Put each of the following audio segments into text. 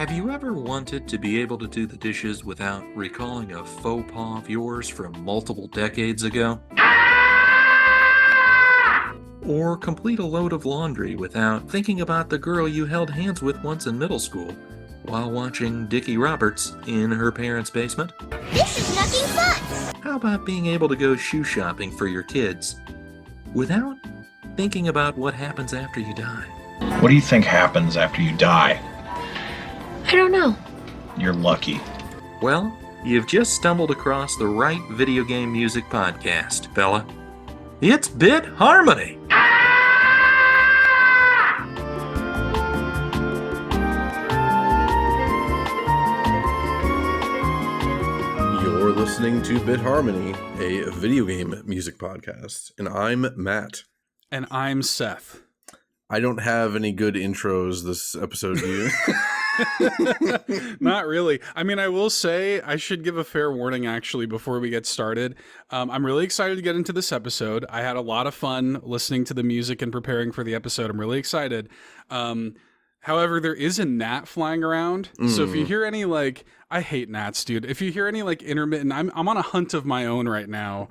Have you ever wanted to be able to do the dishes without recalling a faux pas of yours from multiple decades ago? Or complete a load of laundry without thinking about the girl you held hands with once in middle school while watching Dickie Roberts in her parents' basement? This is nothing fun! How about being able to go shoe shopping for your kids without thinking about what happens after you die? What do you think happens after you die? I don't know. You're lucky. Well, you've just stumbled across the right video game music podcast, fella. It's Bit Harmony! You're listening to Bit Harmony, a video game music podcast, and I'm Matt. And I'm Seth. I don't have any good intros this episode, do you? Not really. I mean, I will say I should give a fair warning actually before we get started. I'm really excited to get into this episode. I had a lot of fun listening to the music and preparing for the episode. I'm really excited. However, there is a gnat flying around. So if you hear any, like, I hate gnats, dude. If you hear any, like, intermittent, I'm on a hunt of my own right now.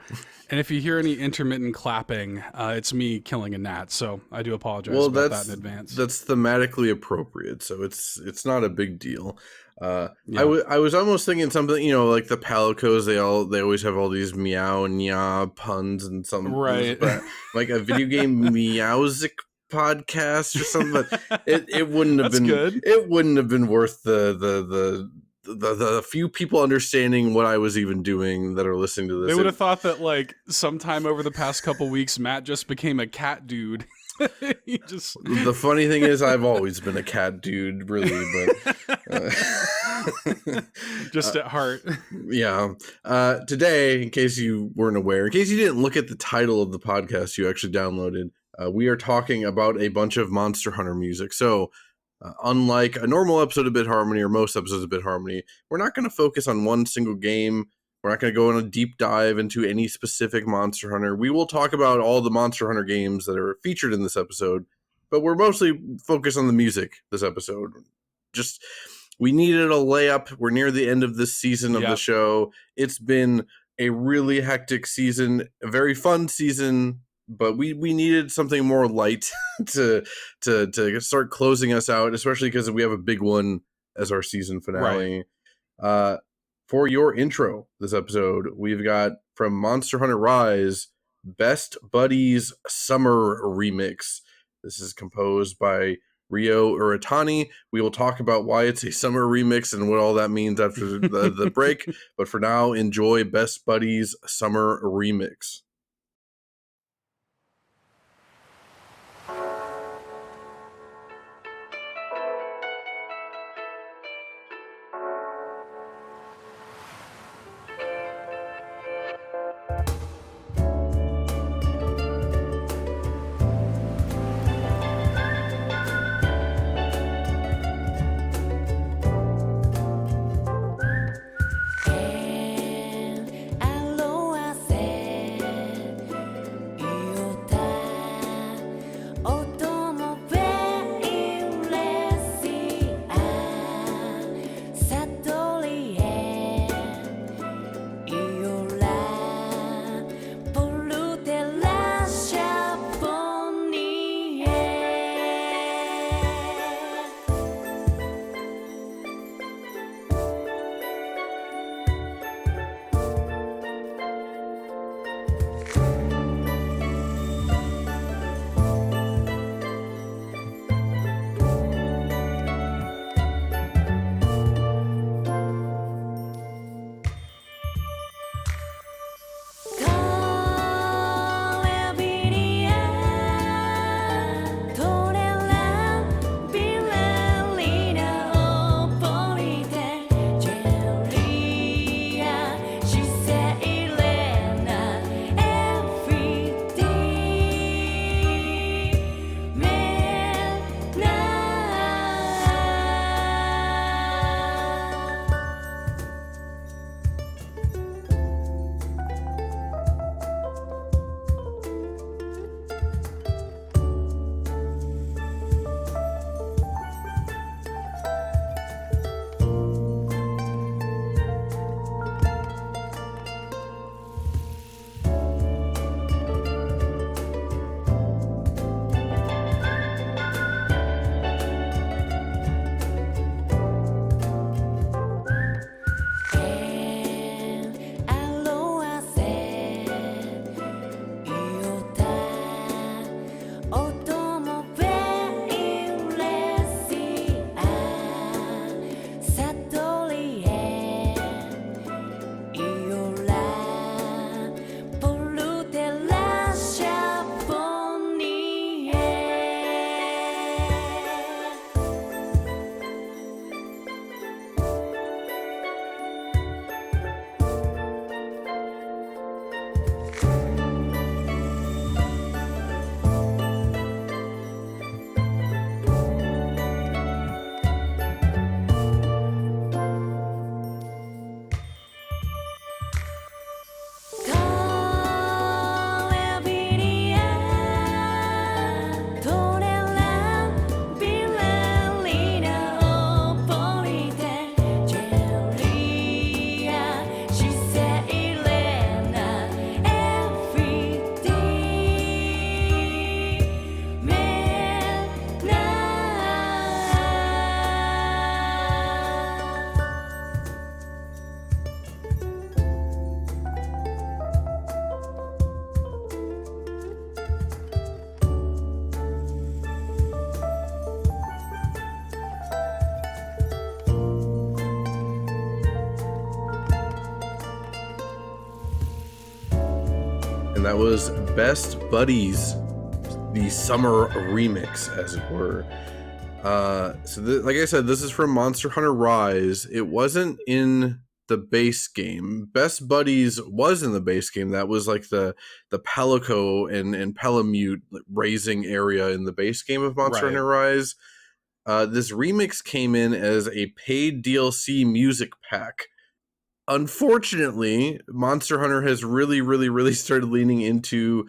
And if you hear any intermittent clapping, it's me killing a gnat. So I do apologize about that in advance. That's thematically appropriate, so it's not a big deal. I was almost thinking something, like the Palicos, they always have all these meow and nya puns and something. Right. But like a video game meowsic podcast or something, but it wouldn't have been good. It wouldn't have been worth the few people understanding what I was even doing that are listening to this. They would have thought that, like, sometime over the past couple weeks, Matt just became a cat dude. The funny thing is, I've always been a cat dude, really, but just at heart. Yeah. Today, in case you weren't aware, in case you didn't look at the title of the podcast you actually downloaded, we are talking about a bunch of Monster Hunter music. So, unlike a normal episode of Bit Harmony or most episodes of Bit Harmony, we're not going to focus on one single game. We're not going to go on a deep dive into any specific Monster Hunter. We will talk about all the Monster Hunter games that are featured in this episode, but we're mostly focused on the music this episode. Just, we needed a layup. We're near the end of this season of the show. It's been a really hectic season, a very fun season, but we needed something more light to start closing us out, especially because we have a big one as our season finale. Right. For your intro this episode, we've got from Monster Hunter Rise, Best Buddies Summer Remix. This is composed by Ryo Uratani. We will talk about why it's a summer remix and what all that means after the break. But for now, enjoy Best Buddies Summer Remix. and that was Best Buddies, the summer remix, as it were. Like I said, this is from Monster Hunter Rise. It wasn't in the base game. Best Buddies was in the base game. That was like the Palico and Palamute raising area in the base game of Monster Hunter Rise. This remix came in as a paid DLC music pack. Unfortunately, Monster Hunter has really started leaning into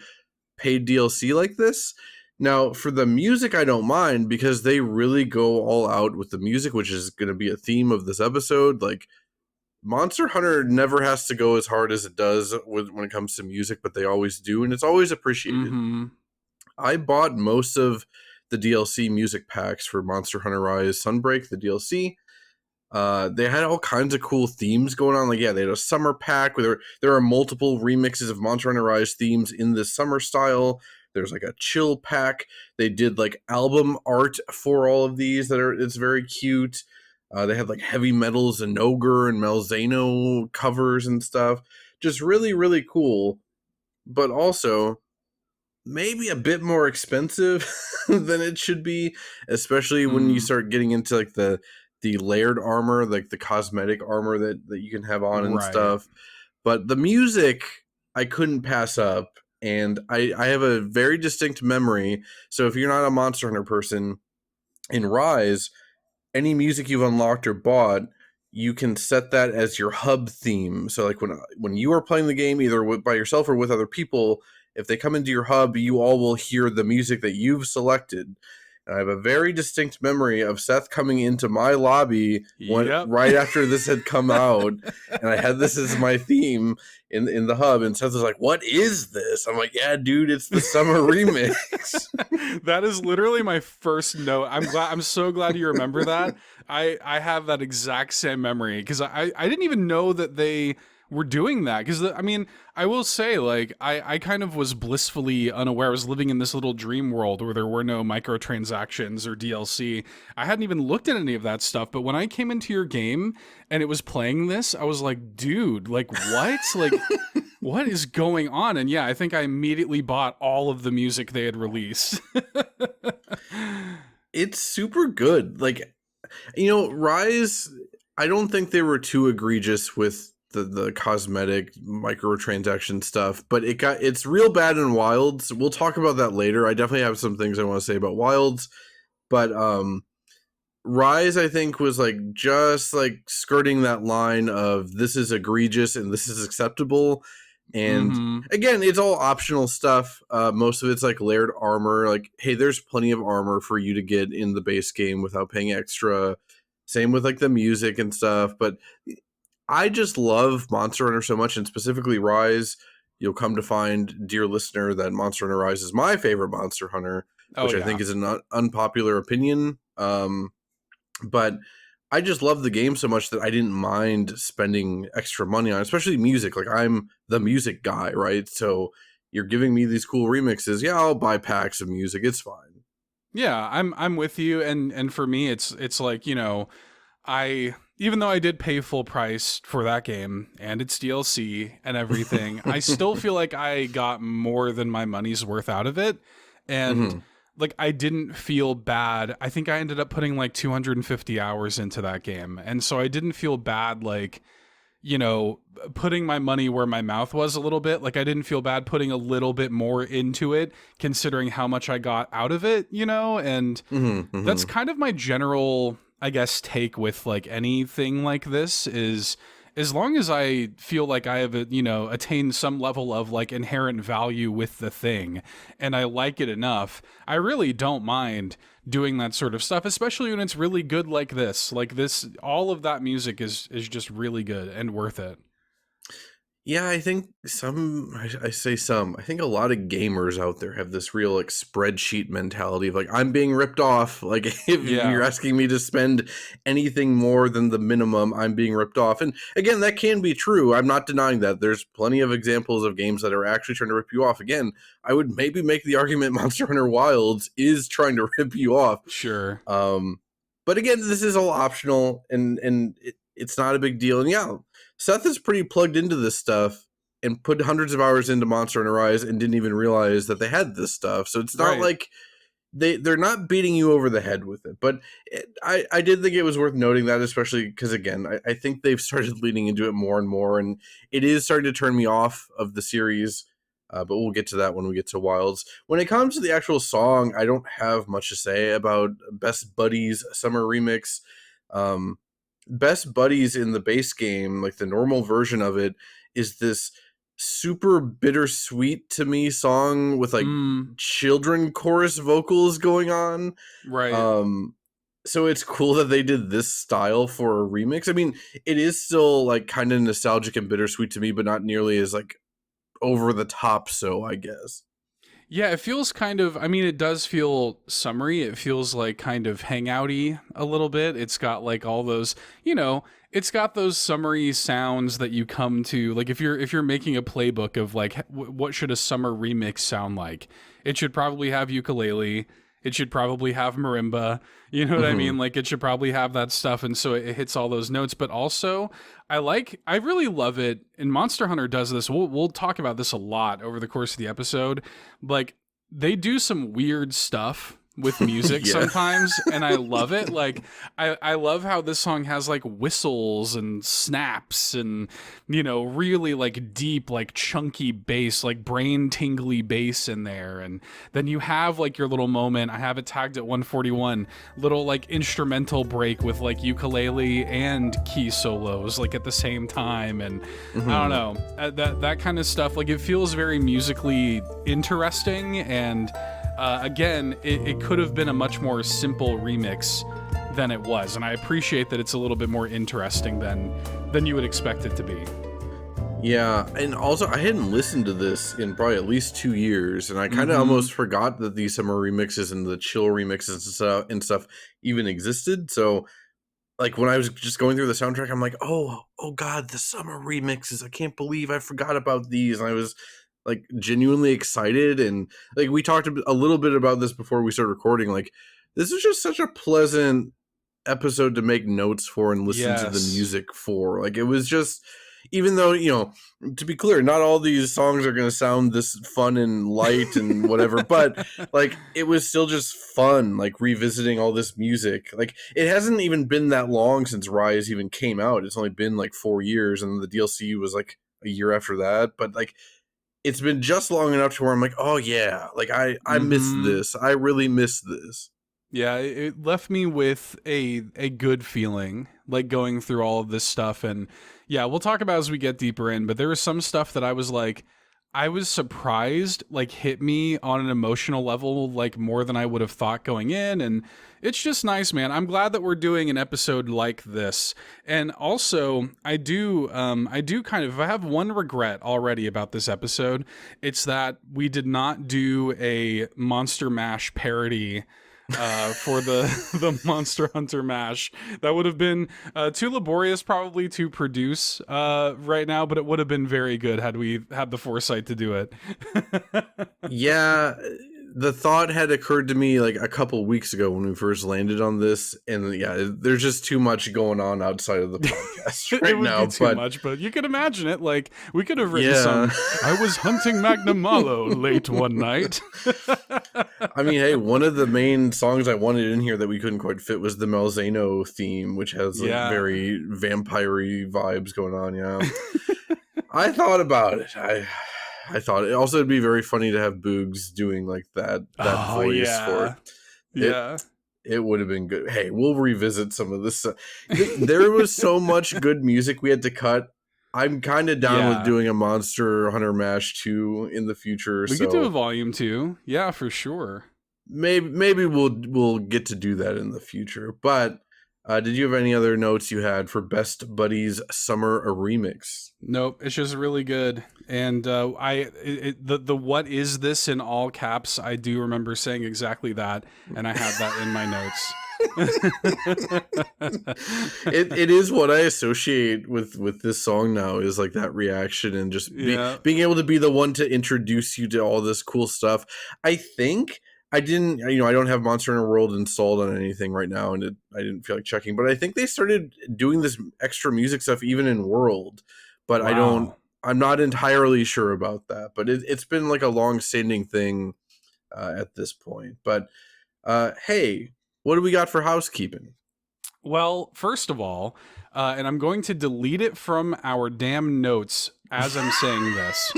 paid DLC like this. Now, for the music, I don't mind because they really go all out with the music, which is going to be a theme of this episode. Like, Monster Hunter never has to go as hard as it does when it comes to music, but they always do, and it's always appreciated. Mm-hmm. I bought most of the DLC music packs for Monster Hunter Rise Sunbreak, the DLC. They had all kinds of cool themes going on. Like, yeah, they had a summer pack where there are multiple remixes of Monster Hunter Rise themes in this summer style. There's like a chill pack. They did like album art for all of these it's very cute. They had like Heavy Metal's and Ogre and Malzeno covers and stuff. Just really cool. But also maybe a bit more expensive than it should be, especially when you start getting into like the layered armor, like the cosmetic armor that you can have on and stuff. But the music I couldn't pass up. And I have a very distinct memory. So if you're not a Monster Hunter person, in Rise, any music you've unlocked or bought, you can set that as your hub theme. So like when you are playing the game, either by yourself or with other people, if they come into your hub, you all will hear the music that you've selected. And I have a very distinct memory of Seth coming into my lobby right after this had come out, and I had this as my theme in the hub, and Seth was like, "What is this?" I'm like, "Yeah, dude, it's the summer remix." That is literally my first note. I'm so glad you remember that. I have that exact same memory because I didn't even know that they were doing that, because I mean, I will say, like, I kind of was blissfully unaware. I was living in this little dream world where there were no microtransactions or DLC. I hadn't even looked at any of that stuff, but when I came into your game and it was playing this, I was like, dude, like, what? Like, what is going on? And yeah, I think I immediately bought all of the music they had released. It's super good. Like, you know, Rise, I don't think they were too egregious with the cosmetic microtransaction stuff, but it's real bad in Wilds. We'll talk about that later. I definitely have some things I want to say about Wilds, but Rise, I think, was like just like skirting that line of this is egregious and this is acceptable. And again, it's all optional stuff. Most of it's like layered armor. Like, hey, there's plenty of armor for you to get in the base game without paying extra. Same with like the music and stuff. But I just love Monster Hunter so much, and specifically Rise. You'll come to find, dear listener, that Monster Hunter Rise is my favorite Monster Hunter, which I think is an unpopular opinion. But I just love the game so much that I didn't mind spending extra money on it, especially music. Like, I'm the music guy, right? So you're giving me these cool remixes. Yeah, I'll buy packs of music. It's fine. Yeah, I'm with you. And for me, it's like, you know, even though I did pay full price for that game and its DLC and everything, I still feel like I got more than my money's worth out of it. And like, I didn't feel bad. I think I ended up putting like 250 hours into that game. And so I didn't feel bad, like, you know, putting my money where my mouth was a little bit. Like, I didn't feel bad putting a little bit more into it, considering how much I got out of it, you know? And that's kind of my general, I guess, take with like anything like this is, as long as I feel like I have, you know, attained some level of like inherent value with the thing and I like it enough, I really don't mind doing that sort of stuff, especially when it's really good like this. Like this, all of that music is just really good and worth it. Yeah, I think I say some. I think a lot of gamers out there have this real like spreadsheet mentality of like, I'm being ripped off. Like, if you're asking me to spend anything more than the minimum, I'm being ripped off. And again, that can be true. I'm not denying that. There's plenty of examples of games that are actually trying to rip you off. Again, I would maybe make the argument Monster Hunter Wilds is trying to rip you off. Sure. But again, this is all optional and it's not a big deal. And yeah, Seth is pretty plugged into this stuff. and put hundreds of hours into Monster Hunter Rise and didn't even realize that they had this stuff. So it's not Right. like they're not beating you over the head with it. But I did think it was worth noting that, especially because, again, I think they've started leaning into it more and more, and it is starting to turn me off of the series. But we'll get to that when we get to Wilds. When it comes to the actual song, I don't have much to say about Best Buddies Summer Remix. Best Buddies in the base game, like the normal version of it, is this super bittersweet to me song with like children chorus vocals going on. Right. So it's cool that they did this style for a remix. I mean, it is still like kind of nostalgic and bittersweet to me, but not nearly as like over the top, so I guess. Yeah, it feels kind of, I mean, it does feel summery. It feels like kind of hangouty a little bit. It's got like all those, you know, it's got those summery sounds that you come to, like if you're making a playbook of like what should a summer remix sound like, it should probably have ukulele. It should probably have marimba. You know what I mean? Like it should probably have that stuff. And so it hits all those notes. But also, I really love it. And Monster Hunter does this. We'll talk about this a lot over the course of the episode. Like they do some weird stuff with music sometimes, and I love it. Like I love how this song has like whistles and snaps and, you know, really like deep, like chunky bass, like brain tingly bass in there. And then you have like your little moment, I have it tagged at 141, little like instrumental break with like ukulele and key solos like at the same time. And I don't know, that kind of stuff, like it feels very musically interesting. And again, it could have been a much more simple remix than it was, and I appreciate that it's a little bit more interesting than you would expect it to be. Yeah, and also I hadn't listened to this in probably at least 2 years, and I kind of almost forgot that these summer remixes and the chill remixes and stuff even existed. So, like when I was just going through the soundtrack, I'm like, oh god, the summer remixes! I can't believe I forgot about these, and I was like genuinely excited. And like we talked a little bit about this before we started recording, like this is just such a pleasant episode to make notes for and listen to the music for. Like it was just, even though, you know, to be clear, not all these songs are going to sound this fun and light and whatever, but like it was still just fun, like revisiting all this music. Like it hasn't even been that long since Rise even came out. It's only been like 4 years, and the DLC was like a year after that. But like it's been just long enough to where I'm like, oh yeah, like I miss this. I really miss this. Yeah, it left me with a good feeling, like going through all of this stuff. And yeah, we'll talk about as we get deeper in, but there was some stuff that I was like, I was surprised, like hit me on an emotional level, like more than I would have thought going in. And it's just nice, man. I'm glad that we're doing an episode like this. And also, I do kind of, I have one regret already about this episode. It's that we did not do a Monster Mash parody for the Monster Hunter Mash. That would have been too laborious probably to produce right now, but it would have been very good had we had the foresight to do it. Yeah, the thought had occurred to me like a couple weeks ago when we first landed on this, and yeah, there's just too much going on outside of the podcast right it would now. Be too much, but you could imagine it. Like we could have written some. I was hunting Magnamalo late one night. I mean, hey, one of the main songs I wanted in here that we couldn't quite fit was the Malzeno theme, which has like very vampire-y vibes going on. Yeah, I thought about it. I thought it also would be very funny to have Boogs doing like that voice for it. Yeah. It would have been good. Hey, we'll revisit some of this. There was so much good music we had to cut. I'm kind of down with doing a Monster Hunter Mash 2 in the future. We could do a volume 2. Yeah, for sure. Maybe we'll get to do that in the future. But did you have any other notes you had for Best Buddies Summer Remix? Nope, it's just really good. And the what is this in all caps, I do remember saying exactly that, and I had that in my notes. It is what I associate with this song now, is like that reaction and just being able to be the one to introduce you to all this cool stuff. I think I don't have Monster Hunter World installed on anything right now, and I didn't feel like checking, but I think they started doing this extra music stuff even in World, but wow. I'm not entirely sure about that, but it's been like a long-standing thing at this point. But hey, what do we got for housekeeping? Well, first of all, and I'm going to delete it from our damn notes as I'm saying this.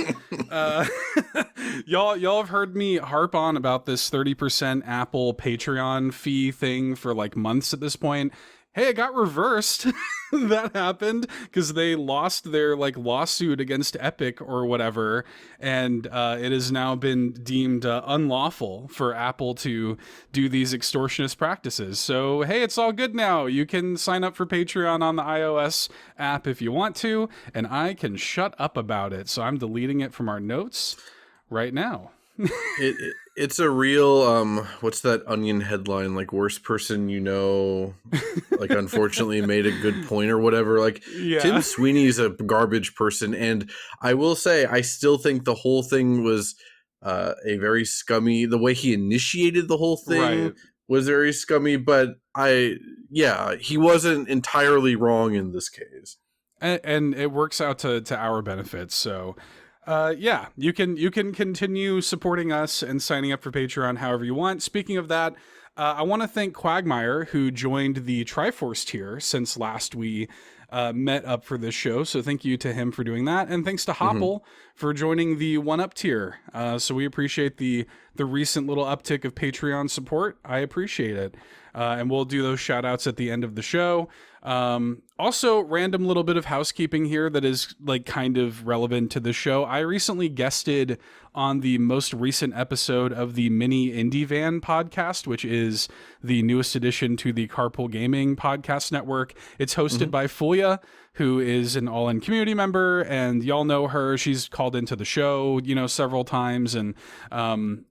Y'all have heard me harp on about this 30% Apple Patreon fee thing for like months at this point. Hey, it got reversed. That happened because they lost their like lawsuit against Epic or whatever, and it has now been deemed unlawful for Apple to do these extortionist practices. So hey, it's all good now. You can sign up for Patreon on the iOS app if you want to, and I can shut up about it. So I'm deleting it from our notes right now. It's a real what's that Onion headline, like worst person you know, like unfortunately made a good point or whatever. Like Yeah. Tim Sweeney's a garbage person, and I will say I still think the whole thing was a very scummy. The way he initiated the whole thing Right. was very scummy, but he wasn't entirely wrong in this case. And it works out to our benefit. So yeah, you can continue supporting us and signing up for Patreon however you want. Speaking of that, I want to thank Quagmire, who joined the Triforce tier since last we met up for this show. So thank you to him for doing that, and thanks to Hopple for joining the 1-Up tier. So we appreciate the recent little uptick of Patreon support. I appreciate it, and we'll do those shout outs at the end of the show. Also, random little bit of housekeeping here that is like kind of relevant to the show. I recently guested on the most recent episode of the Mini Indie Van podcast, which is the newest addition to the Carpool Gaming podcast network. It's hosted by Fulia, who is an All-In community member, and y'all know her. She's called into the show, several times, and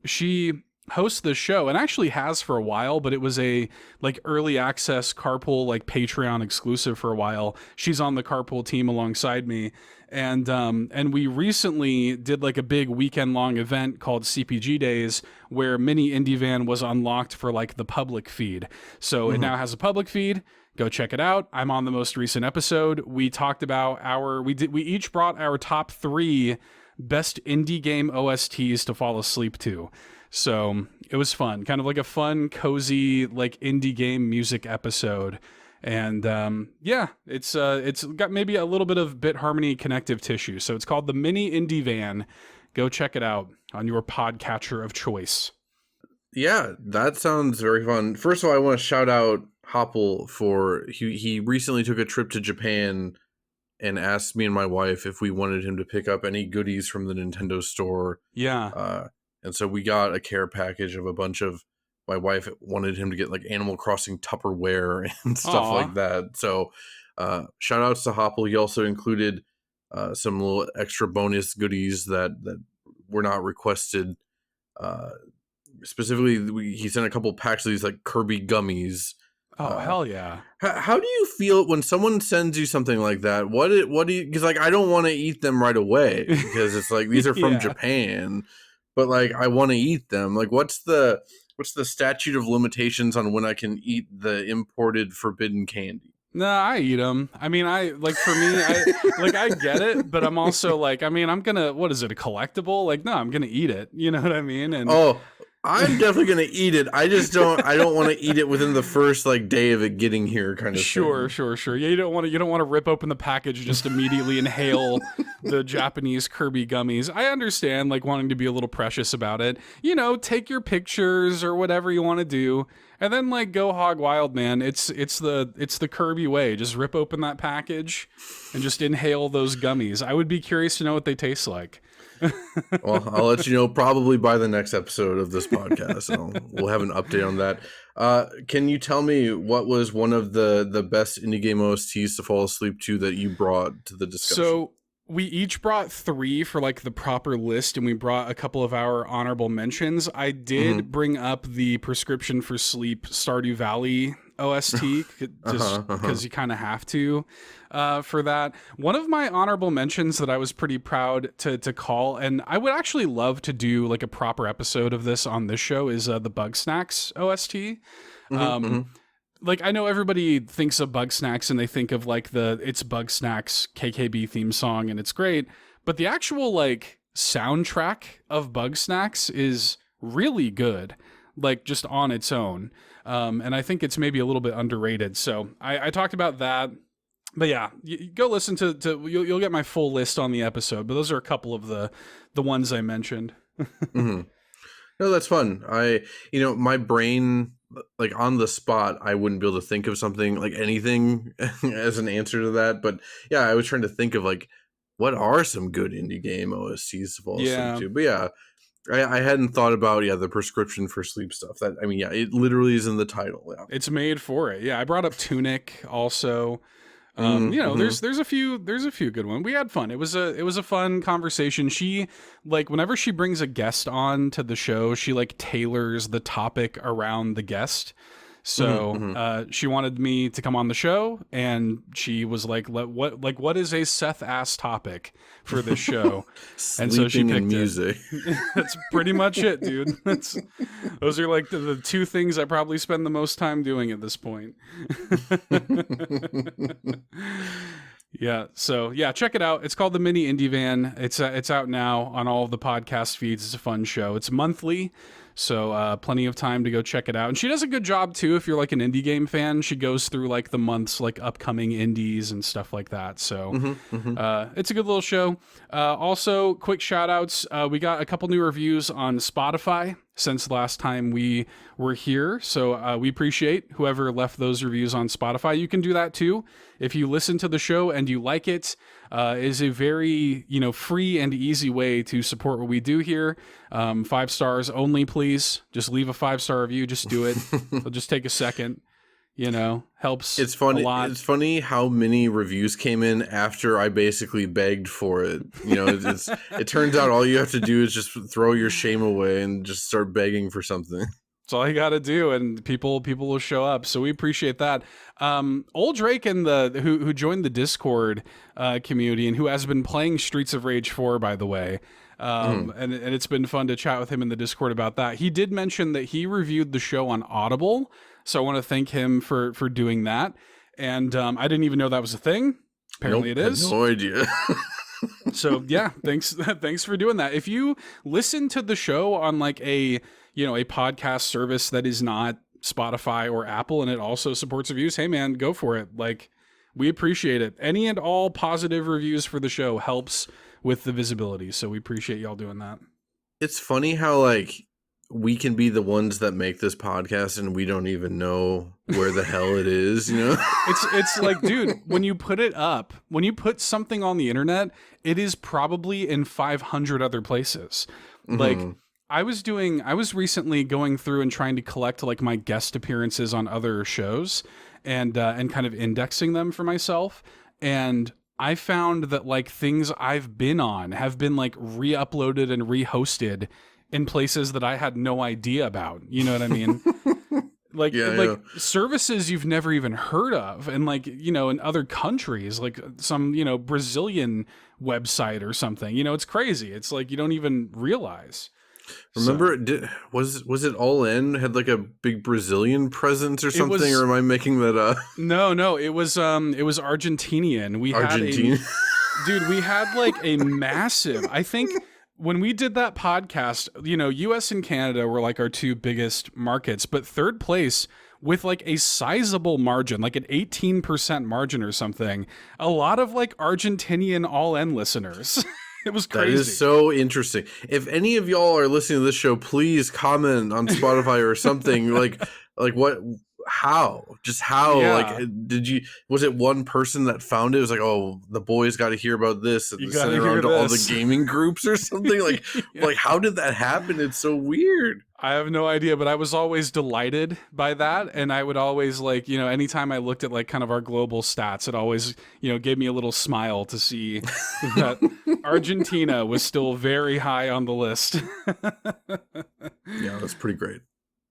she hosts the show and actually has for a while, but it was a like early access Carpool like Patreon exclusive for a while. She's on the Carpool team alongside me, and we recently did like a big weekend long event called CPG Days where Mini Indie Van was unlocked for like the public feed. So it now has a public feed. Go check it out. I'm on the most recent episode. We talked about we each brought our top 3 best indie game OSTs to fall asleep to. So it was fun, kind of like a fun, cozy, like indie game music episode. And yeah, it's got maybe a little bit of Bit Harmony connective tissue. So it's called the Mini Indie Van. Go check it out on your podcatcher of choice. Yeah, that sounds very fun. First of all, I want to shout out Hopple for he recently took a trip to Japan and asked me and my wife if we wanted him to pick up any goodies from the Nintendo store. Yeah. And so we got a care package of a bunch of, my wife wanted him to get like Animal Crossing Tupperware and stuff like that. So shout outs to Hopple. He also included some little extra bonus goodies that were not requested. Specifically, he sent a couple packs of these like Kirby gummies. Oh, hell yeah. How do you feel when someone sends you something like that? What do you, because like I don't want to eat them right away because it's like these are from Japan. But like I want to eat them. Like what's the statute of limitations on when I can eat the imported forbidden candy? No, I eat them. I mean, for me, I get it, but I'm also like, I mean, what is it, a collectible? Like, no, I'm gonna eat it. You know what I mean? And I'm definitely gonna eat it. I don't want to eat it within the first like day of it getting here, kind of Sure. thing. Sure. Yeah, you don't want to rip open the package and just immediately inhale the Japanese Kirby gummies. I understand like wanting to be a little precious about it. Take your pictures or whatever you want to do, and then like go hog wild, man. It's the Kirby way. Just rip open that package and just inhale those gummies. I would be curious to know what they taste like. Well, I'll let you know probably by the next episode of this podcast. We'll have an update on that. Can you tell me what was one of the best indie game OSTs to fall asleep to that you brought to the discussion? So we each brought 3 for like the proper list, and we brought a couple of our honorable mentions. I did bring up the Prescription for Sleep Stardew Valley OST just because you kind of have to for that. One of my honorable mentions that I was pretty proud to call, and I would actually love to do like a proper episode of this on this show, is the Bug Snacks OST. Like I know everybody thinks of Bug Snacks and they think of like it's Bug Snacks KKB theme song, and it's great. But the actual like soundtrack of Bug Snacks is really good, like just on its own. And I think it's maybe a little bit underrated. So I talked about that. But yeah, go listen to you'll get my full list on the episode. But those are a couple of the ones I mentioned. Mm-hmm. No, that's fun. My brain, like on the spot, I wouldn't be able to think of something like anything as an answer to that. But yeah, I was trying to think of like, what are some good indie game OSTs to fall asleep to? But yeah, I hadn't thought about the prescription for sleep stuff. That it literally is in the title. Yeah, it's made for it. Yeah, I brought up Tunic also. There's a few good ones. We had fun. It was a fun conversation. She, like, whenever she brings a guest on to the show, she like tailors the topic around the guest. So she wanted me to come on the show, and she was like, what is a Seth ass topic for this show? And so she picked music. That's pretty much it, dude. Those are like the two things I probably spend the most time doing at this point. Yeah. So yeah, check it out. It's called the Mini Indie Van. It's out now on all of the podcast feeds. It's a fun show. It's monthly. So plenty of time to go check it out. And she does a good job too. If you're like an indie game fan, she goes through like the months, like upcoming indies and stuff like that. So it's a good little show. Also, quick shout outs. We got a couple new reviews on Spotify since last time we were here. So we appreciate whoever left those reviews on Spotify. You can do that too. If you listen to the show and you like it, is a very, free and easy way to support what we do here. 5 stars only, please. Just leave a 5-star review. Just do it. It'll just take a second. Helps. It's funny. A lot. It's funny how many reviews came in after I basically begged for it. It turns out all you have to do is just throw your shame away and just start begging for something. That's all you got to do, and people will show up. So we appreciate that. Old Drake and who joined the Discord community and who has been playing Streets of Rage 4, by the way. And it's been fun to chat with him in the Discord about that. He did mention that he reviewed the show on Audible, so I want to thank him for doing that. And I didn't even know that was a thing. Apparently it is. No idea. So yeah, thanks for doing that. If you listen to the show on like a podcast service that is not Spotify or Apple, and it also supports reviews, hey man, go for it. Like, we appreciate it. Any and all positive reviews for the show helps with the visibility. So we appreciate y'all doing that. It's funny how like we can be the ones that make this podcast and we don't even know where the hell it is, It's like, dude, when you put something on the internet, it is probably in 500 other places. Like, I was recently going through and trying to collect like my guest appearances on other shows and kind of indexing them for myself. And I found that like things I've been on have been like re-uploaded and re-hosted in places that I had no idea about. You know what I mean? Like services you've never even heard of, and like, in other countries, like some, Brazilian website or something. It's crazy. It's like you don't even realize. Remember, was it All In had like a big Brazilian presence or something, or am I making that up? No, it was Argentinian. We had like a massive, I think when we did that podcast, US and Canada were like our two biggest markets, but third place with like a sizable margin, like an 18% margin or something, a lot of like Argentinian All In listeners. It was crazy. That is so interesting. If any of y'all are listening to this show, please comment on Spotify or something. like what, how? Like, was it one person that found it? It was like, oh, the boys got to hear about this, and send it around to all the gaming groups or something. Like, like how did that happen? It's so weird. I have no idea, but I was always delighted by that. And I would always like, anytime I looked at like kind of our global stats, it always, gave me a little smile to see that Argentina was still very high on the list. Yeah, that's pretty great.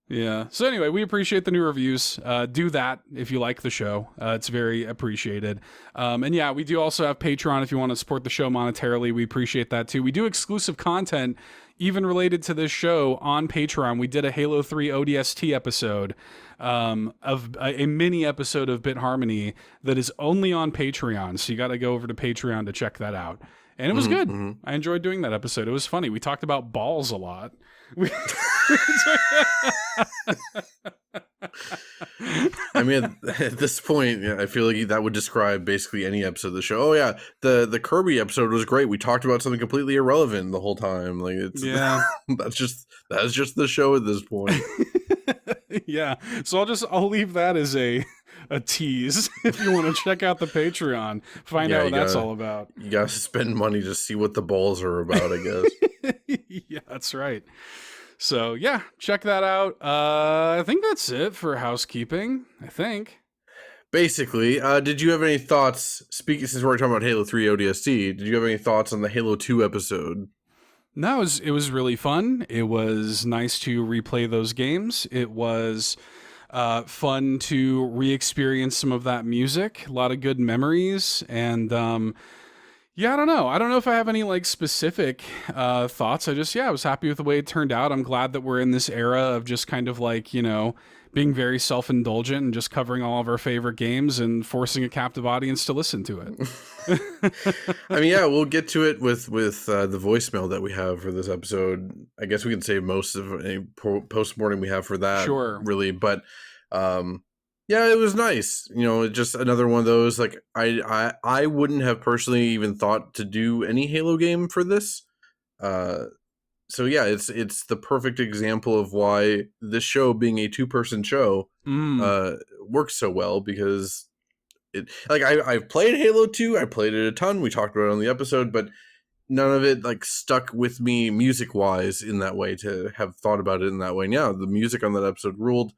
Yeah. So anyway, we appreciate the new reviews. Do that if you like the show. It's very appreciated. And yeah, we do also have Patreon if you want to support the show monetarily. We appreciate that too. We do exclusive content even related to this show on Patreon. We did a Halo 3 ODST episode of a mini episode of Bit Harmony that is only on Patreon. So you got to go over to Patreon to check that out. And it was good. Mhm. I enjoyed doing that episode. It was funny. We talked about balls a lot. I mean, at this point, yeah, I feel like that would describe basically any episode of the show. Oh yeah, the Kirby episode was great. We talked about something completely irrelevant the whole time. Like it's that's just the show at this point. Yeah. So I'll leave that as a tease if you want to check out the Patreon, find out what that's all about. You gotta spend money to see what the balls are about, I guess. Yeah, that's right. So yeah, check that out. I think that's it for housekeeping. I think. Basically, did you have any thoughts? Speaking since we're talking about Halo 3 ODST, did you have any thoughts on the Halo 2 episode? No, it was really fun. It was nice to replay those games. It was fun to re-experience some of that music. A lot of good memories, and yeah, I don't know. I don't know if I have any like specific thoughts. I was happy with the way it turned out. I'm glad that we're in this era of just kind of like, being very self-indulgent and just covering all of our favorite games and forcing a captive audience to listen to it. I mean, yeah, we'll get to it with the voicemail that we have for this episode. I guess we can save most of any post-mortem we have for that. Sure. Really, but yeah, it was nice. Just another one of those. Like I wouldn't have personally even thought to do any Halo game for this. So yeah, it's the perfect example of why this show, being a 2-person show, works so well, because I've played Halo 2, I played it a ton, we talked about it on the episode, but none of it like stuck with me music wise in that way to have thought about it in that way. And yeah, the music on that episode ruled.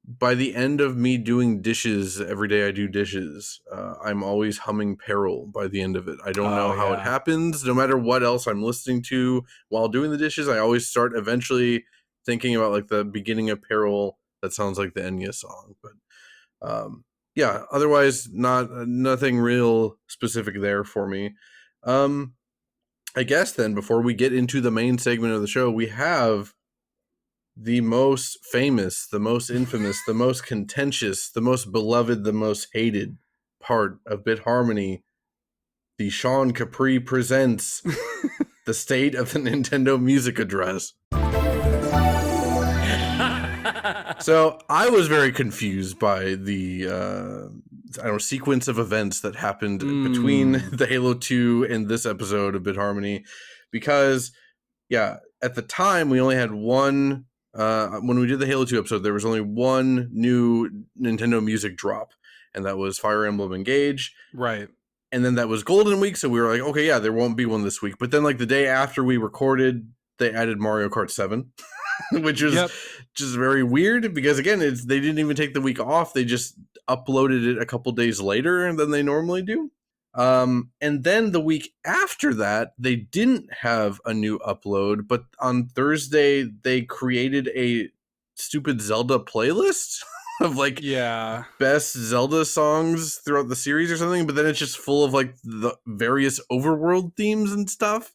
By the end of me doing dishes every day I do dishes, I'm always humming Peril by the end of it. I don't know how it happens. No matter what else I'm listening to while doing the dishes, I always start eventually thinking about like the beginning of Peril that sounds like the Enya song. But yeah, otherwise nothing real specific there for me. I guess then, before we get into the main segment of the show, we have the most famous, the most infamous, the most contentious, the most beloved, the most hated part of Bit Harmony. The Sean Capri presents the State of the Nintendo Music Address. So I was very confused by the sequence of events that happened between the Halo 2 and this episode of Bit Harmony, because yeah, at the time we only had one. When we did the Halo 2 episode, there was only one new Nintendo music drop, and that was Fire Emblem Engage. Right. And then that was Golden Week, so we were like, okay, yeah, there won't be one this week. But then like the day after we recorded, they added Mario Kart 7, which was just very weird, because again, they didn't even take the week off. They just uploaded it a couple days later than they normally do. And then the week after that, they didn't have a new upload, but on Thursday they created a stupid Zelda playlist of like best Zelda songs throughout the series or something, but then it's just full of like the various overworld themes and stuff.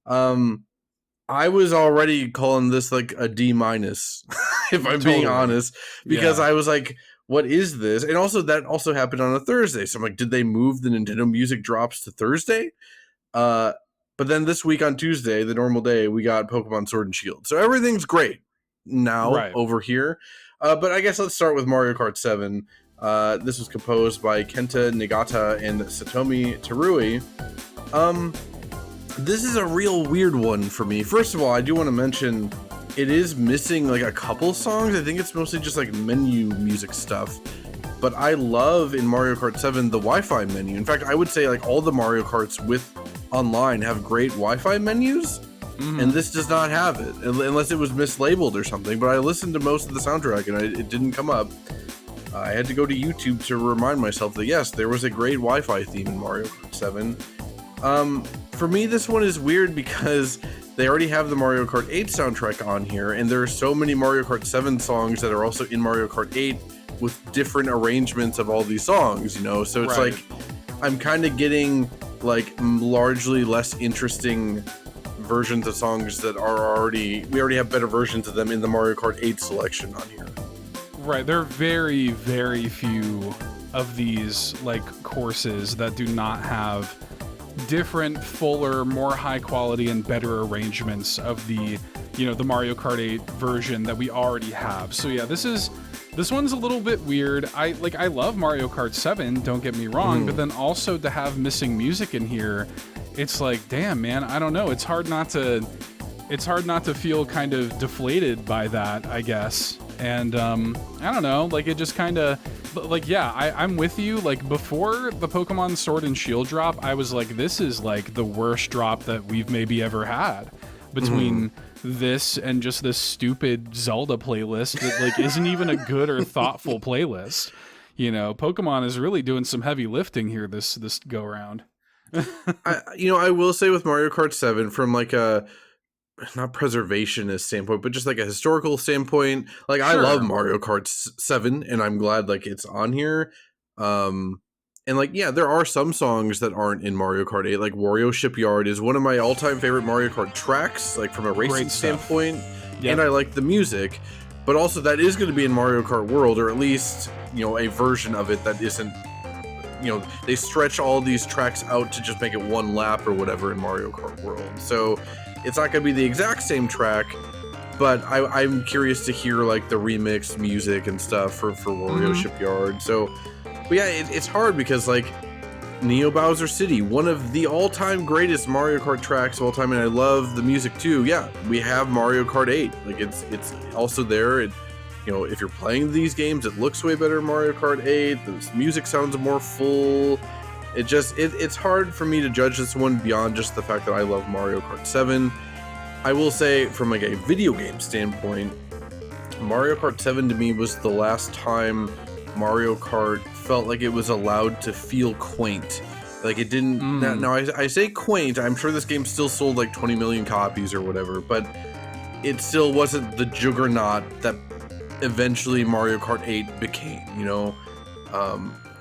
I was already calling this like a D-, if I'm being honest, because I was like, what is this? And also that also happened on a Thursday. So I'm like, did they move the Nintendo music drops to Thursday? But then this week on Tuesday, the normal day, we got Pokemon Sword and Shield. So everything's great now over here. But I guess let's start with Mario Kart 7. This was composed by Kenta, Nagata, and Satomi Terui. This is a real weird one for me. First of all, I do want to mention it is missing like a couple songs. I think it's mostly just like menu music stuff. But I love in Mario Kart 7 the Wi-Fi menu. In fact, I would say like all the Mario Karts with online have great Wi-Fi menus. And this does not have it, unless it was mislabeled or something. But I listened to most of the soundtrack and it didn't come up. I had to go to YouTube to remind myself that yes, there was a great Wi-Fi theme in Mario Kart 7. For me, this one is weird because they already have the Mario Kart 8 soundtrack on here, and there are so many Mario Kart 7 songs that are also in Mario Kart 8 with different arrangements of all these songs, So it's like I'm kind of getting like largely less interesting versions of songs that are we already have better versions of them in the Mario Kart 8 selection on here. Right, there are very, very few of these like courses that do not have different, fuller, more high quality and better arrangements of the, the Mario Kart 8 version that we already have. So yeah, this one's a little bit weird. I love Mario Kart 7, don't get me wrong, but then also to have missing music in here, it's like, damn, man, I don't know. It's hard not to feel kind of deflated by that, I guess. And I don't know, like it just kind of, like, yeah, I'm with you. Like before the Pokemon Sword and Shield drop, I was like, this is like the worst drop that we've maybe ever had between this and just this stupid Zelda playlist that like isn't even a good or thoughtful playlist. Pokemon is really doing some heavy lifting here this go around. I will say with Mario Kart 7, from like a not preservationist standpoint, but just like a historical standpoint, like I love Mario Kart 7 and I'm glad like it's on here. And like, yeah, there are some songs that aren't in Mario Kart 8, like Wario Shipyard is one of my all-time favorite Mario Kart tracks, like from a racing standpoint. Yep. And I like the music, but also that is going to be in Mario Kart World, or at least, a version of it that isn't, they stretch all these tracks out to just make it one lap or whatever in Mario Kart World. So it's not going to be the exact same track, but I'm curious to hear like the remix music and stuff for Wario Shipyard. So, but yeah, it's hard because like Neo Bowser City, one of the all-time greatest Mario Kart tracks of all time, and I love the music too. Yeah, we have Mario Kart 8. Like it's also there. If you're playing these games, it looks way better in Mario Kart 8. The music sounds more full. It's hard for me to judge this one beyond just the fact that I love Mario Kart 7. I will say, from like a video game standpoint, Mario Kart 7 to me was the last time Mario Kart felt like it was allowed to feel quaint. Like it didn't. Now I say quaint. I'm sure this game still sold like 20 million copies or whatever, but it still wasn't the juggernaut that eventually Mario Kart 8 became.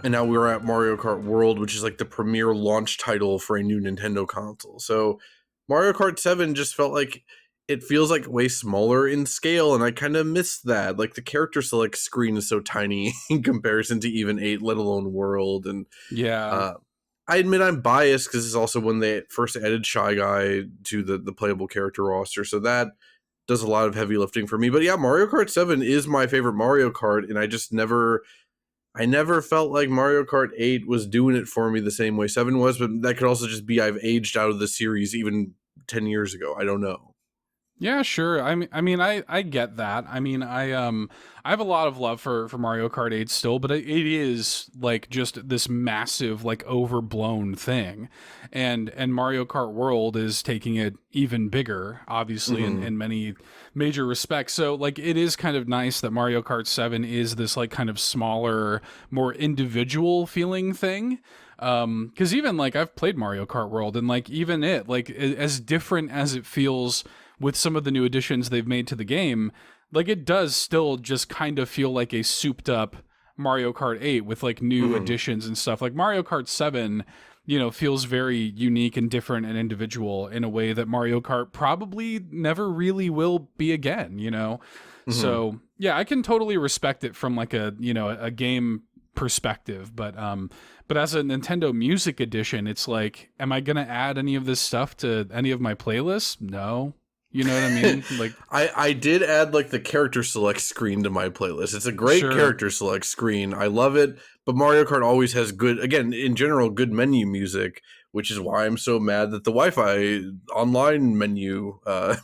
And now we're at Mario Kart World, which is like the premier launch title for a new Nintendo console. So Mario Kart 7 just felt like it feels like way smaller in scale, and I kind of miss that. Like the character select screen is so tiny in comparison to even 8, let alone World. And yeah, I admit I'm biased because this is also when they first added Shy Guy to the playable character roster, so that does a lot of heavy lifting for me. But yeah, Mario Kart 7 is my favorite Mario Kart, and I just never felt like Mario Kart 8 was doing it for me the same way 7 was, but that could also just be I've aged out of the series even 10 years ago. I don't know. Yeah, sure. I get that. I have a lot of love for Mario Kart 8 still, but it is like just this massive, like overblown thing. And Mario Kart World is taking it even bigger, obviously, in many major respects. So like it is kind of nice that Mario Kart 7 is this like kind of smaller, more individual feeling thing. Because even like I've played Mario Kart World, and like even it, like as different as it feels with some of the new additions they've made to the game, like it does still just kind of feel like a souped up Mario Kart 8 with like new additions and stuff. Like Mario Kart 7, feels very unique and different and individual in a way that Mario Kart probably never really will be again, So yeah, I can totally respect it from like a game perspective, but as a Nintendo Music Edition, it's like, am I gonna add any of this stuff to any of my playlists? No. You know what I mean? Like I did add like the character select screen to my playlist. It's a great character select screen. I love it. But Mario Kart always has good, again, in general, good menu music, which is why I'm so mad that the Wi-Fi online menu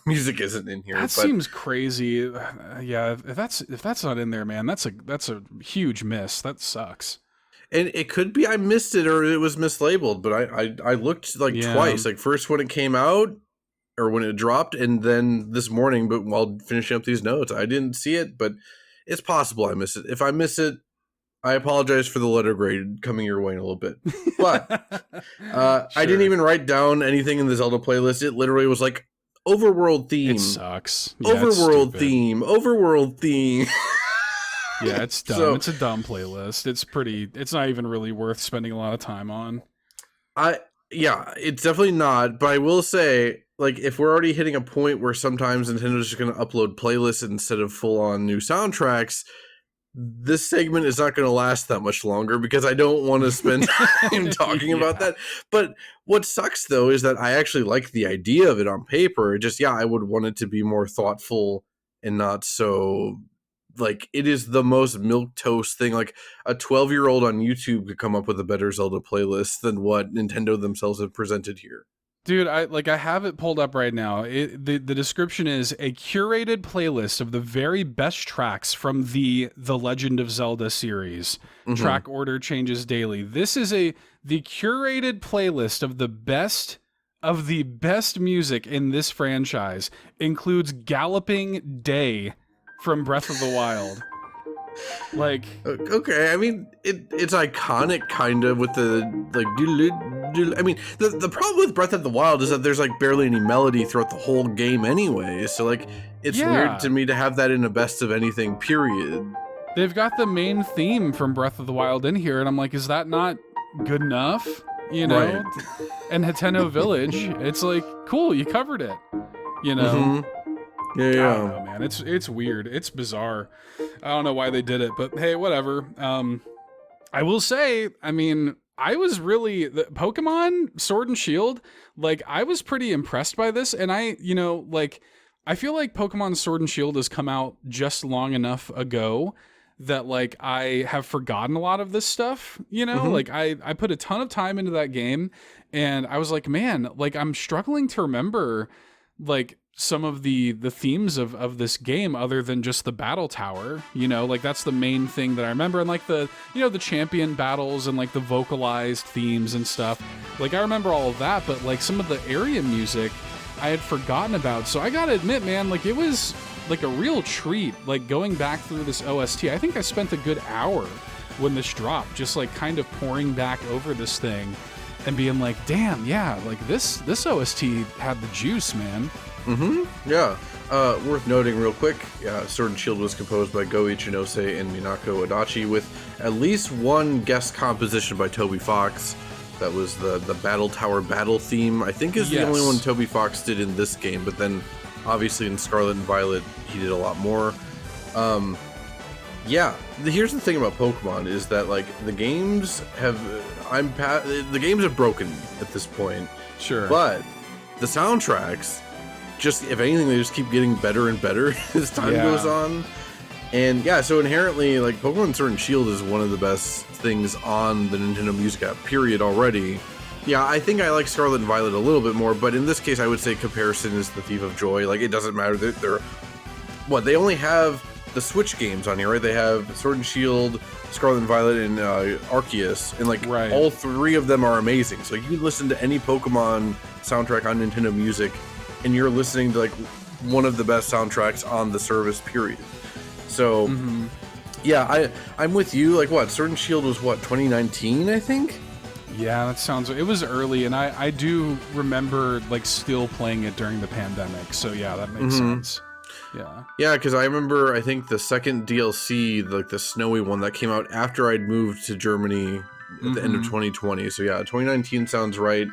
music isn't in here. That seems crazy. Yeah, if that's not in there, man, that's a huge miss. That sucks. And it could be I missed it or it was mislabeled, but I looked like twice. Like first when it came out, or when it dropped, and then this morning, but while finishing up these notes, I didn't see it, but it's possible I missed it. If I miss it, I apologize for the letter grade coming your way in a little bit. But I didn't even write down anything in the Zelda playlist. It literally was like, overworld theme. It sucks. Yeah, overworld theme. Overworld theme. Yeah, it's dumb. It's a dumb playlist. It's not even really worth spending a lot of time on. Yeah, it's definitely not, but I will say, like, if we're already hitting a point where sometimes Nintendo's just going to upload playlists instead of full-on new soundtracks, this segment is not going to last that much longer because I don't want to spend time talking about that. But what sucks, though, is that I actually like the idea of it on paper. Just, I would want it to be more thoughtful and not so, like, it is the most milquetoast thing. Like, a 12-year-old on YouTube could come up with a better Zelda playlist than what Nintendo themselves have presented here. Dude, I have it pulled up right now. The description is a curated playlist of the very best tracks from the Legend of Zelda series. Mm-hmm. Track order changes daily. This is the curated playlist of the best music in this franchise. Includes Galloping Day from Breath of the Wild. Like, okay, I mean, it's iconic kind of with the like. I mean, the problem with Breath of the Wild is that there's like barely any melody throughout the whole game anyway. So like, it's weird to me to have that in a best of anything period. They've got the main theme from Breath of the Wild in here, and I'm like, is that not good enough? You know, right. And Hateno Village, it's like, cool, you covered it. You know. Mm-hmm. Yeah, I don't know, man. It's weird. It's bizarre. I don't know why they did it, but hey, whatever. I will say, I mean, I was really Pokemon Sword and Shield. Like, I was pretty impressed by this, and I feel like Pokemon Sword and Shield has come out just long enough ago that like I have forgotten a lot of this stuff. You know, like I put a ton of time into that game, and I was like, man, like I'm struggling to remember like some of the themes of this game other than just the battle tower, you know, like that's the main thing that I remember. And like the, you know, the champion battles and like the vocalized themes and stuff. Like I remember all of that, but like some of the area music I had forgotten about. So I gotta admit, man, like it was like a real treat, like going back through this OST. I think I spent a good hour when this dropped, just like kind of pouring back over this thing and being like, damn, yeah, like this OST had the juice, man. Yeah. Worth noting real quick, Sword and Shield was composed by Go Ichinose and Minako Adachi with at least one guest composition by Toby Fox. That was the Battle Tower battle theme. I think is the only one Toby Fox did in this game, but then obviously in Scarlet and Violet he did a lot more. Here's the thing about Pokemon is that like the games have broken at this point. Sure. But the soundtracks, just if anything, they just keep getting better and better as time goes on. And so inherently, like Pokemon Sword and Shield is one of the best things on the Nintendo Music app, period, already. Yeah, I think I like Scarlet and Violet a little bit more, but in this case, I would say comparison is the thief of joy. Like, it doesn't matter. They only have the Switch games on here, right? They have Sword and Shield, Scarlet and Violet, and Arceus, and like all three of them are amazing. So you can listen to any Pokemon soundtrack on Nintendo Music, and you're listening to like one of the best soundtracks on the service, period. So, I'm with you. Like, what? Sword and Shield was 2019, I think? Yeah, that sounds. It was early, and I do remember like still playing it during the pandemic. So yeah, that makes sense. Yeah, because I remember I think the second DLC, like the snowy one, that came out after I'd moved to Germany at the end of 2020. So yeah, 2019 sounds right.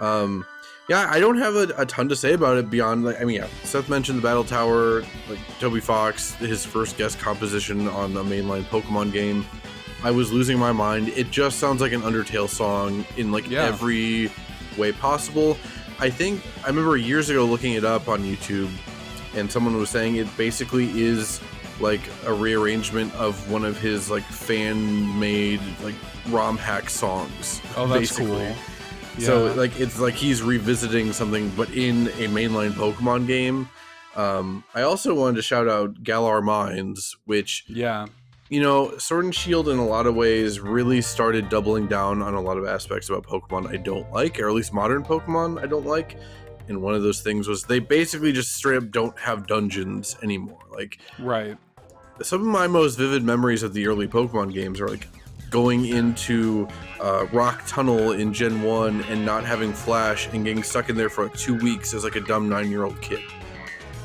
I don't have a ton to say about it beyond, like, I mean, Seth mentioned the Battle Tower, like Toby Fox, his first guest composition on a mainline Pokemon game. I was losing my mind. It just sounds like an Undertale song in like every way possible. I remember years ago looking it up on YouTube, and someone was saying it basically is like a rearrangement of one of his like fan-made like ROM hack songs. Oh, that's cool. Yeah. So like it's like he's revisiting something, but in a mainline Pokemon game. I also wanted to shout out Galar Mines, which Sword and Shield in a lot of ways really started doubling down on a lot of aspects about Pokemon I don't like, or at least modern Pokemon I don't like. And one of those things was they basically just straight up don't have dungeons anymore. Like, some of my most vivid memories of the early Pokemon games are like going into Rock Tunnel in Gen 1 and not having Flash and getting stuck in there for like 2 weeks as like a dumb 9-year-old kid.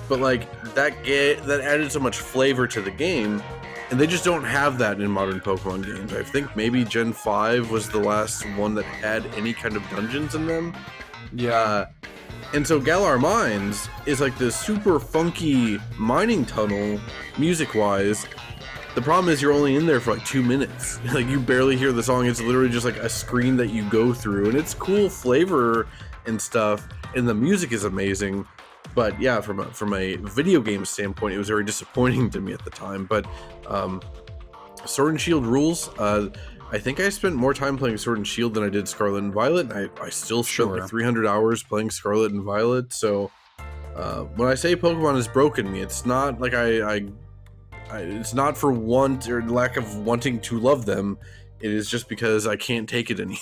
But like that added so much flavor to the game, and they just don't have that in modern Pokemon games. I think maybe Gen 5 was the last one that had any kind of dungeons in them. And so Galar Mines is like this super funky mining tunnel, music-wise, The problem is you're only in there for like 2 minutes. Like you barely hear the song. It's literally just like a screen that you go through, and it's cool flavor and stuff, and the music is amazing. But yeah, from a video game standpoint, it was very disappointing to me at the time. But Sword and Shield rules. I think I spent more time playing Sword and Shield than I did Scarlet and Violet, and I still spent like 300 hours playing Scarlet and Violet. So when I say Pokemon has broken me, it's not like it's not for want or lack of wanting to love them. It is just because I can't take it anymore.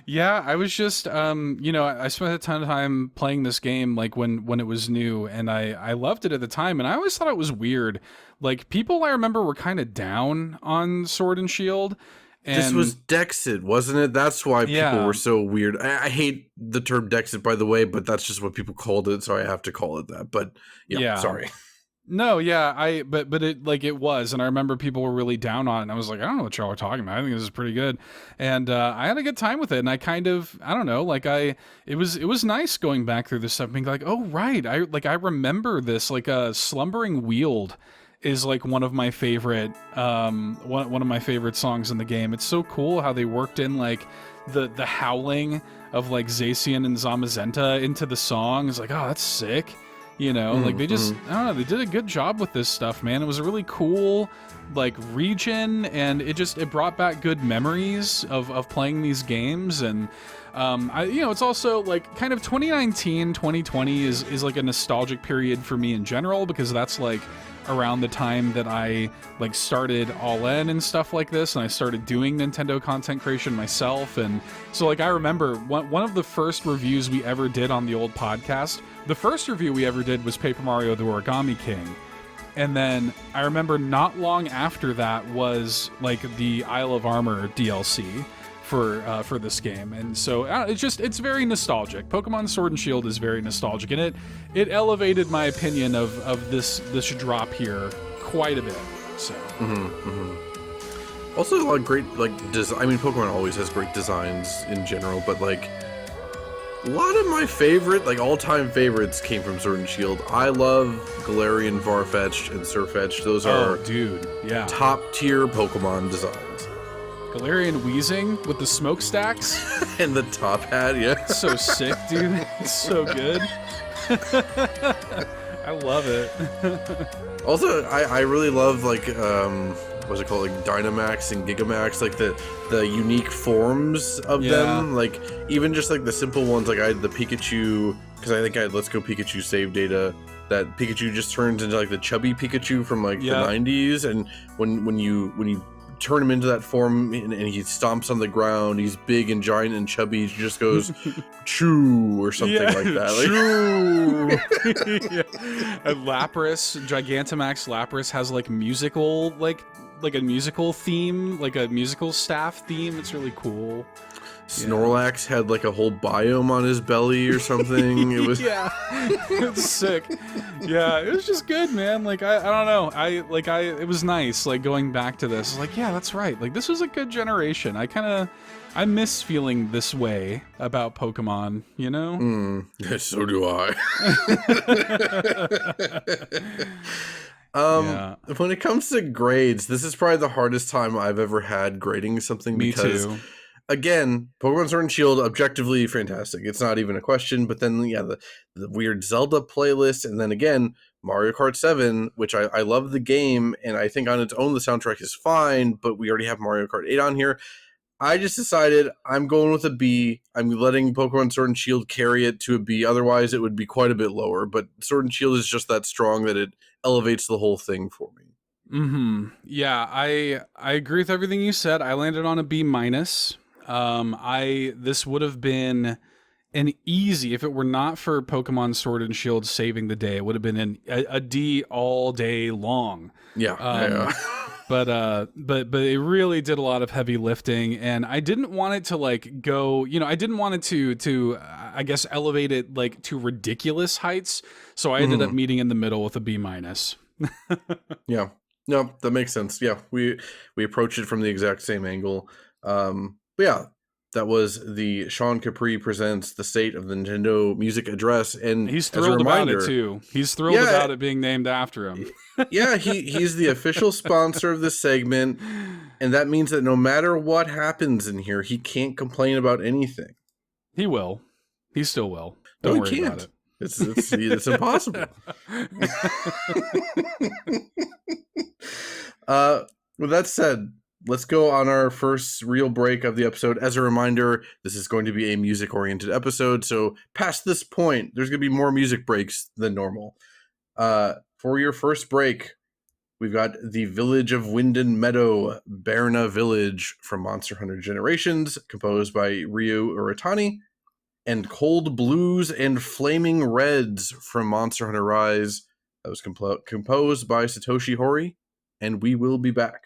Yeah, I was just, I spent a ton of time playing this game like when it was new, and I loved it at the time, and I always thought it was weird. Like, people I remember were kind of down on Sword and Shield. And this was Dexit, wasn't it? That's why people were so weird. I hate the term Dexit, by the way, but that's just what people called it, so I have to call it that. But yeah. Sorry. No, yeah, but it like it was, and I remember people were really down on it, and I was like, I don't know what y'all are talking about. I think this is pretty good, and I had a good time with it, and I kind of, I don't know, like it was nice going back through this stuff, being like, oh right, I remember this, like Slumbering Weald is like one of my favorite one of my favorite songs in the game. It's so cool how they worked in like the howling of like Zacian and Zamazenta into the song. It's like, oh, that's sick. Like they just, I don't know, they did a good job with this stuff, man. It was a really cool, like, region, and it brought back good memories of playing these games. And, it's also, like, kind of 2019, 2020 is like a nostalgic period for me in general, because that's, like, around the time that I, like, started All In and stuff like this, and I started doing Nintendo content creation myself. And so, like, I remember one of the first reviews we ever did on the old podcast, the first review we ever did was Paper Mario the Origami King. And then I remember not long after that was, like, the Isle of Armor DLC for this game. And so it's very nostalgic. Pokemon Sword and Shield is very nostalgic, and it elevated my opinion of this drop here quite a bit. So also a lot of great, like, I mean, Pokemon always has great designs in general, but like a lot of my favorite, like, all-time favorites came from Sword and Shield. I love Galarian, Farfetch'd, and Sirfetch'd. Those are top-tier Pokemon designs. Galarian Wheezing with the smokestacks and the top hat, yeah. So sick, dude. It's so good. I love it. Also, I really love, like, what's it called, like Dynamax and Gigamax, like the unique forms of them. Like, even just like the simple ones, like I had the Pikachu, because I think I had Let's Go Pikachu save data, that Pikachu just turns into like the chubby Pikachu from like the 90s, and when you turn him into that form and he stomps on the ground, he's big and giant and chubby, he just goes choo or something like that. Choo. And Lapras, Gigantamax Lapras has like musical, like a musical theme, like a musical staff theme. It's really cool. Snorlax had like a whole biome on his belly or something. It was it's sick. Yeah, it was just good, man. Like I don't know. It was nice, like, going back to this. Like, yeah, that's right. Like, this was a good generation. I miss feeling this way about Pokemon, you know? So do I. When it comes to grades, this is probably the hardest time I've ever had grading something. Me too. Again, Pokemon Sword and Shield, objectively fantastic. It's not even a question. But then, the weird Zelda playlist, and then again, Mario Kart 7, which I love the game, and I think on its own the soundtrack is fine, but we already have Mario Kart 8 on here. I just decided I'm going with a B. I'm letting Pokemon Sword and Shield carry it to a B. Otherwise, it would be quite a bit lower. But Sword and Shield is just that strong that it elevates the whole thing for me. Yeah, I agree with everything you said. I landed on a B minus. This would have been an easy, if it were not for Pokemon Sword and Shield saving the day, it would have been a D all day long. But it really did a lot of heavy lifting, and I didn't want it to like go, I didn't want it to I guess elevate it like to ridiculous heights. So I ended up meeting in the middle with a B minus. Yeah. No, that makes sense. Yeah. We approached it from the exact same angle. But yeah, That was the Sean Capri Presents the State of the Nintendo Music Address. And He's as a thrilled about reminder, it too. He's thrilled Yeah. about it being named after him. yeah, he's the official sponsor of this segment. And that means that no matter what happens in here, he can't complain about anything. He will. He still will. No, Don't he worry can't. about it. It's impossible. With that said, let's go on our first real break of the episode. As a reminder, this is going to be a music-oriented episode, so past this point, there's going to be more music breaks than normal. For your first break, we've got the Village of Winden Meadow, Berna Village from Monster Hunter Generations, composed by Ryu Uratani, and Cold Blues and Flaming Reds from Monster Hunter Rise. That was composed by Satoshi Hori, and we will be back.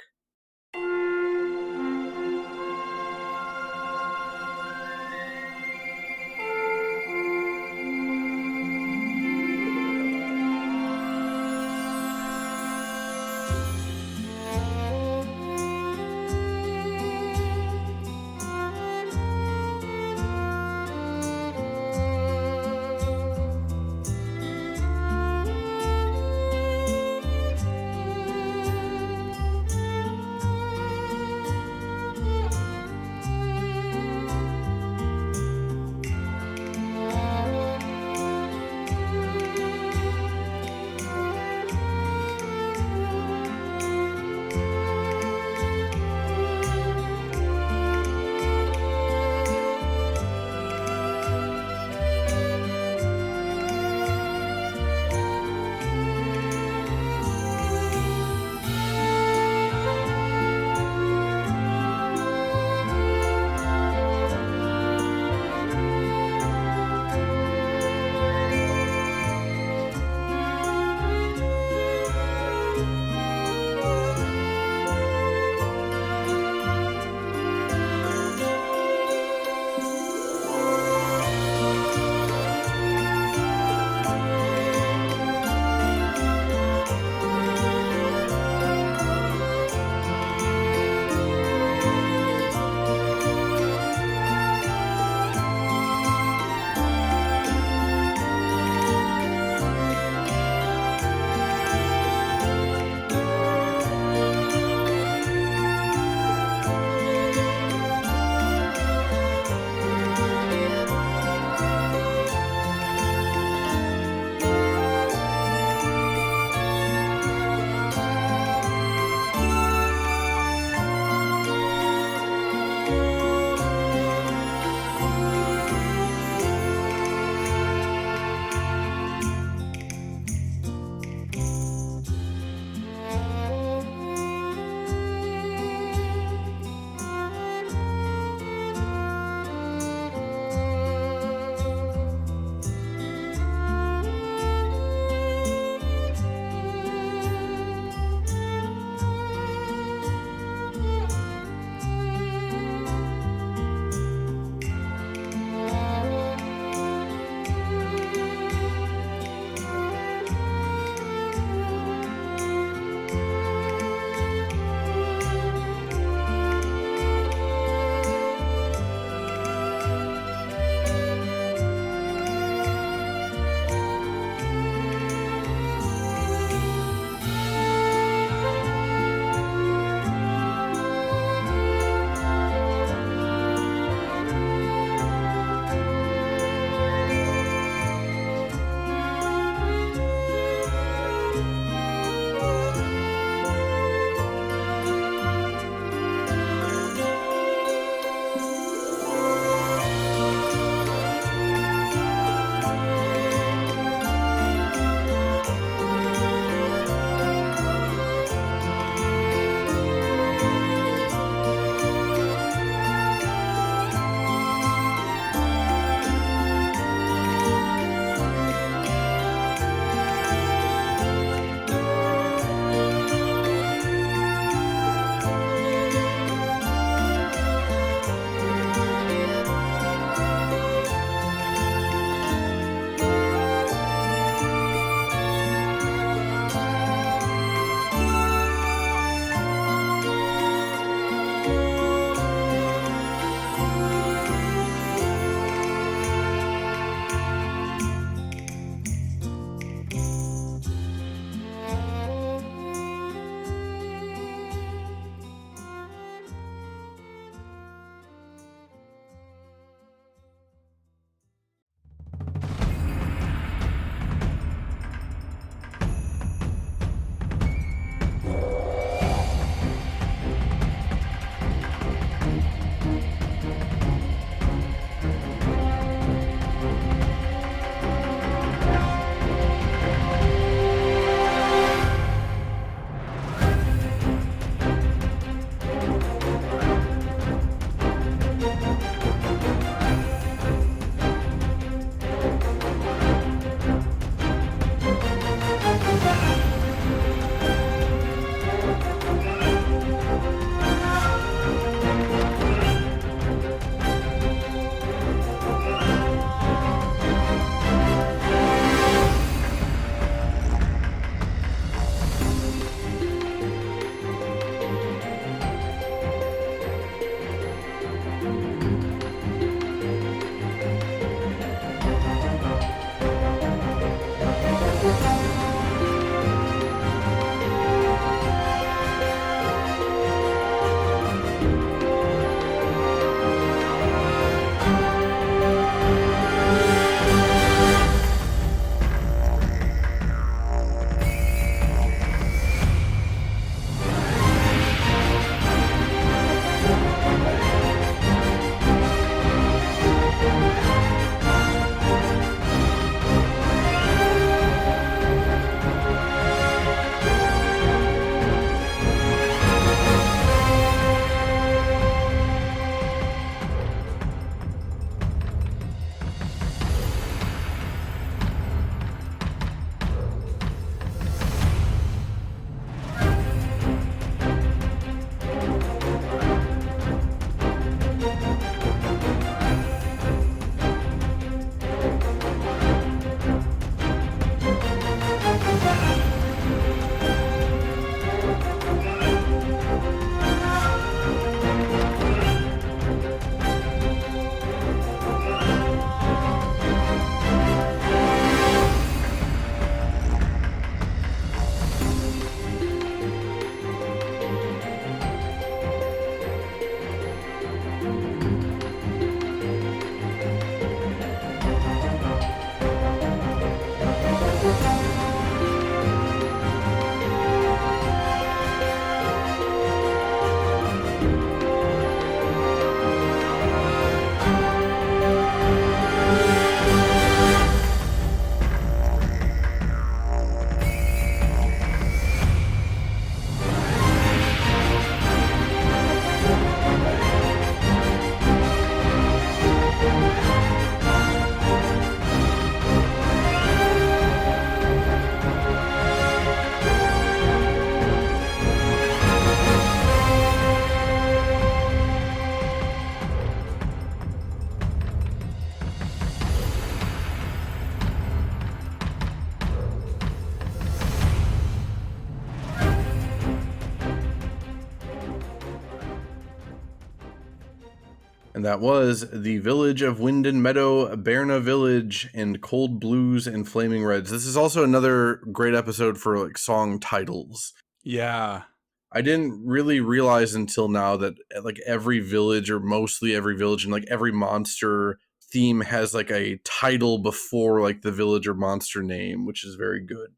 And that was The Village of Wind and Meadow, Berna Village, and Cold Blues and Flaming Reds. This is also another great episode for like song titles. Yeah. I didn't really realize until now that like every village, or mostly every village, and like every monster theme has like a title before like the village or monster name, which is very good.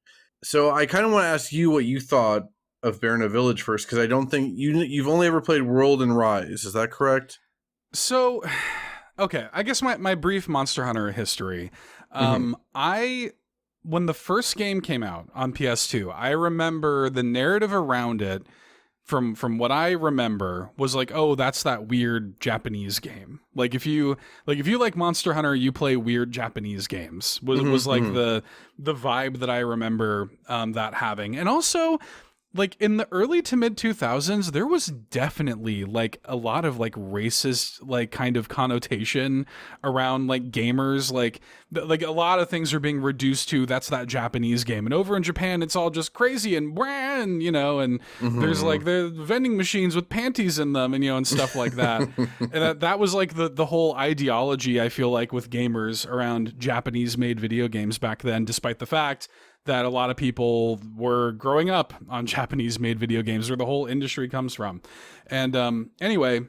So I kind of want to ask you what you thought of Berna Village first, because I don't think you've only ever played World and Rise. Is that correct? So, okay, I guess my brief Monster Hunter history. When the first game came out on PS2, I remember the narrative around it from what I remember was like, oh, that's that weird Japanese game. Like if you like Monster Hunter, you play weird Japanese games. Was like the vibe that I remember that having. And also, like in the early to mid 2000s, there was definitely like a lot of like racist like kind of connotation around like gamers. Like a lot of things are being reduced to that's that Japanese game, and over in Japan it's all just crazy and brand, you know, and there's like the vending machines with panties in them, and you know, and stuff like that. And that was like the whole ideology, I feel like, with gamers around Japanese made video games back then, despite the fact that a lot of people were growing up on Japanese made video games, where the whole industry comes from. And anyway,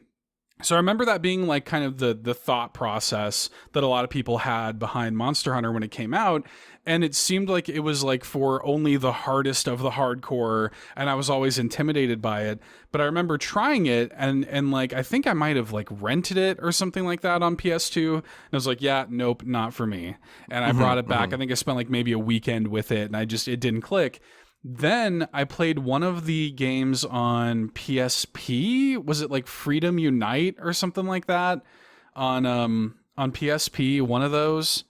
so I remember that being like kind of the thought process that a lot of people had behind Monster Hunter when it came out. And it seemed like it was like for only the hardest of the hardcore, and I was always intimidated by it. But I remember trying it, and like I think I might have like rented it or something like that on PS2, and I was like, yeah, nope, not for me. And I brought it back. I think I spent like maybe a weekend with it, and it didn't click. Then I played one of the games on PSP. Was it like Freedom Unite or something like that on PSP? One of those.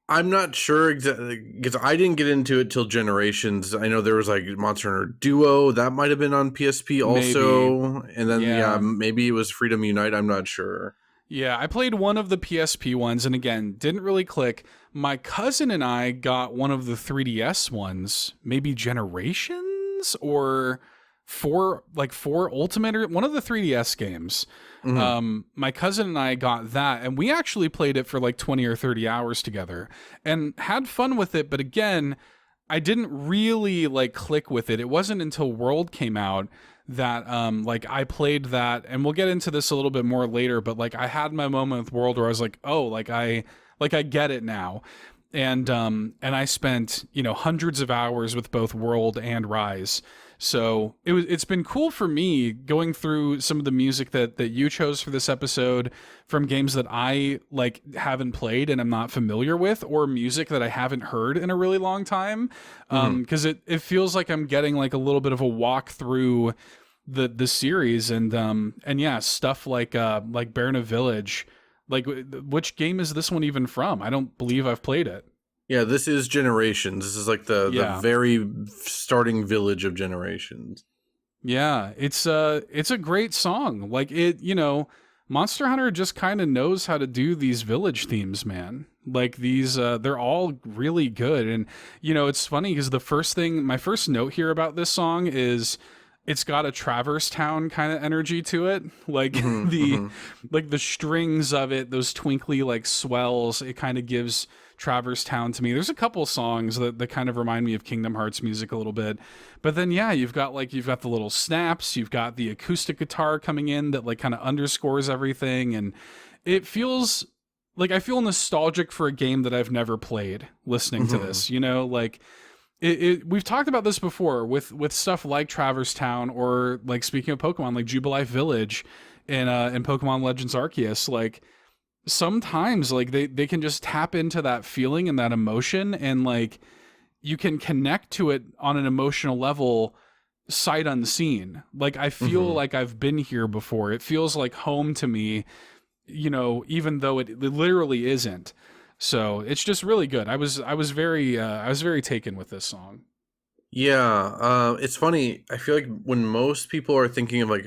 I'm not sure exactly, because I didn't get into it till Generations. I know there was like Monster Hunter Duo that might have been on PSP also, maybe. And then maybe it was Freedom Unite. I'm not sure. Yeah, I played one of the PSP ones, and again, didn't really click. My cousin and I got one of the 3DS ones, maybe Generations or 4 Ultimate, or one of the 3DS games. My cousin and I got that, and we actually played it for like 20 or 30 hours together and had fun with it. But again, I didn't really like click with it. It wasn't until World came out that like I played that, and we'll get into this a little bit more later, but like I had my moment with World where I was like, oh, like I get it now. And I spent, you know, hundreds of hours with both World and Rise. So it's been cool for me going through some of the music that you chose for this episode from games that I like haven't played and I'm not familiar with, or music that I haven't heard in a really long time. Because it feels like I'm getting like a little bit of a walk through the series, and yeah, stuff like Berna Village. Like, which game is this one even from? I don't believe I've played it. Yeah, this is Generations. This is like the very starting village of Generations. Yeah, it's a great song. Like it, you know, Monster Hunter just kind of knows how to do these village themes, man. Like these, they're all really good. And you know, it's funny because my first note here about this song is it's got a Traverse Town kind of energy to it. Like like the strings of it, those twinkly like swells, it kind of gives Traverse Town to me. There's a couple songs that kind of remind me of Kingdom Hearts music a little bit. But then yeah, you've got the little snaps, you've got the acoustic guitar coming in that like kind of underscores everything, and it feels like I feel nostalgic for a game that I've never played listening to this, you know, like we've talked about this before with stuff like Traverse Town, or like speaking of Pokemon, like Jubilife Village in Pokemon Legends Arceus. Like sometimes like they can just tap into that feeling and that emotion, and like you can connect to it on an emotional level sight unseen. Like I feel like I've been here before. It feels like home to me, you know, even though it literally isn't. So it's just really good. I was very taken with this song. Yeah, it's funny. I feel like when most people are thinking of like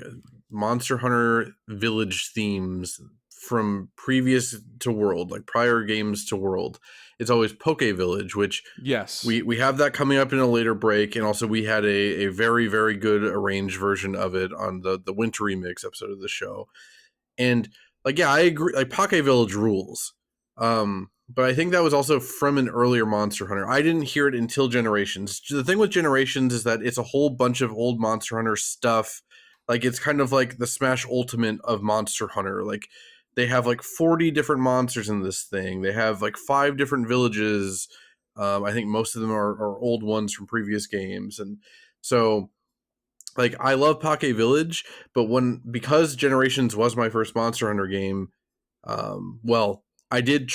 Monster Hunter Village themes from previous to World, like prior games to World, it's always Poke Village, which yes, we have that coming up in a later break, and also we had a very, very good arranged version of it on the Winter Remix episode of the show. And like, yeah, I agree. Like, Poke Village rules. But I think that was also from an earlier Monster Hunter. I didn't hear it until Generations. The thing with Generations is that it's a whole bunch of old Monster Hunter stuff. Like, it's kind of like the Smash Ultimate of Monster Hunter. Like, they have like 40 different monsters in this thing. They have like 5 different villages. I think most of them are old ones from previous games. And so, like, I love Poke Village, but because Generations was my first Monster Hunter game, well, I did,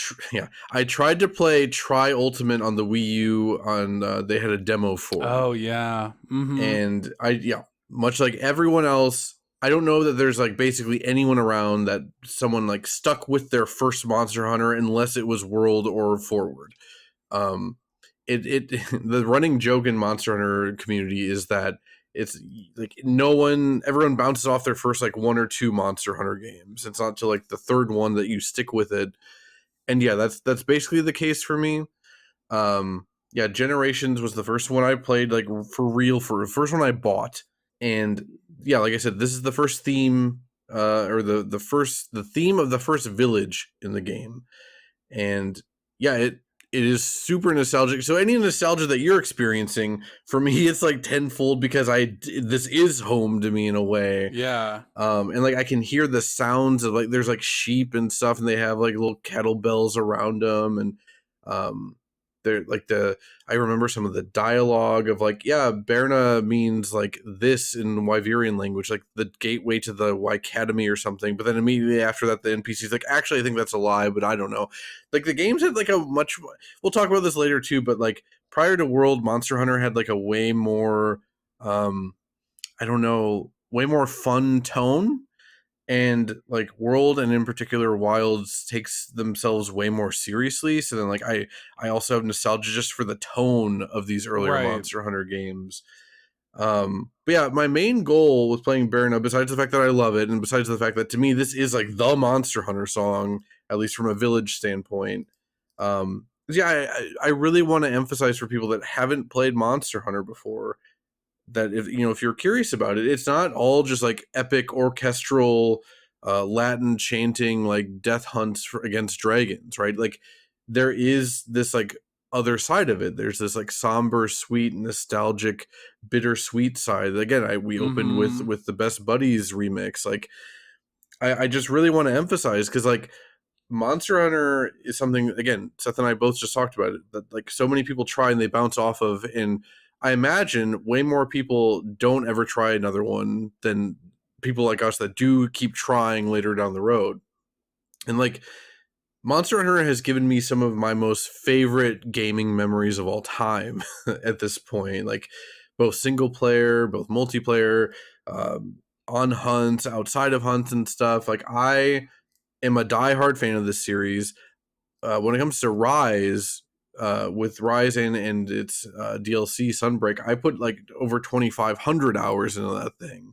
I tried to play Tri Ultimate on the Wii U. They had a demo for it. Oh yeah, And much like everyone else, I don't know that there's like basically anyone around that someone like stuck with their first Monster Hunter unless it was World or Forward. Um, the running joke in Monster Hunter community is that it's like everyone bounces off their first like 1 or 2 Monster Hunter games. It's not till like the third one that you stick with it. And yeah, that's basically the case for me. Generations was the first one I played like for real, for the first one I bought. And yeah, like I said, this is the first theme, or the theme of the first village in the game. And yeah, it is super nostalgic. So any nostalgia that you're experiencing, for me, it's like tenfold because this is home to me in a way. yeah. And like I can hear the sounds of like there's like sheep and stuff, and they have like little kettlebells around them, and they're like I remember some of the dialogue of like, yeah, Berna means like this in Wyverian language, like the gateway to the Academy or something. But then immediately after that, the NPC's like, actually, I think that's a lie, but I don't know. Like the games had like we'll talk about this later too, but like prior to World, Monster Hunter had like a way more, way more fun tone. And like World, and in particular Wilds, takes themselves way more seriously. So then like I also have nostalgia just for the tone of these earlier Right. Monster Hunter games. But yeah, my main goal with playing Berna, besides the fact that I love it, and besides the fact that to me this is like the Monster Hunter song, at least from a village standpoint, I really want to emphasize for people that haven't played Monster Hunter before that if you're curious about it, it's not all just like epic orchestral Latin chanting like death hunts against dragons, right? Like there is this like other side of it. There's this like somber, sweet, nostalgic, bittersweet side. Again, we opened with the Best Buddies remix. Like I just really want to emphasize, because like Monster Hunter is something, again, Seth and I both just talked about it, that like so many people try and they bounce off of, and I imagine way more people don't ever try another one than people like us that do keep trying later down the road. And like Monster Hunter has given me some of my most favorite gaming memories of all time at this point, like both single player, both multiplayer, on hunts, outside of hunts and stuff. Like I am a diehard fan of this series. When it comes to Rise, with Rise and its DLC Sunbreak, I put like over 2,500 hours into that thing.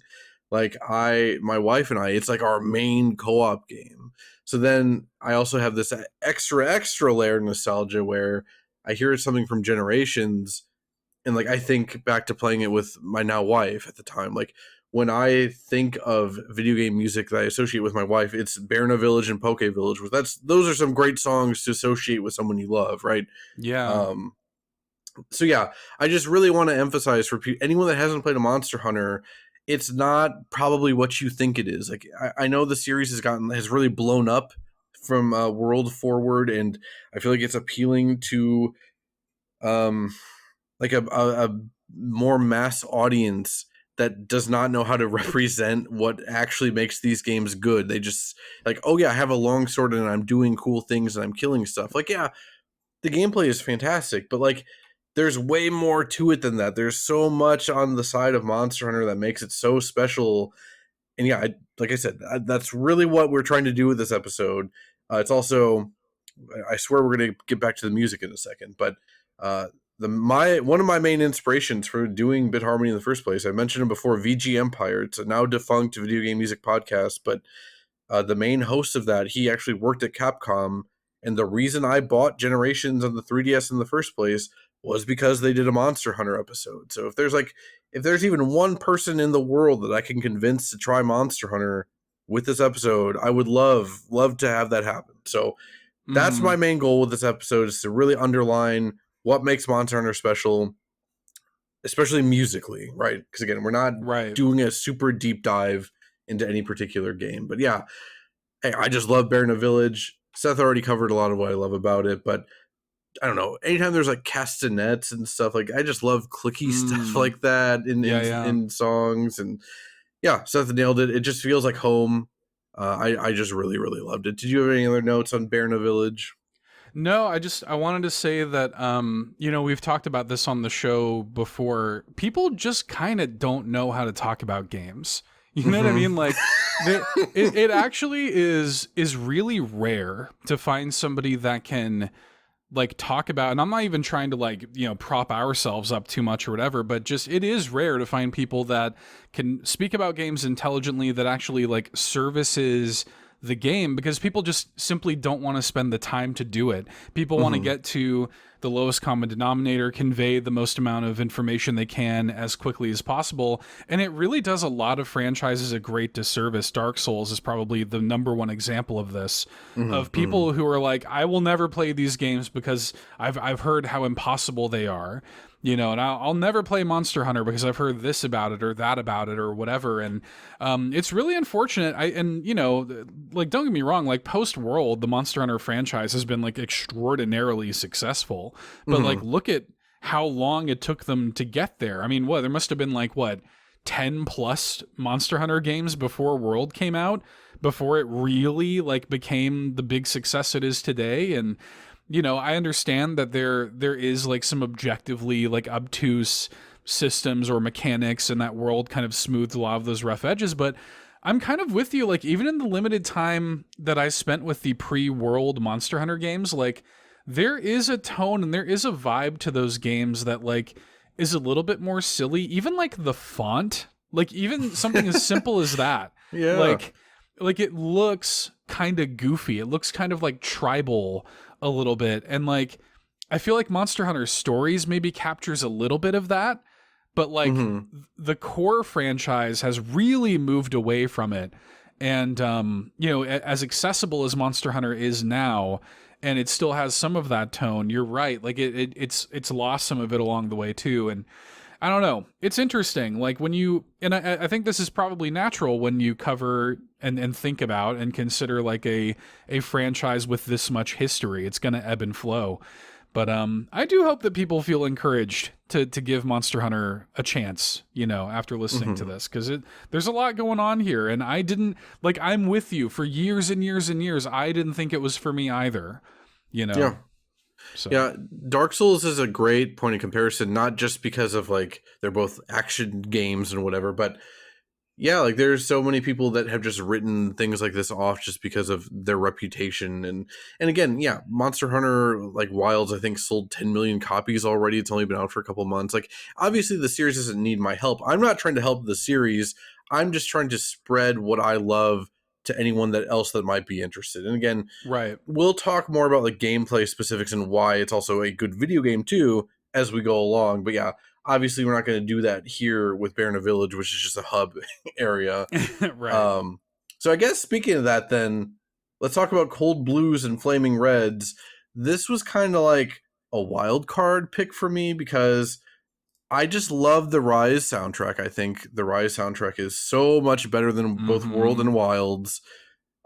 Like my wife and I, it's like our main co-op game. So then I also have this extra layer of nostalgia where I hear something from Generations, and like I think back to playing it with my now wife at the time. Like when I think of video game music that I associate with my wife, it's Berna Village and Poke Village. Those are some great songs to associate with someone you love, right? Yeah. So yeah, I just really want to emphasize for anyone that hasn't played a Monster Hunter, it's not probably what you think it is. Like I know the series has really blown up from World forward, and I feel like it's appealing to like a more mass audience that does not know how to represent what actually makes these games good. They just like, oh yeah, I have a long sword and I'm doing cool things and I'm killing stuff. Like, yeah, the gameplay is fantastic, but like there's way more to it than that. There's so much on the side of Monster Hunter that makes it so special. And yeah, like I said, that's really what we're trying to do with this episode. It's also, I swear we're going to get back to the music in a second, but one of my main inspirations for doing Bit Harmony in the first place, I mentioned it before, VG Empire. It's a now defunct video game music podcast, but the main host of that, he actually worked at Capcom, and the reason I bought Generations on the 3DS in the first place was because they did a Monster Hunter episode. So if there's even one person in the world that I can convince to try Monster Hunter, with this episode, I would love to have that happen. So that's my main goal with this episode, is to really underline what makes Monster Hunter special, especially musically, right? Because again, we're not doing a super deep dive into any particular game. But yeah, hey, I just love Bear in a Village. Seth already covered a lot of what I love about it, but I don't know, anytime there's like castanets and stuff, like I just love clicky stuff like that in songs. And yeah, Seth nailed it. It just feels like home. I just really, really loved it. Did you have any other notes on Bear in a Village? No, I wanted to say that, we've talked about this on the show before. People just kind of don't know how to talk about games. You know what I mean? Like, it actually is really rare to find somebody that can like talk about, and I'm not even trying to like, prop ourselves up too much or whatever, but just, it is rare to find people that can speak about games intelligently, that actually like services the game, because people just simply don't want to spend the time to do it. People want to get to the lowest common denominator, convey the most amount of information they can as quickly as possible. And it really does a lot of franchises a great disservice. Dark Souls is probably the number one example of this, of people who are like, I will never play these games because I've heard how impossible they are. And I'll never play Monster Hunter because I've heard this about it or that about it or whatever. And it's really unfortunate. Don't get me wrong, like post-World, the Monster Hunter franchise has been like extraordinarily successful. But like, look at how long it took them to get there. I mean, there must have been like, 10 plus Monster Hunter games before World came out, before it really like became the big success it is today. And I understand that there is like some objectively like obtuse systems or mechanics, and that World kind of smoothed a lot of those rough edges, but I'm kind of with you. Like, even in the limited time that I spent with the pre-World Monster Hunter games, like there is a tone and there is a vibe to those games that like is a little bit more silly. Even like the font, like even something as simple as that. Yeah. Like it looks kind of goofy. It looks kind of like tribal a little bit. And like, I feel like Monster Hunter Stories maybe captures a little bit of that, but like the core franchise has really moved away from it. And, as accessible as Monster Hunter is now, and it still has some of that tone, you're right. Like it's lost some of it along the way too. And I don't know. It's interesting. Like when I think this is probably natural when you cover and think about and consider like a franchise with this much history. It's going to ebb and flow. But I do hope that people feel encouraged to give Monster Hunter a chance, after listening to this, because there's a lot going on here. And I'm with you. For years and years and years, I didn't think it was for me either, Yeah. So. Yeah, Dark Souls is a great point of comparison, not just because of like they're both action games and whatever, but yeah, like there's so many people that have just written things like this off just because of their reputation. And again, yeah, Monster Hunter like Wilds, I think sold 10 million copies already. It's only been out for a couple months. Like obviously the series doesn't need my help. I'm not trying to help the series. I'm just trying to spread what I love to anyone else that might be interested. And again, we'll talk more about like gameplay specifics and why it's also a good video game too as we go along. But yeah, obviously we're not going to do that here with Bear in a Village, which is just a hub area. Right. So I guess speaking of that, then let's talk about Cold Blues and Flaming Reds. This was kind of like a wild card pick for me because I just love the Rise soundtrack. I think the Rise soundtrack is so much better than both World and Wilds.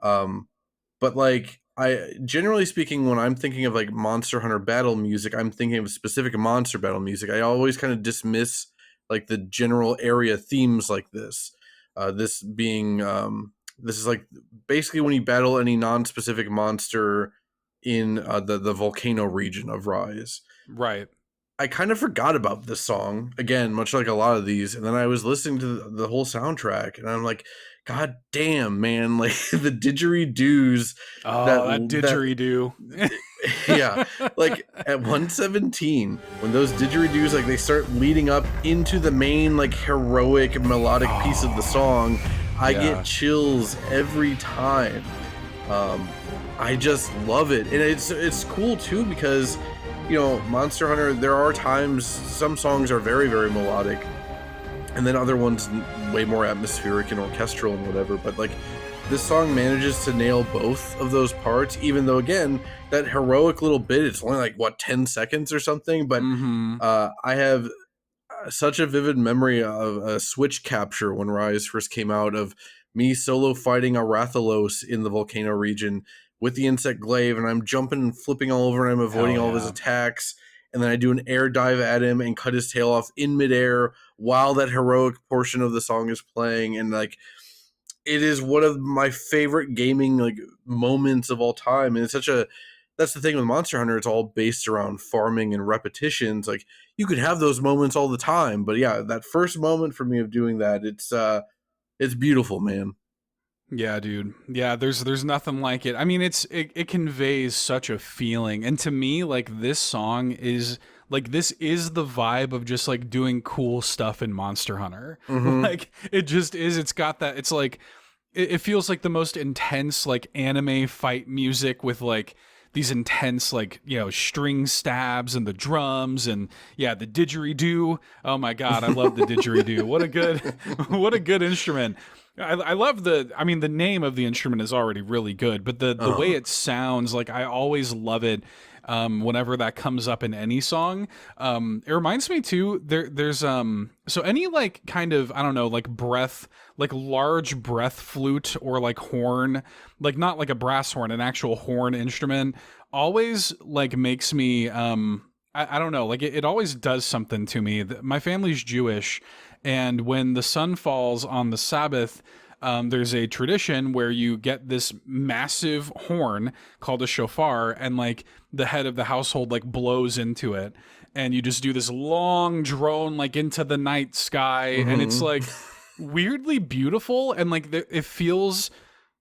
But like, I generally speaking, when I'm thinking of like Monster Hunter battle music, I'm thinking of specific monster battle music. I always kind of dismiss like the general area themes like this. This is like basically when you battle any non-specific monster in the volcano region of Rise. Right. I kind of forgot about this song, again, much like a lot of these, and then I was listening to the whole soundtrack, and I'm like, God damn, man, like the didgeridoos. Oh, that didgeridoo. Yeah, like at 117, when those didgeridoos, like they start leading up into the main, like heroic melodic piece of the song, I get chills every time. I just love it, and it's cool too because, Monster Hunter, there are times some songs are very, very melodic, and then other ones way more atmospheric and orchestral and whatever. But like this song manages to nail both of those parts, even though, again, that heroic little bit, it's only like, what, 10 seconds or something? But I have such a vivid memory of a Switch capture when Rise first came out of me solo fighting a Rathalos in the volcano region with the insect glaive, and I'm jumping and flipping all over and I'm avoiding all of his attacks, and then I do an air dive at him and cut his tail off in midair while that heroic portion of the song is playing. And like, it is one of my favorite gaming like moments of all time. And it's such a, that's the thing with Monster Hunter, it's all based around farming and repetitions. Like, you could have those moments all the time, but yeah, that first moment for me of doing that, it's beautiful, man. Yeah, dude. Yeah, there's nothing like it. I mean, it conveys such a feeling. And to me, like, this song is like, this is the vibe of just like doing cool stuff in Monster Hunter. Like, it just is. It's got that, it's like, it feels like the most intense like anime fight music with like these intense like, you know, string stabs and the drums and yeah, the didgeridoo. Oh my god, I love the didgeridoo. What a good instrument. I love I mean, the name of the instrument is already really good, but the way it sounds, like, I always love it whenever that comes up in any song. It reminds me too, there's so any like kind of, I don't know, like breath, like large breath flute or like horn, like not like a brass horn, an actual horn instrument, always like makes me I don't know, like it always does something to me. My family's Jewish, and when the sun falls on the Sabbath, there's a tradition where you get this massive horn called a shofar, and like the head of the household like blows into it, and you just do this long drone like into the night sky, and it's like weirdly beautiful, and like it feels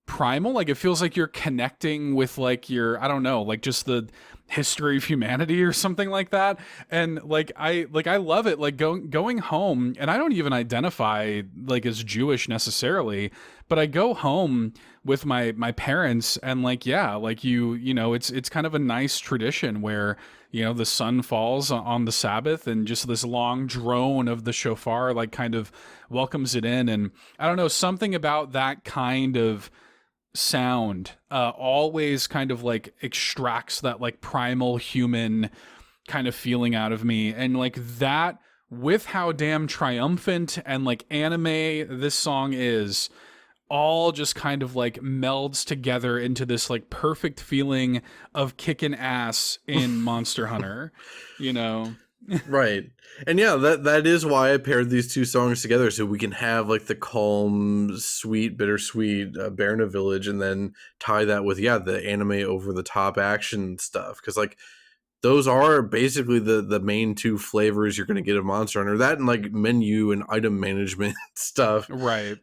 primal, like it feels like you're connecting with like your, I don't know, like just the history of humanity or something like that. And like I love it, like going home, and I don't even identify like as Jewish necessarily, but I go home with my parents, and like, yeah, like you know, it's kind of a nice tradition where, you know, the sun falls on the Sabbath, and just this long drone of the shofar like kind of welcomes it in. And I don't know, something about that kind of sound always kind of like extracts that like primal human kind of feeling out of me. And like that, with how damn triumphant and like anime this song is, all just kind of like melds together into this like perfect feeling of kicking ass in Monster Hunter, you know? Right. And yeah, that is why I paired these two songs together, so we can have like the calm, sweet, bittersweet Berna Village, and then tie that with, yeah, the anime over the top action stuff. Because like, those are basically the main two flavors you're going to get of Monster Hunter. That and like menu and item management stuff. Right.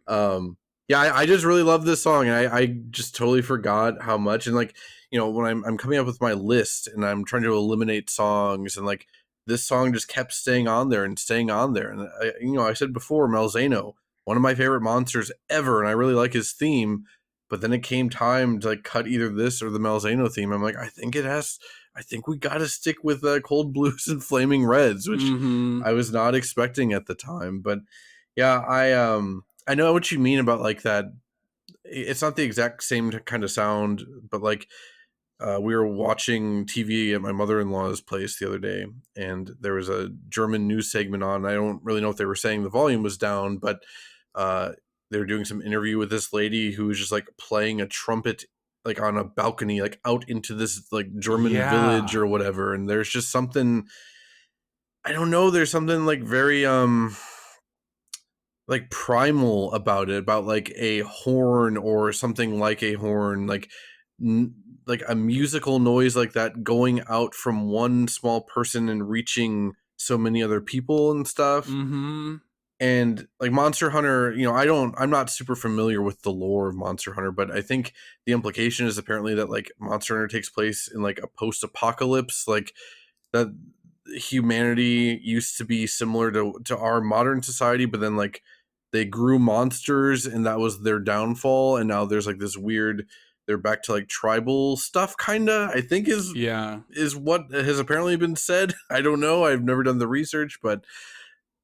Yeah, I just really love this song, and I just totally forgot how much. And like, you know, when I'm coming up with my list and I'm trying to eliminate songs, and like, this song just kept staying on there and staying on there. And I said before, Malzeno, one of my favorite monsters ever, and I really like his theme. But then it came time to like cut either this or the Malzeno theme. I'm like, I think we got to stick with Cold Blues and Flaming Reds, which I was not expecting at the time. But yeah, I know what you mean about like that. It's not the exact same kind of sound, but like, we were watching TV at my mother-in-law's place the other day, and there was a German news segment on. I don't really know if they were saying the volume was down, but they were doing some interview with this lady who was just like playing a trumpet like on a balcony, like out into this like German village or whatever. And there's just something, I don't know, there's something like very like primal about it, about like a horn or something like a horn, like like a musical noise like that going out from one small person and reaching so many other people and stuff. And like Monster Hunter, you know, I'm not super familiar with the lore of Monster Hunter, but I think the implication is apparently that like Monster Hunter takes place in like a post-apocalypse, like that humanity used to be similar to our modern society, but then like they grew monsters and that was their downfall, and now there's like this weird, they're back to like tribal stuff, kinda, I think is what has apparently been said. I don't know, I've never done the research, but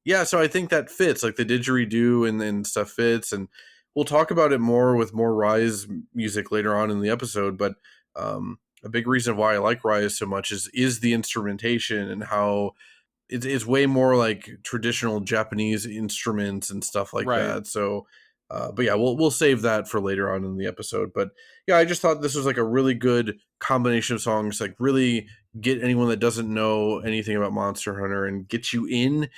yeah, so I think that fits, like the didgeridoo and stuff fits. And we'll talk about it more with more Rise music later on in the episode, but a big reason why I like Rise so much is the instrumentation and how it's way more like traditional Japanese instruments and stuff like that. So, but yeah, we'll save that for later on in the episode. But yeah, I just thought this was like a really good combination of songs, like really get anyone that doesn't know anything about Monster Hunter and get you in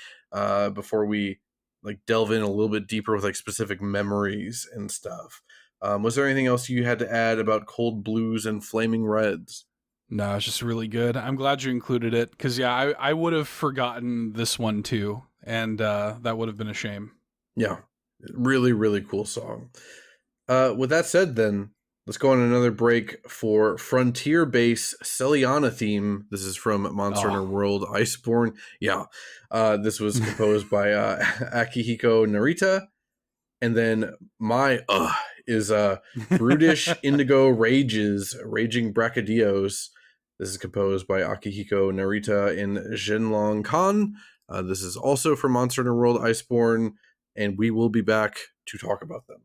before we like delve in a little bit deeper with like specific memories and stuff. Was there anything else you had to add about Cold Blues and Flaming Reds? No, it's just really good. I'm glad you included it because, yeah, I would have forgotten this one too, and that would have been a shame. Yeah, really, really cool song. With that said, then, let's go on another break for Frontier Base Celiana theme. This is from Monster Hunter World Iceborne. Yeah, this was composed by Akihiko Narita. And then my is Brutish Indigo Rages, Raging Brachydios. This is composed by Akihiko Narita and Jinlong Khan. This is also from Monster Hunter World Iceborne, and we will be back to talk about them.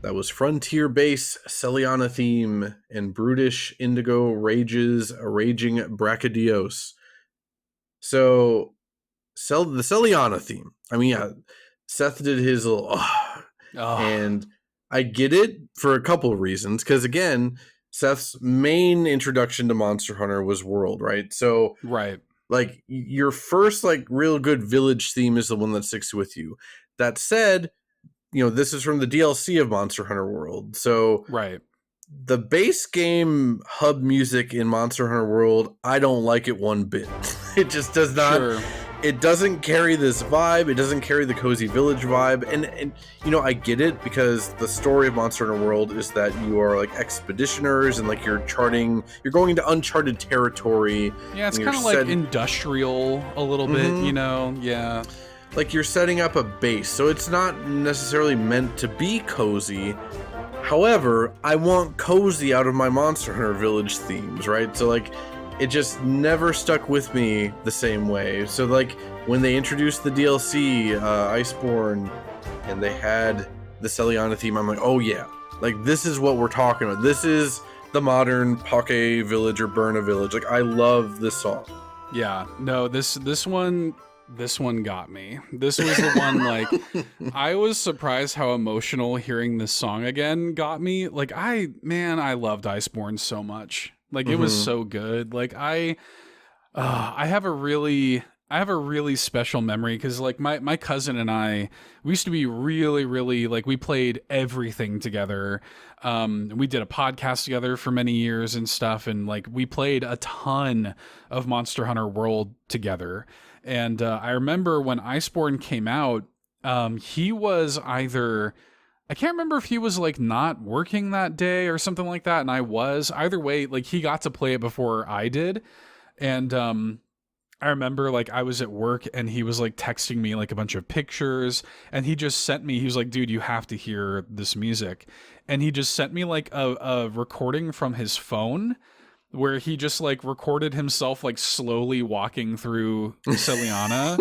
That was Frontier Base, Celiana Theme, and Brutish Indigo Rages, Raging Brachydios. So, the Celiana theme. I mean, yeah, Seth did his little, and I get it for a couple of reasons. Because again, Seth's main introduction to Monster Hunter was World, right? So, right. Like, your first, like, real good village theme is the one that sticks with you. That said, you know, this is from the DLC of Monster Hunter World. So, right. The base game hub music in Monster Hunter World, I don't like it one bit. It just does not. Sure. It doesn't carry this vibe. It doesn't carry the cozy village vibe. And you know, I get it, because the story of Monster Hunter World is that you are like expeditioners and like you're going into uncharted territory. Yeah, it's kind of like industrial a little bit, you know? Yeah. Like you're setting up a base. So it's not necessarily meant to be cozy. However, I want cozy out of my Monster Hunter Village themes, right? So like, it just never stuck with me the same way. So like, when they introduced the DLC, Iceborne, and they had the Celiana theme, I'm like, oh yeah, like this is what we're talking about. This is the modern Poke Village or Burna Village. Like, I love this song. Yeah, no, this one got me. This was the one, like, I was surprised how emotional hearing this song again got me. Like, I loved Iceborne so much. Like, it was so good. Like, I have a really special memory, because like my cousin and I, we used to be really, really, like, we played everything together. We did a podcast together for many years and stuff, and like we played a ton of Monster Hunter World together. And I remember when Iceborne came out, he was I can't remember if he was like not working that day or something like that, and I was. Either way, like, he got to play it before I did. And I remember like I was at work and he was like texting me like a bunch of pictures, and he just sent me, he was like, dude, you have to hear this music. And he just sent me like a recording from his phone where he just like recorded himself like slowly walking through Celiana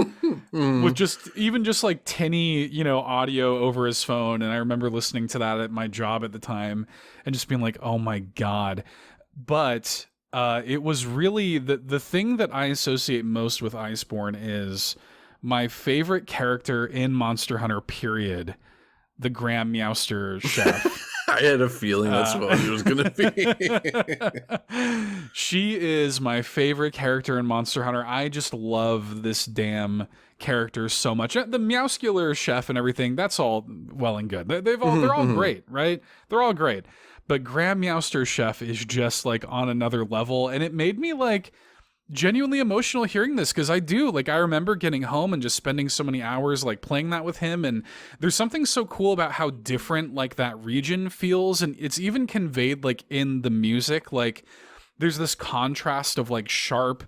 with just like tinny, you know, audio over his phone. And I remember listening to that at my job at the time and just being like, oh my God. But it was really the thing that I associate most with Iceborne is my favorite character in Monster Hunter, period, the Graham Meowster chef. I had a feeling that's what it was going to be. She is my favorite character in Monster Hunter. I just love this damn character so much. The Meowscular chef and everything, that's all well and good. They're all great, right? They're all great. But Graham Meowster chef is just like on another level, and it made me like genuinely emotional hearing this, because I remember getting home and just spending so many hours like playing that with him, and there's something so cool about how different like that region feels, and it's even conveyed like in the music. Like, there's this contrast of like sharp,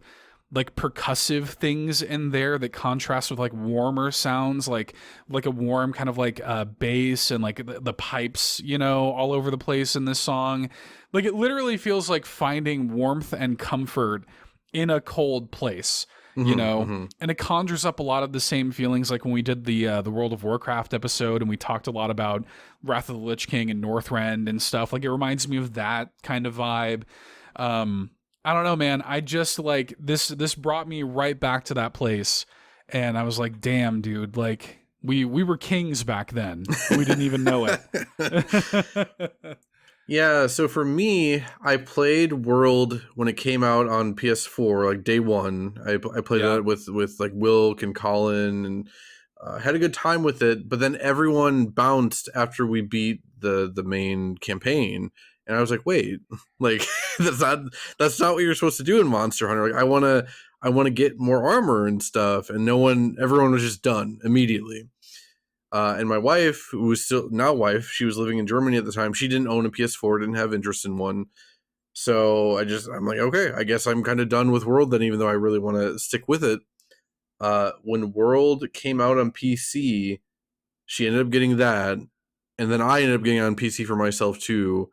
like percussive things in there that contrast with like warmer sounds, like a warm kind of like bass and like the pipes, you know, all over the place in this song. Like, it literally feels like finding warmth and comfort in a cold place, you know, and it conjures up a lot of the same feelings like when we did the World of Warcraft episode, and we talked a lot about Wrath of the Lich King and Northrend and stuff. Like, it reminds me of that kind of vibe. I don't know, man. I just like this brought me right back to that place, and I was like, damn, dude, like we were kings back then. We didn't even know it. Yeah, so for me, I played World when it came out on PS4, like day one. I played it with like Wilk and Colin, and had a good time with it. But then everyone bounced after we beat the main campaign, and I was like, wait, like that's not what you're supposed to do in Monster Hunter. Like, I want to get more armor and stuff, and everyone was just done immediately. And my wife, who was still now wife, she was living in Germany at the time. She didn't own a PS4, didn't have interest in one. So I'm like, okay, I guess I'm kind of done with World then, even though I really want to stick with it. When World came out on PC, she ended up getting that. And then I ended up getting it on PC for myself too.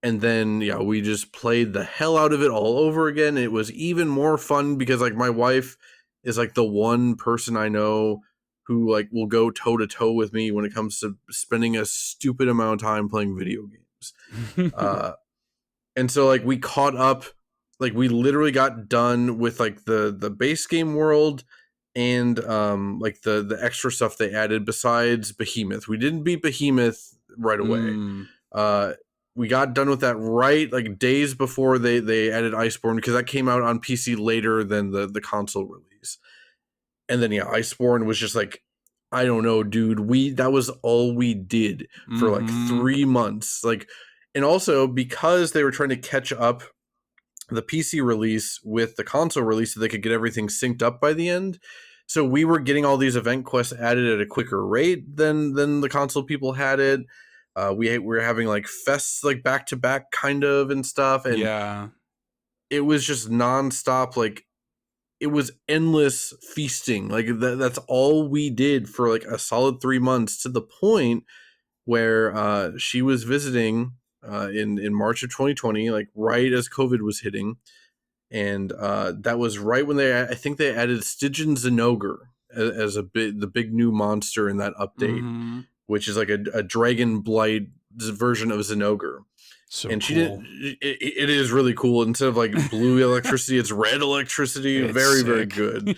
And then, yeah, we just played the hell out of it all over again. It was even more fun because like my wife is like the one person I know who like will go toe to toe with me when it comes to spending a stupid amount of time playing video games. And so like we caught up, like we literally got done with like the base game world and like the extra stuff they added besides Behemoth. We didn't beat Behemoth right away. We got done with that right like days before they added Iceborne, because that came out on PC later than the console release. And then Iceborne was just like, I don't know, dude. That was all we did for like 3 months. Like, and also because they were trying to catch up the PC release with the console release so they could get everything synced up by the end. So we were getting all these event quests added at a quicker rate than the console people had it. We were having like fests like back to back kind of and stuff. And it was just nonstop. Like it was endless feasting. Like that's all we did for like a solid 3 months, to the point where she was visiting in March of 2020, like right as COVID was hitting. And that was right when I think they added Stygian Zinogre as the big new monster in that update, which is like a dragon blight version of Zinogre. So and cool. She didn't. It is really cool. Instead of like blue electricity, it's red electricity. It's very sick. Very good.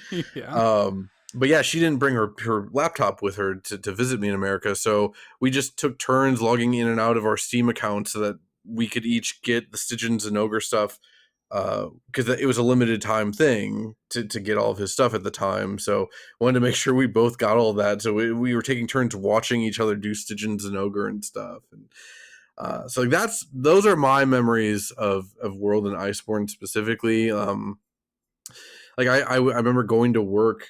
But yeah, she didn't bring her laptop with her to visit me in America. So we just took turns logging in and out of our Steam account so that we could each get the Stygian Zinogre stuff, because it was a limited time thing to get all of his stuff at the time. So I wanted to make sure we both got all of that. So we were taking turns watching each other do Stygian Zinogre and stuff. And so like those are my memories of World and Iceborne specifically. Like I remember going to work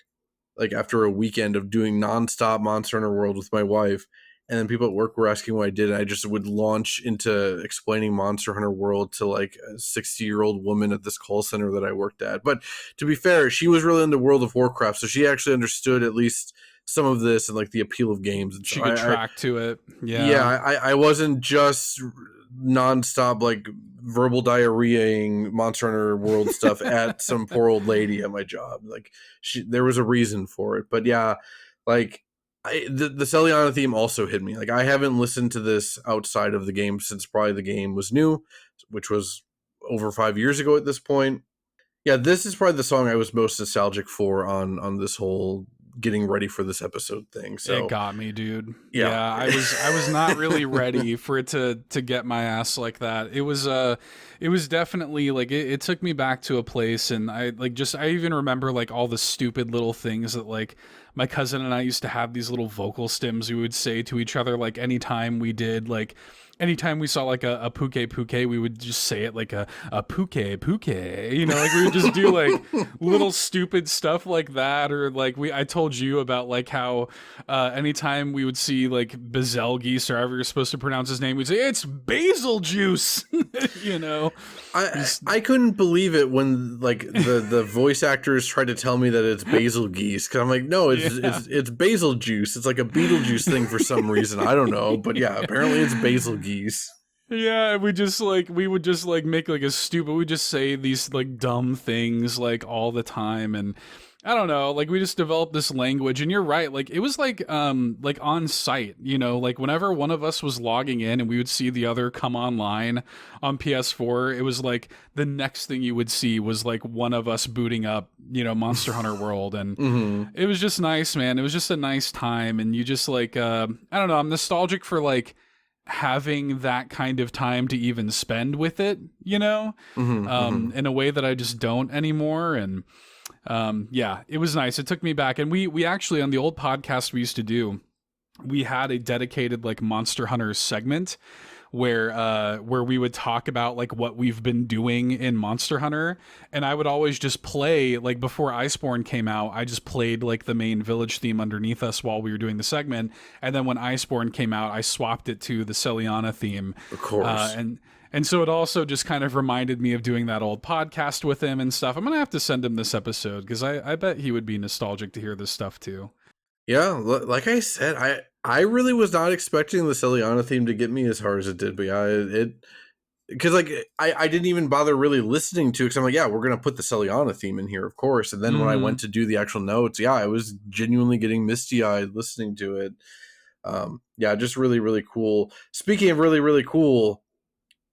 like after a weekend of doing nonstop Monster Hunter World with my wife, and then people at work were asking what I did, and I just would launch into explaining Monster Hunter World to like a 60-year-old woman at this call center that I worked at. But to be fair, she was really into World of Warcraft, so she actually understood at least some of this and like the appeal of games. And she could track to it. I wasn't just nonstop like verbal diarrheaing Monster Hunter World stuff at some poor old lady at my job. Like there was a reason for it. But yeah, like the Celiana theme also hit me. Like I haven't listened to this outside of the game since probably the game was new, which was over 5 years ago at this point. Yeah, this is probably the song I was most nostalgic for on this whole getting ready for this episode thing. So it got me, dude. Yeah, I was not really ready for it to get my ass like that. It was definitely like it took me back to a place, and I even remember like all the stupid little things that like my cousin and I used to have, these little vocal stems we would say to each other, like anytime we saw like a puke, we would just say it like a puke, you know, like we would just do like little stupid stuff like that. Or like I told you about like how anytime we would see like Bezelgeuse, or however you're supposed to pronounce his name, we'd say it's basil juice. You know, I couldn't believe it when like the voice actors tried to tell me that it's Basilgeuse, because I'm like, no, it's basil juice. It's like a Beetlejuice thing for some reason. I don't know, but yeah, apparently it's Basilgeuse. Yeah, we would just like make like we just say these like dumb things like all the time, and I don't know, like we just developed this language. And you're right, like it was like on site, you know, like whenever one of us was logging in and we would see the other come online on PS4, it was like the next thing you would see was like one of us booting up, you know, Monster Hunter World. And it was just nice, man. It was just a nice time. And you just like I don't know, I'm nostalgic for like having that kind of time to even spend with it, you know, in a way that I just don't anymore. And yeah, it was nice. It took me back. And we actually, on the old podcast we used to do, we had a dedicated like Monster Hunter segment where we would talk about like what we've been doing in Monster Hunter. And I would always just play, like before Iceborne came out, I just played like the main village theme underneath us while we were doing the segment. And then when Iceborne came out, I swapped it to the Celiana theme. Of course. And so it also just kind of reminded me of doing that old podcast with him and stuff. I'm going to have to send him this episode, because I bet he would be nostalgic to hear this stuff too. Yeah, like I said, I really was not expecting the Celiana theme to get me as hard as it did, but yeah, because like I didn't even bother really listening to it because I'm like, yeah, we're gonna put the Celiana theme in here, of course. And then when I went to do the actual notes, yeah, I was genuinely getting misty eyed listening to it. Yeah, just really, really cool. Speaking of really, really cool,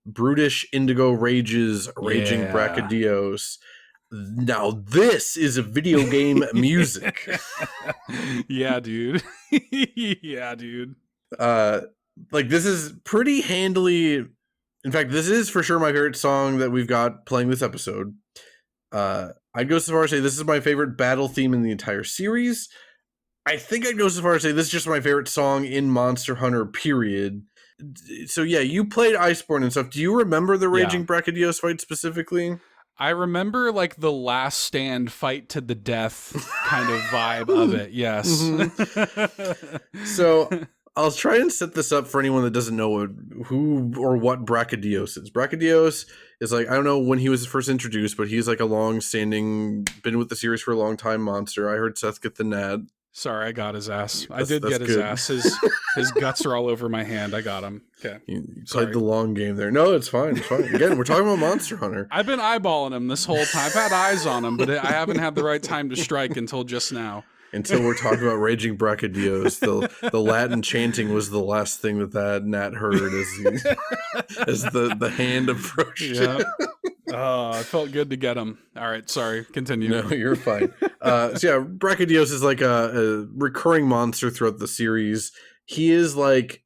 Brutish Indigo Rage's Raging Brachydios. Now this is a video game music. Yeah, dude. Yeah, dude. Like this is pretty handily. In fact, this is for sure my favorite song that we've got playing this episode. I'd go so far as to say this is my favorite battle theme in the entire series. I think I'd go so far as to say this is just my favorite song in Monster Hunter, period. So yeah, you played Iceborne and stuff. Do you remember the Raging Brachydios fight specifically? I remember like the last stand fight to the death kind of vibe of it. Yes. So I'll try and set this up for anyone that doesn't know who or what Brachydios is. Brachydios is like, I don't know when he was first introduced, but he's like a long-standing, been with the series for a long time monster. I heard Seth get the Nat. Sorry, I got his ass. I did get his ass. His guts are all over my hand. I got him. Okay. You played the long game there. No, it's fine. It's fine. Again, we're talking about Monster Hunter. I've been eyeballing him this whole time. I've had eyes on him, but I haven't had the right time to strike until just now. Until we're talking about Raging Brachydios. The Latin chanting was the last thing that Nat heard as the hand approached. Yeah. Oh, it felt good to get him. All right, sorry. Continue. No, you're fine. So yeah, Brachydios is like a recurring monster throughout the series. He is like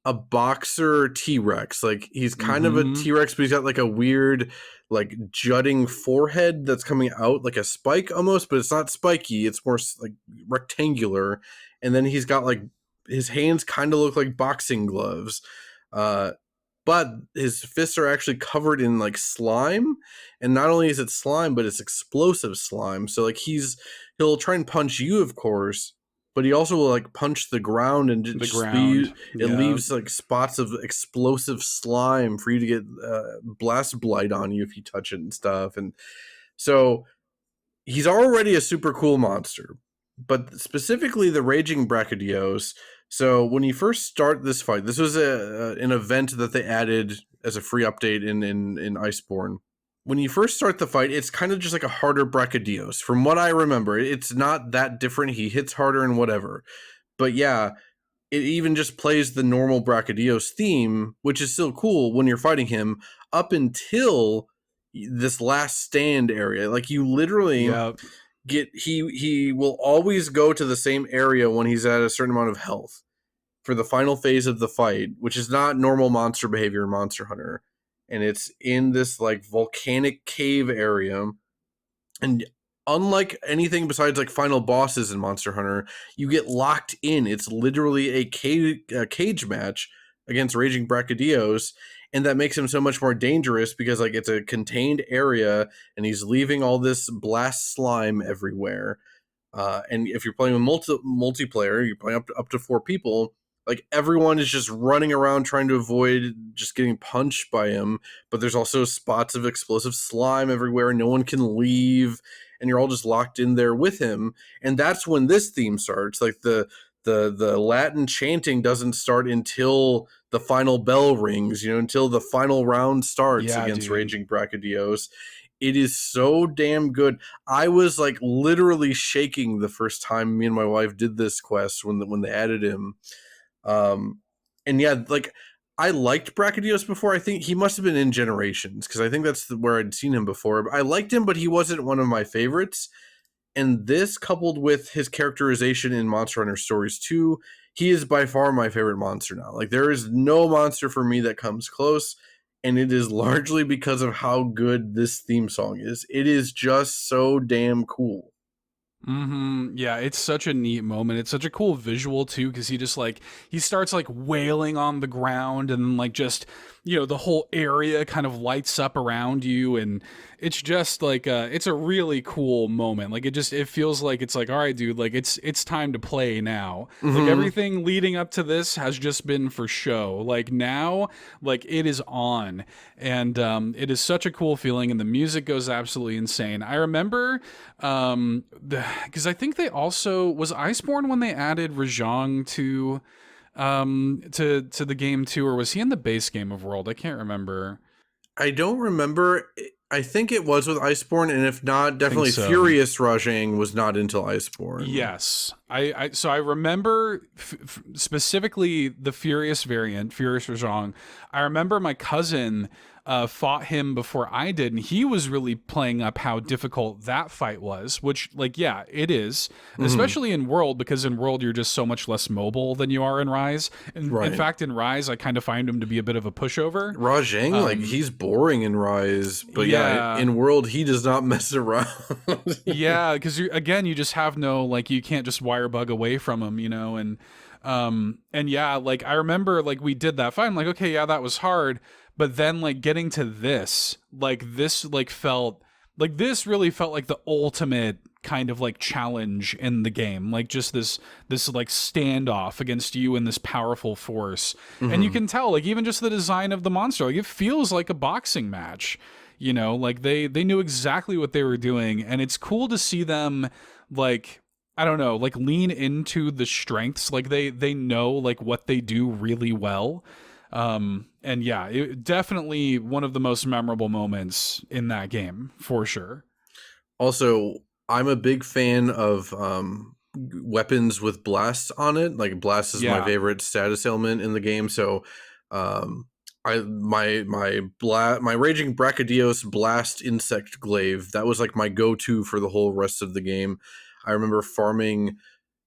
a boxer T-Rex. Like he's kind of a T-Rex, but he's got like a weird like jutting forehead that's coming out like a spike almost, but it's not spiky. It's more like rectangular. And then he's got like his hands kind of look like boxing gloves. But his fists are actually covered in like slime, and not only is it slime, but it's explosive slime. So like he'll try and punch you, of course, but he also will like punch the ground and just leaves like spots of explosive slime for you to get blast blight on you if you touch it and stuff. And so he's already a super cool monster, but specifically the Raging Brachydios. So when you first start this fight, this was an event that they added as a free update in Iceborne. When you first start the fight, it's kind of just like a harder Brachydios. From what I remember, it's not that different. He hits harder and whatever. But yeah, it even just plays the normal Brachydios theme, which is still cool when you're fighting him, up until this last stand area. Like you literally... Yep. He will always go to the same area when he's at a certain amount of health for the final phase of the fight, which is not normal monster behavior in Monster Hunter. And it's in this like volcanic cave area. And unlike anything besides like final bosses in Monster Hunter, you get locked in. It's literally a cage match against Raging Brachydios. And that makes him so much more dangerous because like it's a contained area and he's leaving all this blast slime everywhere. And if you're playing with multiplayer, you're playing up to 4 people, like everyone is just running around trying to avoid just getting punched by him. But there's also spots of explosive slime everywhere. No one can leave. And you're all just locked in there with him. And that's when this theme starts. Like the Latin chanting doesn't start until the final bell rings, until the final round starts against Raging Brachydios. It is so damn good. I was like literally shaking the first time me and my wife did this quest when they added him. And yeah, like I liked Brachydios before. I think he must have been in Generations because I think that's where I'd seen him before. I liked him, but he wasn't one of my favorites. And this, coupled with his characterization in Monster Hunter Stories 2, he is by far my favorite monster now. Like, there is no monster for me that comes close, and it is largely because of how good this theme song is. It is just so damn cool. Yeah, it's such a neat moment. It's such a cool visual too, because he starts like wailing on the ground, and like just the whole area kind of lights up around you, and it's just like it's a really cool moment. Like it feels like it's like, all right, dude, like it's time to play now. Like everything leading up to this has just been for show. Like now, like it is on, and it is such a cool feeling, and the music goes absolutely insane. I remember because I think they also was Iceborne when they added Rajang to the game too, or was he in the base game of World? I can't remember. I don't remember. I think it was with Iceborne, and if not, definitely so. Furious Rushing was not until Iceborne. Yes, so I remember specifically the Furious variant, Furious Rajang. I remember my cousin fought him before I did, and he was really playing up how difficult that fight was, which, like, yeah, it is, especially in World, because in World you're just so much less mobile than you are in Rise. And in fact, in Rise, I kind of find him to be a bit of a pushover. Rajang, like, he's boring in Rise, but yeah, in World, he does not mess around. Yeah, because you just have no, like, you can't just wire bug away from him, you know, and yeah, like, I remember, like, we did that fight. I'm like, okay, yeah, that was hard. But then, like, getting to this, like, this really felt like the ultimate kind of, like, challenge in the game. Like, just this like standoff against you and this powerful force. And you can tell, like, even just the design of the monster, like, it feels like a boxing match. You know, like, they knew exactly what they were doing, and it's cool to see them, like, I don't know, like, lean into the strengths. Like, they know, like, what they do really well. And yeah, it definitely one of the most memorable moments in that game, for sure. Also, I'm a big fan of weapons with blasts on it. Like, blast is my favorite status ailment in the game. So my Raging Brachydios blast insect glaive, that was like my go-to for the whole rest of the game. I remember farming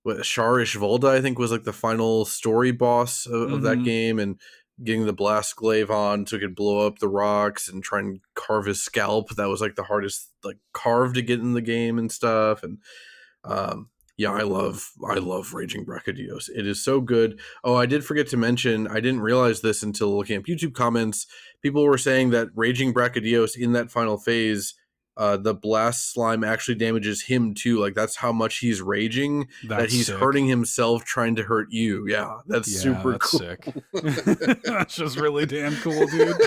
Sharish Volda, I think, was like the final story boss of that game, and getting the blast glaive on so it could blow up the rocks and try and carve his scalp. That was like the hardest, like, carve to get in the game and stuff. And yeah, I love Raging Brachydios. It is so good. Oh, I did forget to mention, I didn't realize this until looking up YouTube comments. People were saying that Raging Brachydios in that final phase, the blast slime actually damages him too. Like, that's how much he's raging, that he's hurting himself trying to hurt you. Yeah, that's super cool. Sick. That's just really damn cool, dude.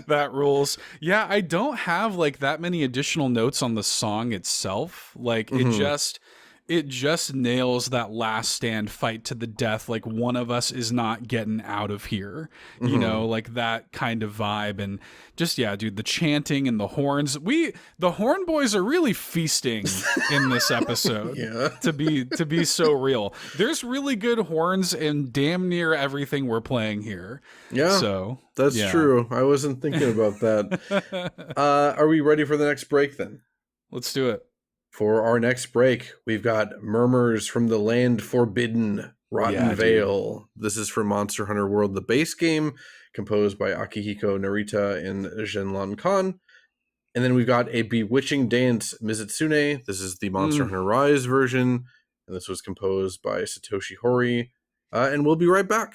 That rules. Yeah, I don't have, like, that many additional notes on the song itself. Like, it just nails that last stand fight to the death. Like, one of us is not getting out of here, you know, like that kind of vibe. And just, yeah, dude, the chanting and the horns, the horn boys are really feasting in this episode. to be so real. There's really good horns in damn near everything we're playing here. Yeah, so that's true. I wasn't thinking about that. Are we ready for the next break then? Let's do it. For our next break, we've got Murmurs from the Land Forbidden, Rotten Vale. This is from Monster Hunter World, the base game, composed by Akihiko Narita and Zhenlong Khan. And then we've got a Bewitching Dance, Mizutsune. This is the Monster Hunter Rise version, and this was composed by Satoshi Hori. And we'll be right back.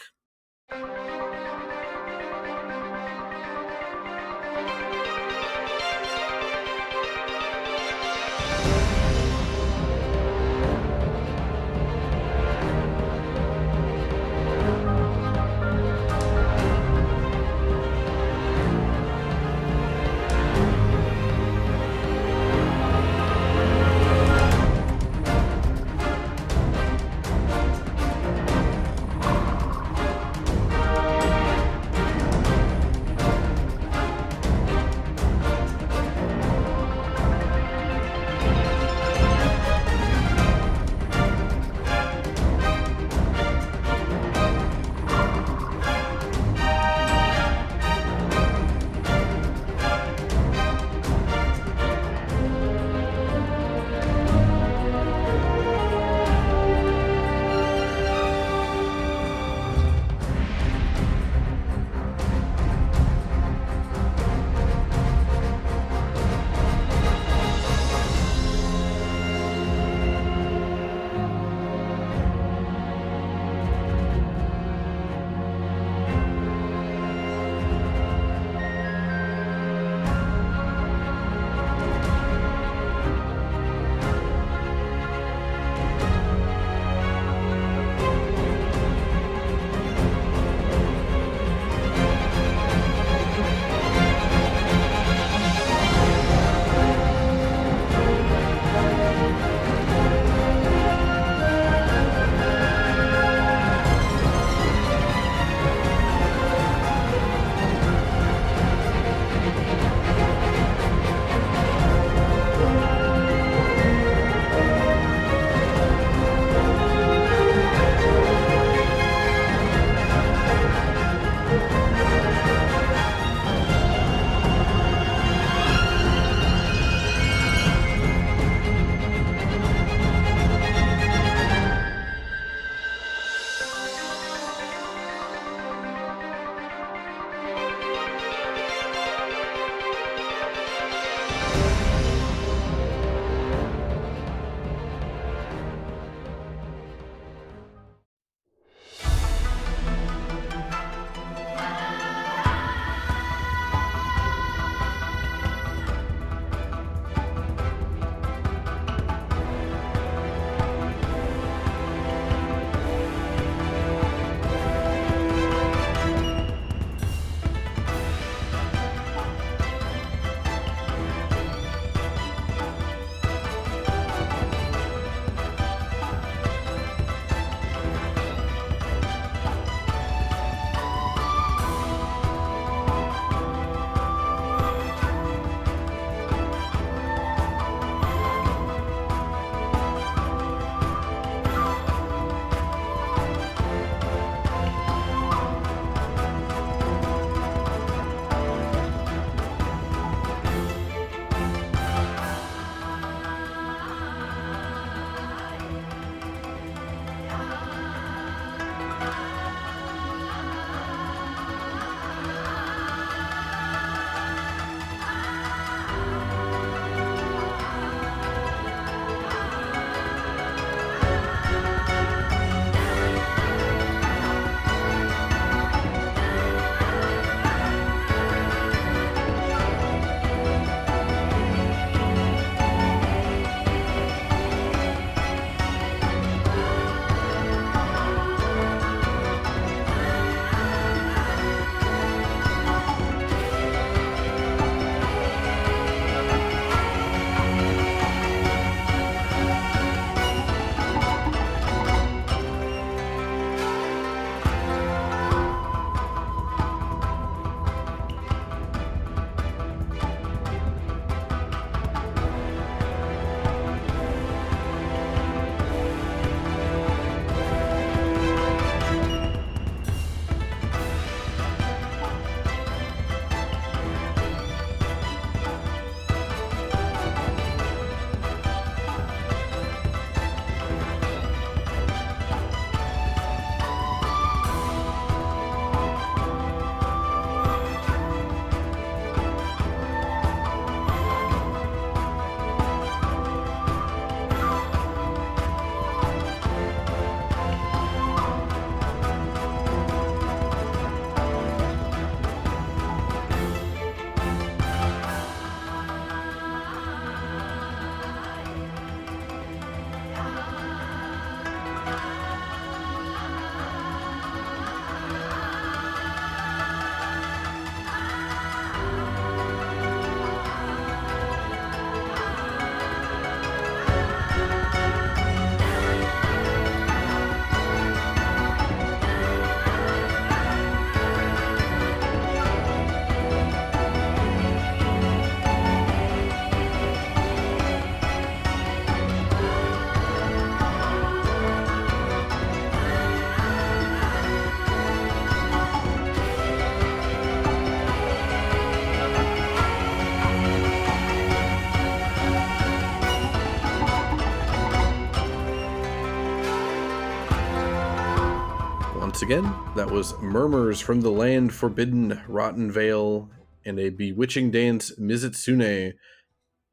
once again. That was Murmurs from the Land Forbidden, Rotten Vale, and a bewitching dance, Mizutsune,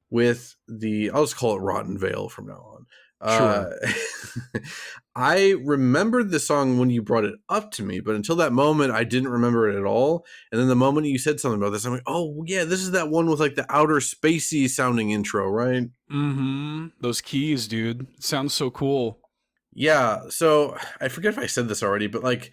with the, I'll just call it Rotten Vale from now on. Sure. I remembered the song when you brought it up to me, but until that moment, I didn't remember it at all. And then the moment you said something about this, I'm like, oh yeah, this is that one with like the outer spacey sounding intro, right? Mm-hmm. Those keys, dude. Sounds so cool. Yeah, so I forget if I said this already, but like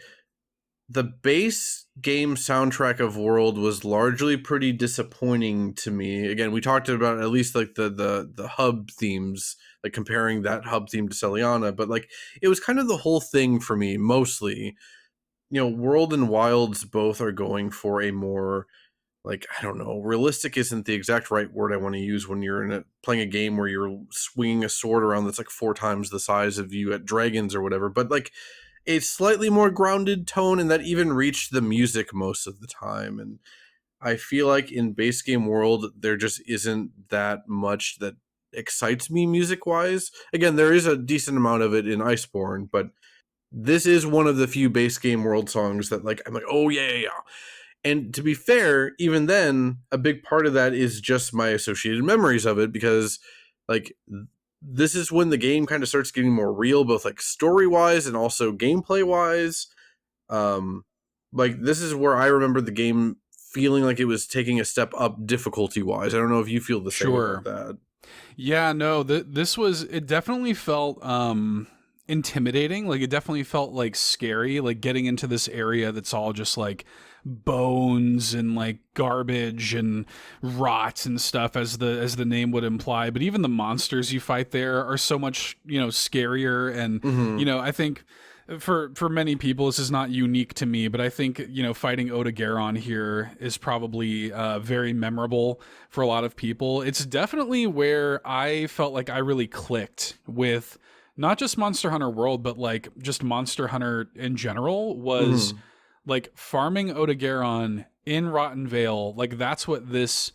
the base game soundtrack of World was largely pretty disappointing to me. Again, we talked about at least like the hub themes, like comparing that hub theme to Celiana, but like it was kind of the whole thing for me mostly. You know, World and Wilds both are going for a more, like, I don't know, realistic isn't the exact right word I want to use when you're playing a game where you're swinging a sword around that's like 4 times the size of you at Dragons or whatever, but like a slightly more grounded tone, and that even reached the music most of the time. And I feel like in base game World, there just isn't that much that excites me music wise. Again, there is a decent amount of it in Iceborne, but this is one of the few base game World songs that like I'm like, oh yeah. And to be fair, even then, a big part of that is just my associated memories of it, because like this is when the game kind of starts getting more real, both like story wise and also gameplay wise. Like this is where I remember the game feeling like it was taking a step up difficulty wise. I don't know if you feel the same about that. Yeah, no, this was, it definitely felt intimidating. Like it definitely felt like scary, like getting into this area that's all just like bones and like garbage and rot and stuff, as the name would imply. But even the monsters you fight there are so much, scarier. And I think for many people this is not unique to me, but I think fighting Odogaron here is probably very memorable for a lot of people. It's definitely where I felt like I really clicked with not just Monster Hunter World, but like just Monster Hunter in general, was like farming Odogaron in Rotten Vale. Like that's what this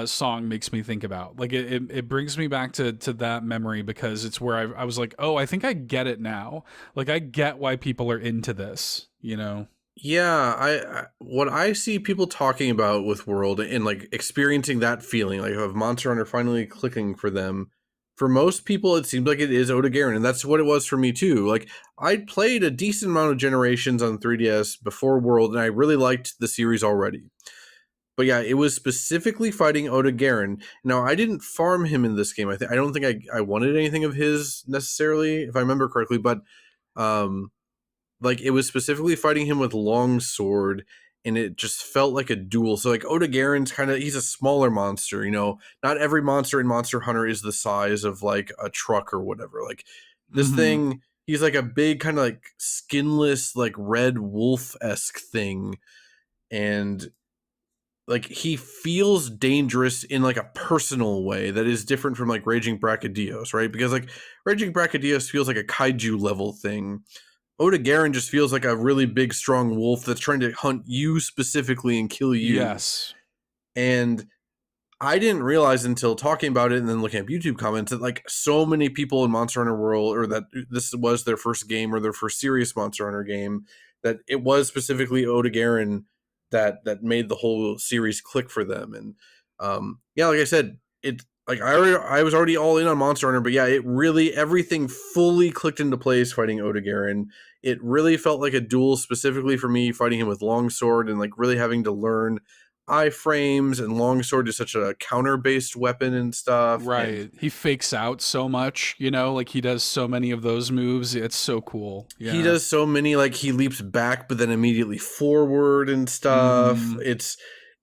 song makes me think about. Like it brings me back to that memory, because it's where I was like, oh, I think I get it now. Like I get why people are into this, Yeah, I what I see people talking about with World and like experiencing that feeling like of Monster Hunter finally clicking for them. For most people, it seems like it is Odogaron, and that's what it was for me too. Like I'd played a decent amount of Generations on 3DS before World, and I really liked the series already. But yeah, it was specifically fighting Odogaron. Now, I didn't farm him in this game. I don't think I wanted anything of his necessarily, if I remember correctly. But like it was specifically fighting him with long sword, and it just felt like a duel. So like Odogaron's he's a smaller monster. Not every monster in Monster Hunter is the size of like a truck or whatever. Like this thing, he's like a big kind of like skinless, like red wolf-esque thing, and like he feels dangerous in like a personal way that is different from like Raging Brachydios, right? Because like Raging Brachydios feels like a kaiju level thing. Odogaron just feels like a really big, strong wolf that's trying to hunt you specifically and kill you. Yes. And I didn't realize until talking about it and then looking at YouTube comments that like so many people in Monster Hunter World, or that this was their first game or their first serious Monster Hunter game, that it was specifically Odogaron that made the whole series click for them. And yeah, like I said, it like I was already all in on Monster Hunter, but yeah, it really, everything fully clicked into place fighting Odogaron. It really felt like a duel specifically for me, fighting him with longsword and like really having to learn iframes, and longsword is such a counter-based weapon and stuff. Right. And he fakes out so much, like he does so many of those moves. It's so cool. Yeah. He does so many, like he leaps back but then immediately forward and stuff. It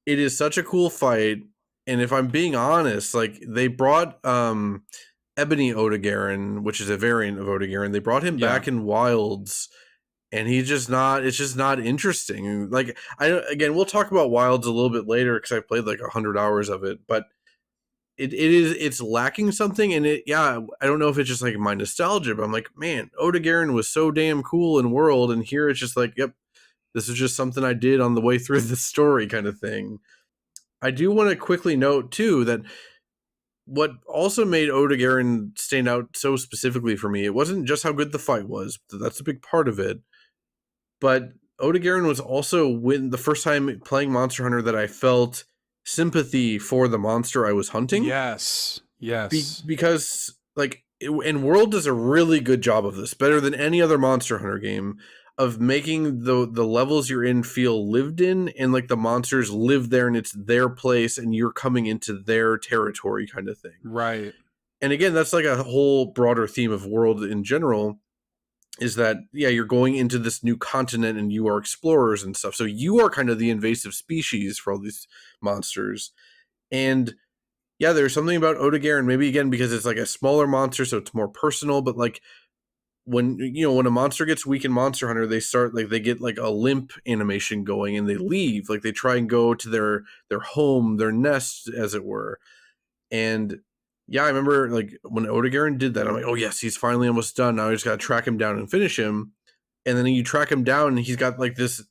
is such a cool fight. And if I'm being honest, like they brought Ebony Odogaron, which is a variant of Odogaron, they brought him back in Wilds, and it's just not interesting. Like again, we'll talk about Wilds a little bit later because I played like 100 hours of it, but it's lacking something. And I don't know if it's just like my nostalgia, but I'm like, man, Odogaron was so damn cool in World, and here it's just like, yep, this is just something I did on the way through the story kind of thing. I do want to quickly note too that what also made Odogaron stand out so specifically for me, it wasn't just how good the fight was. That's a big part of it. but Odogaron was also when the first time playing Monster Hunter that I felt sympathy for the monster I was hunting. Yes. Because like, and World does a really good job of this, better than any other Monster Hunter game, of making the levels you're in feel lived in, and like the monsters live there and it's their place and you're coming into their territory kind of thing. Right. And again, that's like a whole broader theme of World in general, is that, yeah, you're going into this new continent and you are explorers and stuff. So you are kind of the invasive species for all these monsters. And yeah, there's something about Odogaron, maybe again because it's like a smaller monster, so it's more personal, but like when a monster gets weak in Monster Hunter, they get like a limp animation going and they leave, like they try and go to their home, their nest, as it were. And yeah, I remember like when Odogaron did that, I'm like, oh yes, he's finally almost done. Now I just got to track him down and finish him. And then you track him down and he's got like this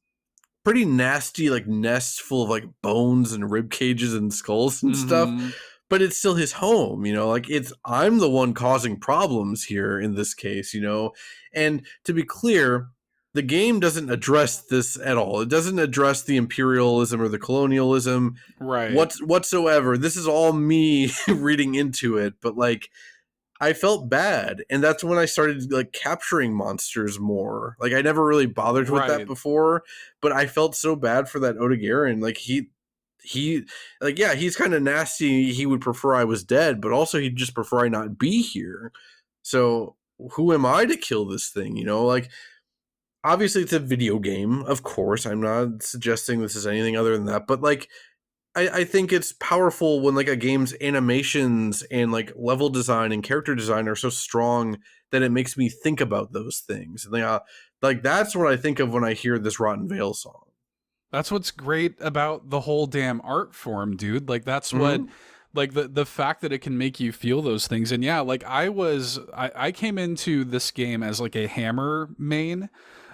pretty nasty like nest full of like bones and rib cages and skulls and stuff. But it's still his home, like I'm the one causing problems here in this case, and to be clear, the game doesn't address this at all. It doesn't address the imperialism or the colonialism whatsoever. This is all me reading into it, but like I felt bad, and that's when I started like capturing monsters more. Like I never really bothered with that before, but I felt so bad for that Odogaron. Like he like, yeah, he's kind of nasty. He would prefer I was dead, but also he'd just prefer I not be here. So who am I to kill this thing? Like obviously it's a video game, of course. I'm not suggesting this is anything other than that, but like I think it's powerful when like a game's animations and like level design and character design are so strong that it makes me think about those things. And like that's what I think of when I hear this Rotten Vale song. That's what's great about the whole damn art form, dude. Like that's what, like the fact that it can make you feel those things. And yeah, like I came into this game as like a hammer main.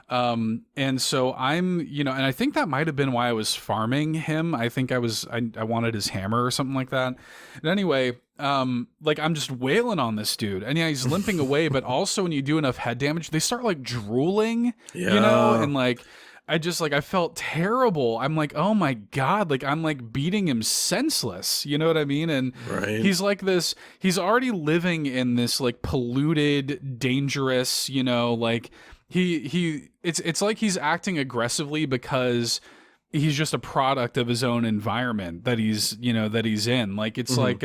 And so I'm, and I think that might have been why I was farming him. I think I wanted his hammer or something like that. And anyway, like I'm just wailing on this dude, and yeah, he's limping away, but also when you do enough head damage, they start like drooling, and like, I felt terrible. I'm like, oh my God, like I'm like beating him senseless. You know what I mean? And he's like he's already living in this like polluted, dangerous, like it's like he's acting aggressively because he's just a product of his own environment that he's in. Like, it's like,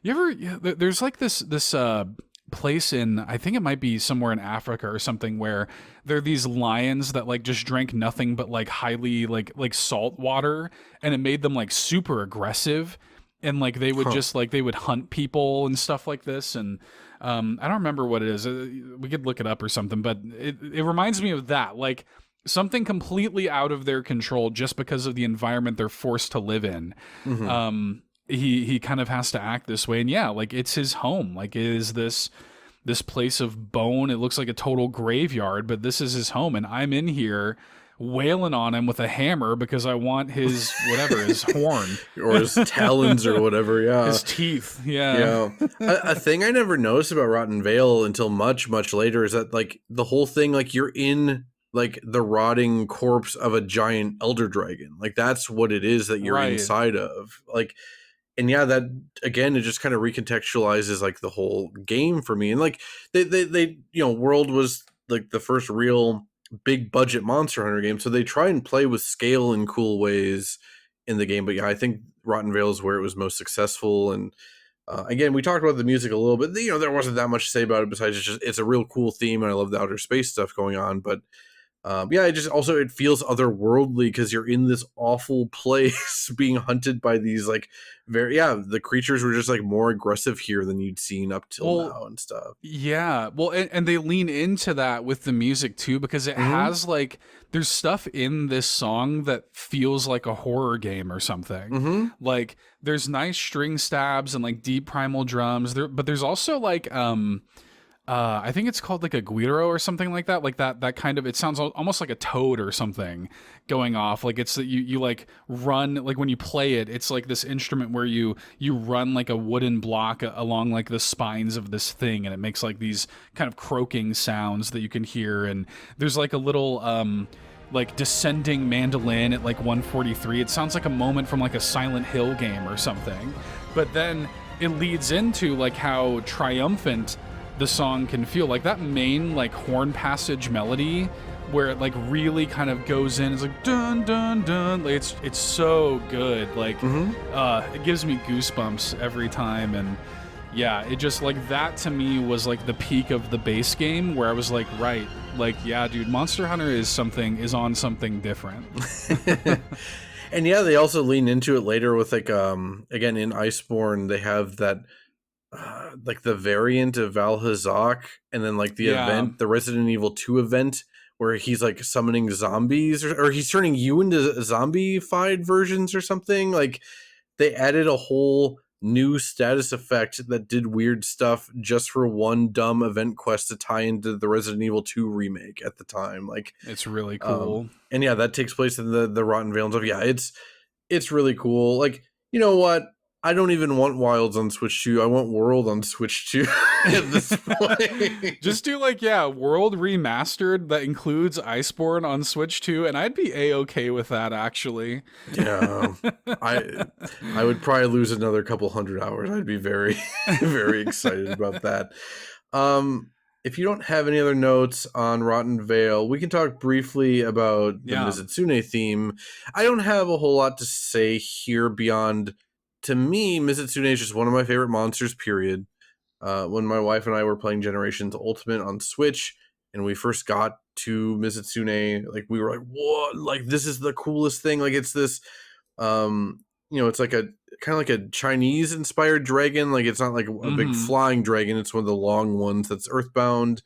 there's like this place in, I think it might be somewhere in Africa or something, where there are these lions that like just drank nothing but like highly like salt water, and it made them like super aggressive, and like they would just like they would hunt people and stuff like this. And I don't remember what it is. We could look it up or something, but it reminds me of that, like something completely out of their control just because of the environment they're forced to live in. He kind of has to act this way. And yeah, like it's his home. Like it is this place of bone. It looks like a total graveyard, but this is his home. And I'm in here wailing on him with a hammer because I want his his horn or his talons or whatever. Yeah, his teeth. Yeah. A thing I never noticed about Rotten Vale until much later is that like the whole thing, like you're in like the rotting corpse of a giant elder dragon. Like that's what it is that you're inside of. Like, and yeah, that again, it just kind of recontextualizes like the whole game for me. And like they World was like the first real big budget Monster Hunter game, so they try and play with scale in cool ways in the game. But yeah, I think Rotten Vale is where it was most successful. And again, we talked about the music a little bit. There wasn't that much to say about it besides it's a real cool theme, and I love the outer space stuff going on. But yeah, it feels otherworldly because you're in this awful place being hunted by these like the creatures were just like more aggressive here than you'd seen up till now and stuff. Yeah, well, and they lean into that with the music too, because it has like there's stuff in this song that feels like a horror game or something. Like there's nice string stabs and like deep primal drums there, but there's also like I think it's called like a guiro or something like that. Like that kind of, it sounds almost like a toad or something going off. Like it's that you like run, like when you play it, it's like this instrument where you run like a wooden block along like the spines of this thing, and it makes like these kind of croaking sounds that you can hear. And there's like a little like descending mandolin at like 143. It sounds like a moment from like a Silent Hill game or something. But then it leads into like how triumphant the song can feel. Like that main like horn passage melody where it like really kind of goes in. It's like dun dun dun. Like it's so good. Like it gives me goosebumps every time. And yeah, it just like that to me was like the peak of the base game where I was like, right, like yeah, dude, Monster Hunter is on something different. And yeah, they also lean into it later with like again in Iceborne they have that like the variant of Valhazak, and then like the event, the Resident Evil 2 event where he's like summoning zombies or he's turning you into zombie-fied versions or something. Like they added a whole new status effect that did weird stuff just for one dumb event quest to tie into the Resident Evil 2 remake at the time. Like it's really cool. And yeah, that takes place in the Rotten Vale and stuff. Yeah, it's really cool. Like, you know what? I don't even want Wilds on Switch 2. I want World on Switch 2 at this point. Just do like, World Remastered that includes Iceborne on Switch 2, and I'd be A-okay with that, actually. Yeah. I would probably lose another couple hundred hours. I'd be very, very excited about that. If you don't have any other notes on Rotten Vale, we can talk briefly about the Mizutsune theme. I don't have a whole lot to say here beyond... To me, Mizutsune is just one of my favorite monsters, period. When my wife and I were playing Generations Ultimate on Switch, and we first got to Mizutsune, like, we were like, what? Like, this is the coolest thing. Like, it's this, it's like a, kind of like a Chinese-inspired dragon. Like, it's not like a big flying dragon. It's one of the long ones that's earthbound.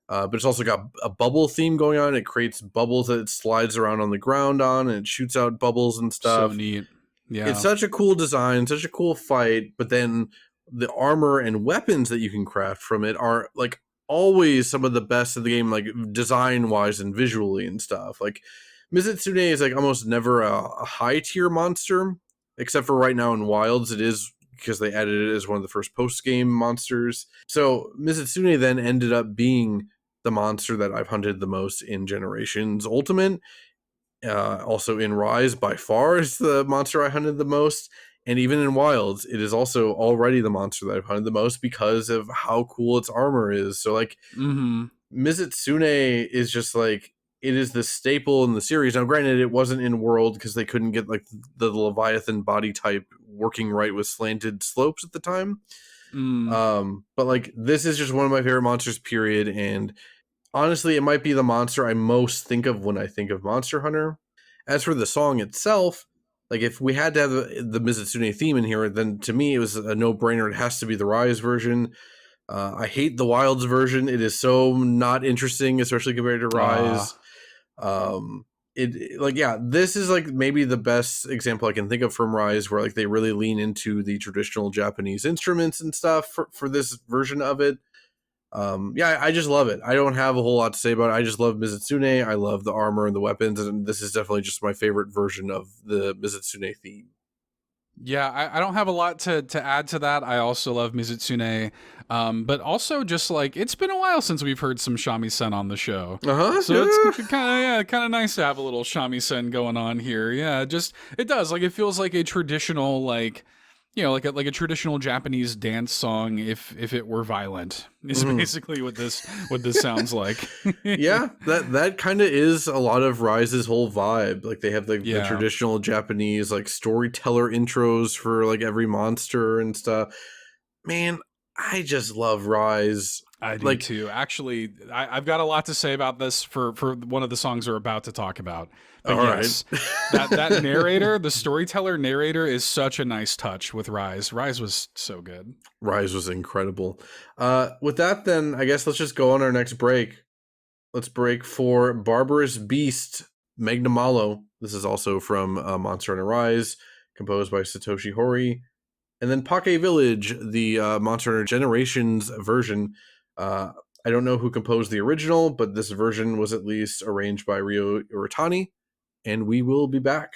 But it's also got a bubble theme going on. It creates bubbles that it slides around on the ground on, and it shoots out bubbles and stuff. So neat. Yeah. It's such a cool design, such a cool fight, but then the armor and weapons that you can craft from it are like always some of the best of the game, like design-wise and visually and stuff. Like Mizutsune is like almost never a high-tier monster, except for right now in Wilds. It is because they added it as one of the first post-game monsters. So Mizutsune then ended up being the monster that I've hunted the most in Generations Ultimate. Also in Rise, by far, is the monster I hunted the most. And even in Wilds, it is also already the monster that I've hunted the most because of how cool its armor is. So, like, Mizutsune is just, like, it is the staple in the series. Now, granted, it wasn't in World because they couldn't get, like, the Leviathan body type working right with slanted slopes at the time. But, like, this is just one of my favorite monsters, period. And honestly, it might be the monster I most think of when I think of Monster Hunter. As for the song itself, like if we had to have the Mizutsune theme in here, then to me it was a no-brainer. It has to be the Rise version. I hate the Wilds version. It is so not interesting, especially compared to Rise. This is like maybe the best example I can think of from Rise, where like they really lean into the traditional Japanese instruments and stuff for this version of it. I just love it. I don't have a whole lot to say about it. I just love Mizutsune. I love the armor and the weapons, and this is definitely just my favorite version of the Mizutsune theme. Yeah, I don't have a lot to add to that. I also love Mizutsune, but also just like it's been a while since we've heard some shamisen on the show, so it's kind of nice to have a little shamisen going on here. Yeah, just it does like it feels like a traditional like. You know, like a traditional Japanese dance song, if it were violent, is basically what this sounds like. Yeah, that kind of is a lot of Rise's whole vibe. Like they have the traditional Japanese like storyteller intros for like every monster and stuff. Man, I just love Rise. I do too. Actually, I've got a lot to say about this for one of the songs we're about to talk about. But yes, that narrator, the storyteller narrator, is such a nice touch with Rise. Rise was so good. Rise was incredible. With that, then, I guess let's just go on our next break. Let's break for Barbarous Beast, Magnamalo. This is also from Monster Hunter Rise, composed by Satoshi Hori. And then Poké Village, the Monster Hunter Generations version, I don't know who composed the original, but this version was at least arranged by Ryo Uratani, and we will be back.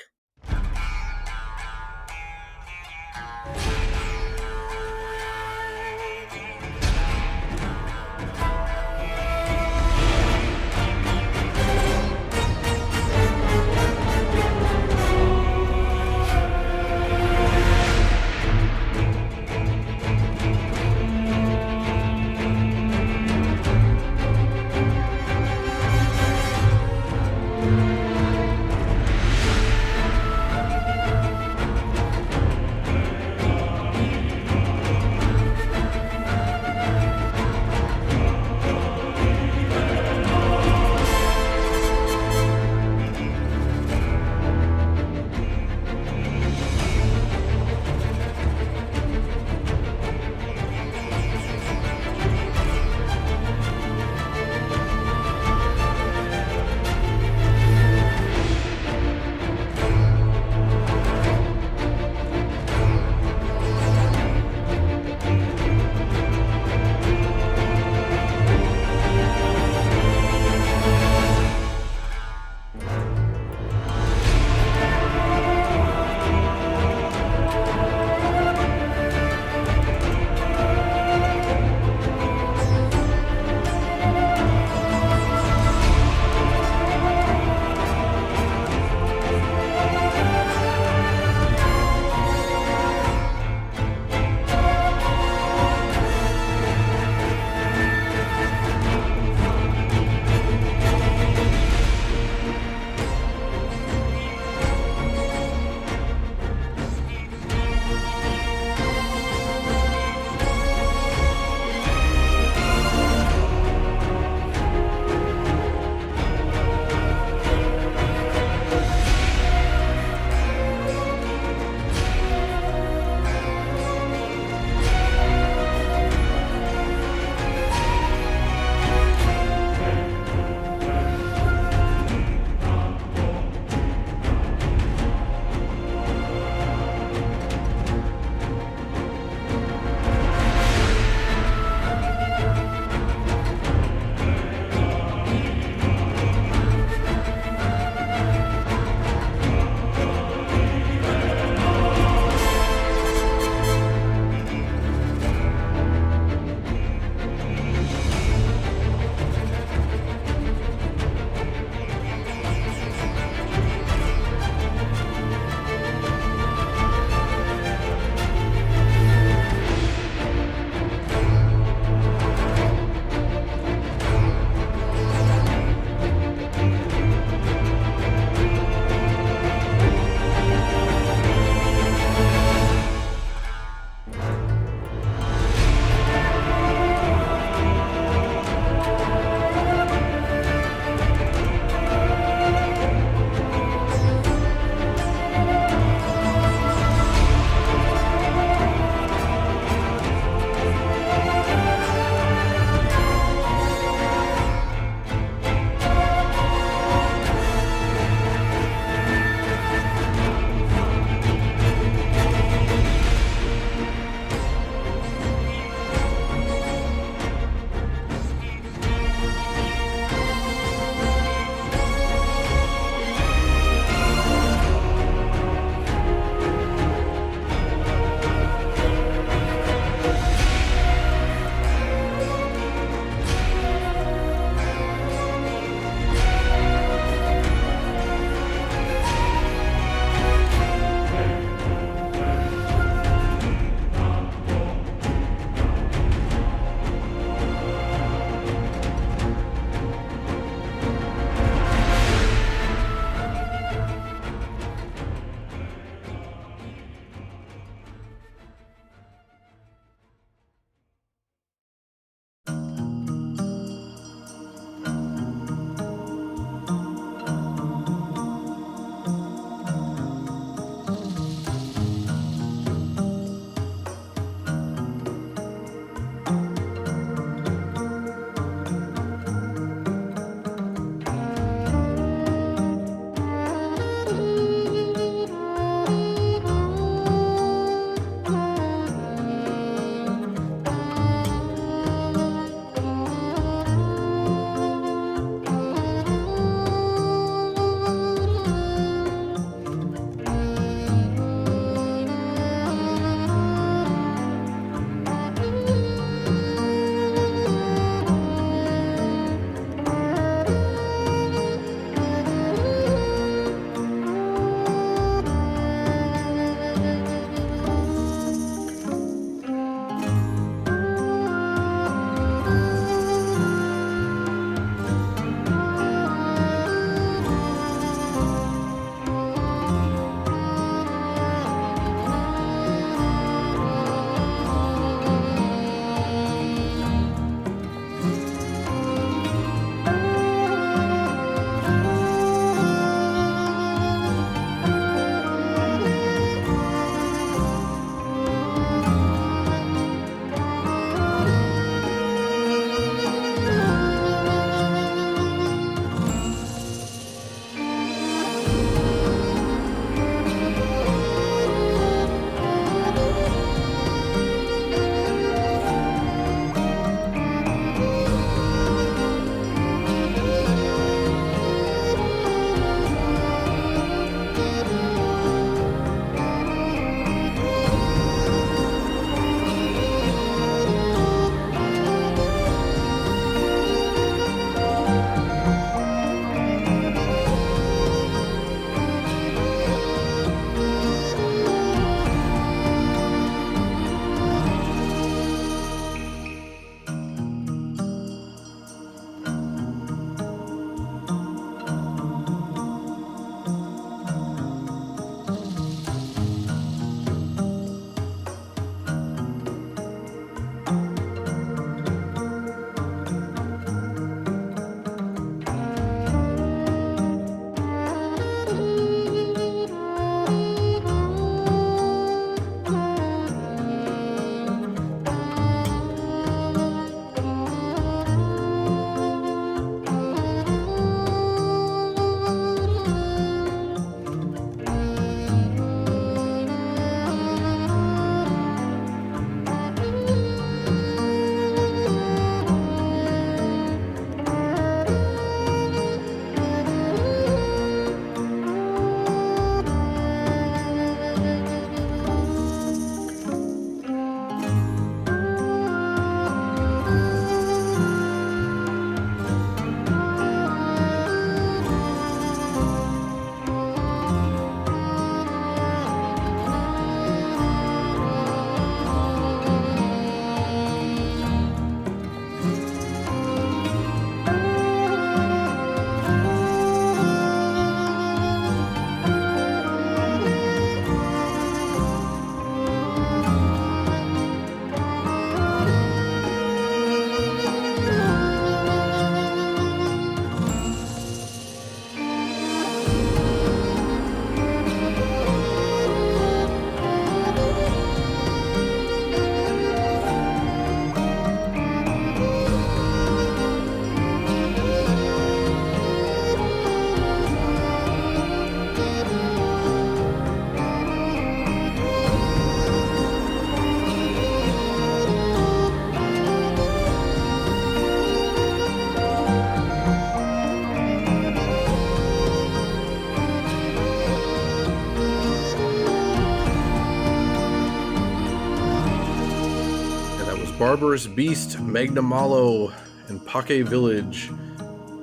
Barbarous Beast, Magnamalo, and Pake Village.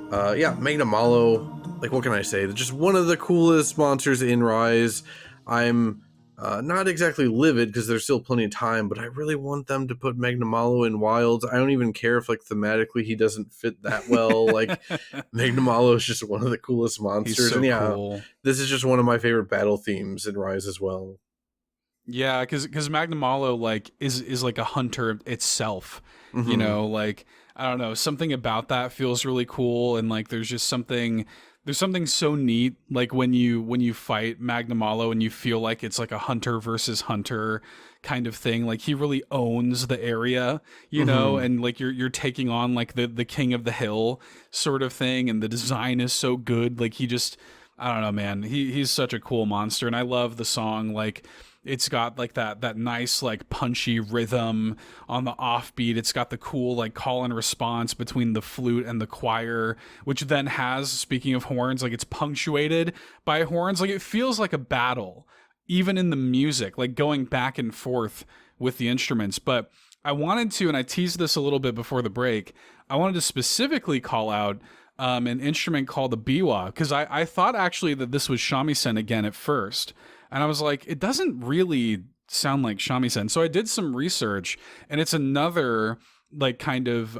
Magnamalo, like, what can I say? They're just one of the coolest monsters in Rise. I'm not exactly livid because there's still plenty of time, but I really want them to put Magnamalo in Wilds. I don't even care if, like, thematically he doesn't fit that well. Like, Magnamalo is just one of the coolest monsters. He's so and cool. This is just one of my favorite battle themes in Rise as well. Yeah, because Magnamalo, like, is like a hunter itself. Mm-hmm. You know, like, I don't know, something about that feels really cool, and like there's something so neat, like when you fight Magnamalo and you feel like it's like a hunter versus hunter kind of thing. Like, he really owns the area, you know, and like you're taking on like the king of the hill sort of thing, and the design is so good. Like, I don't know, man. He's such a cool monster, and I love the song. Like, it's got like that nice like punchy rhythm on the offbeat. It's got the cool like call and response between the flute and the choir, which then has, speaking of horns, like it's punctuated by horns. Like, it feels like a battle, even in the music, like going back and forth with the instruments. But I wanted to, and I teased this a little bit before the break, I wanted to specifically call out an instrument called the biwa, because I thought actually that this was shamisen again at first. And I was like, it doesn't really sound like shamisen. So I did some research, and it's another like kind of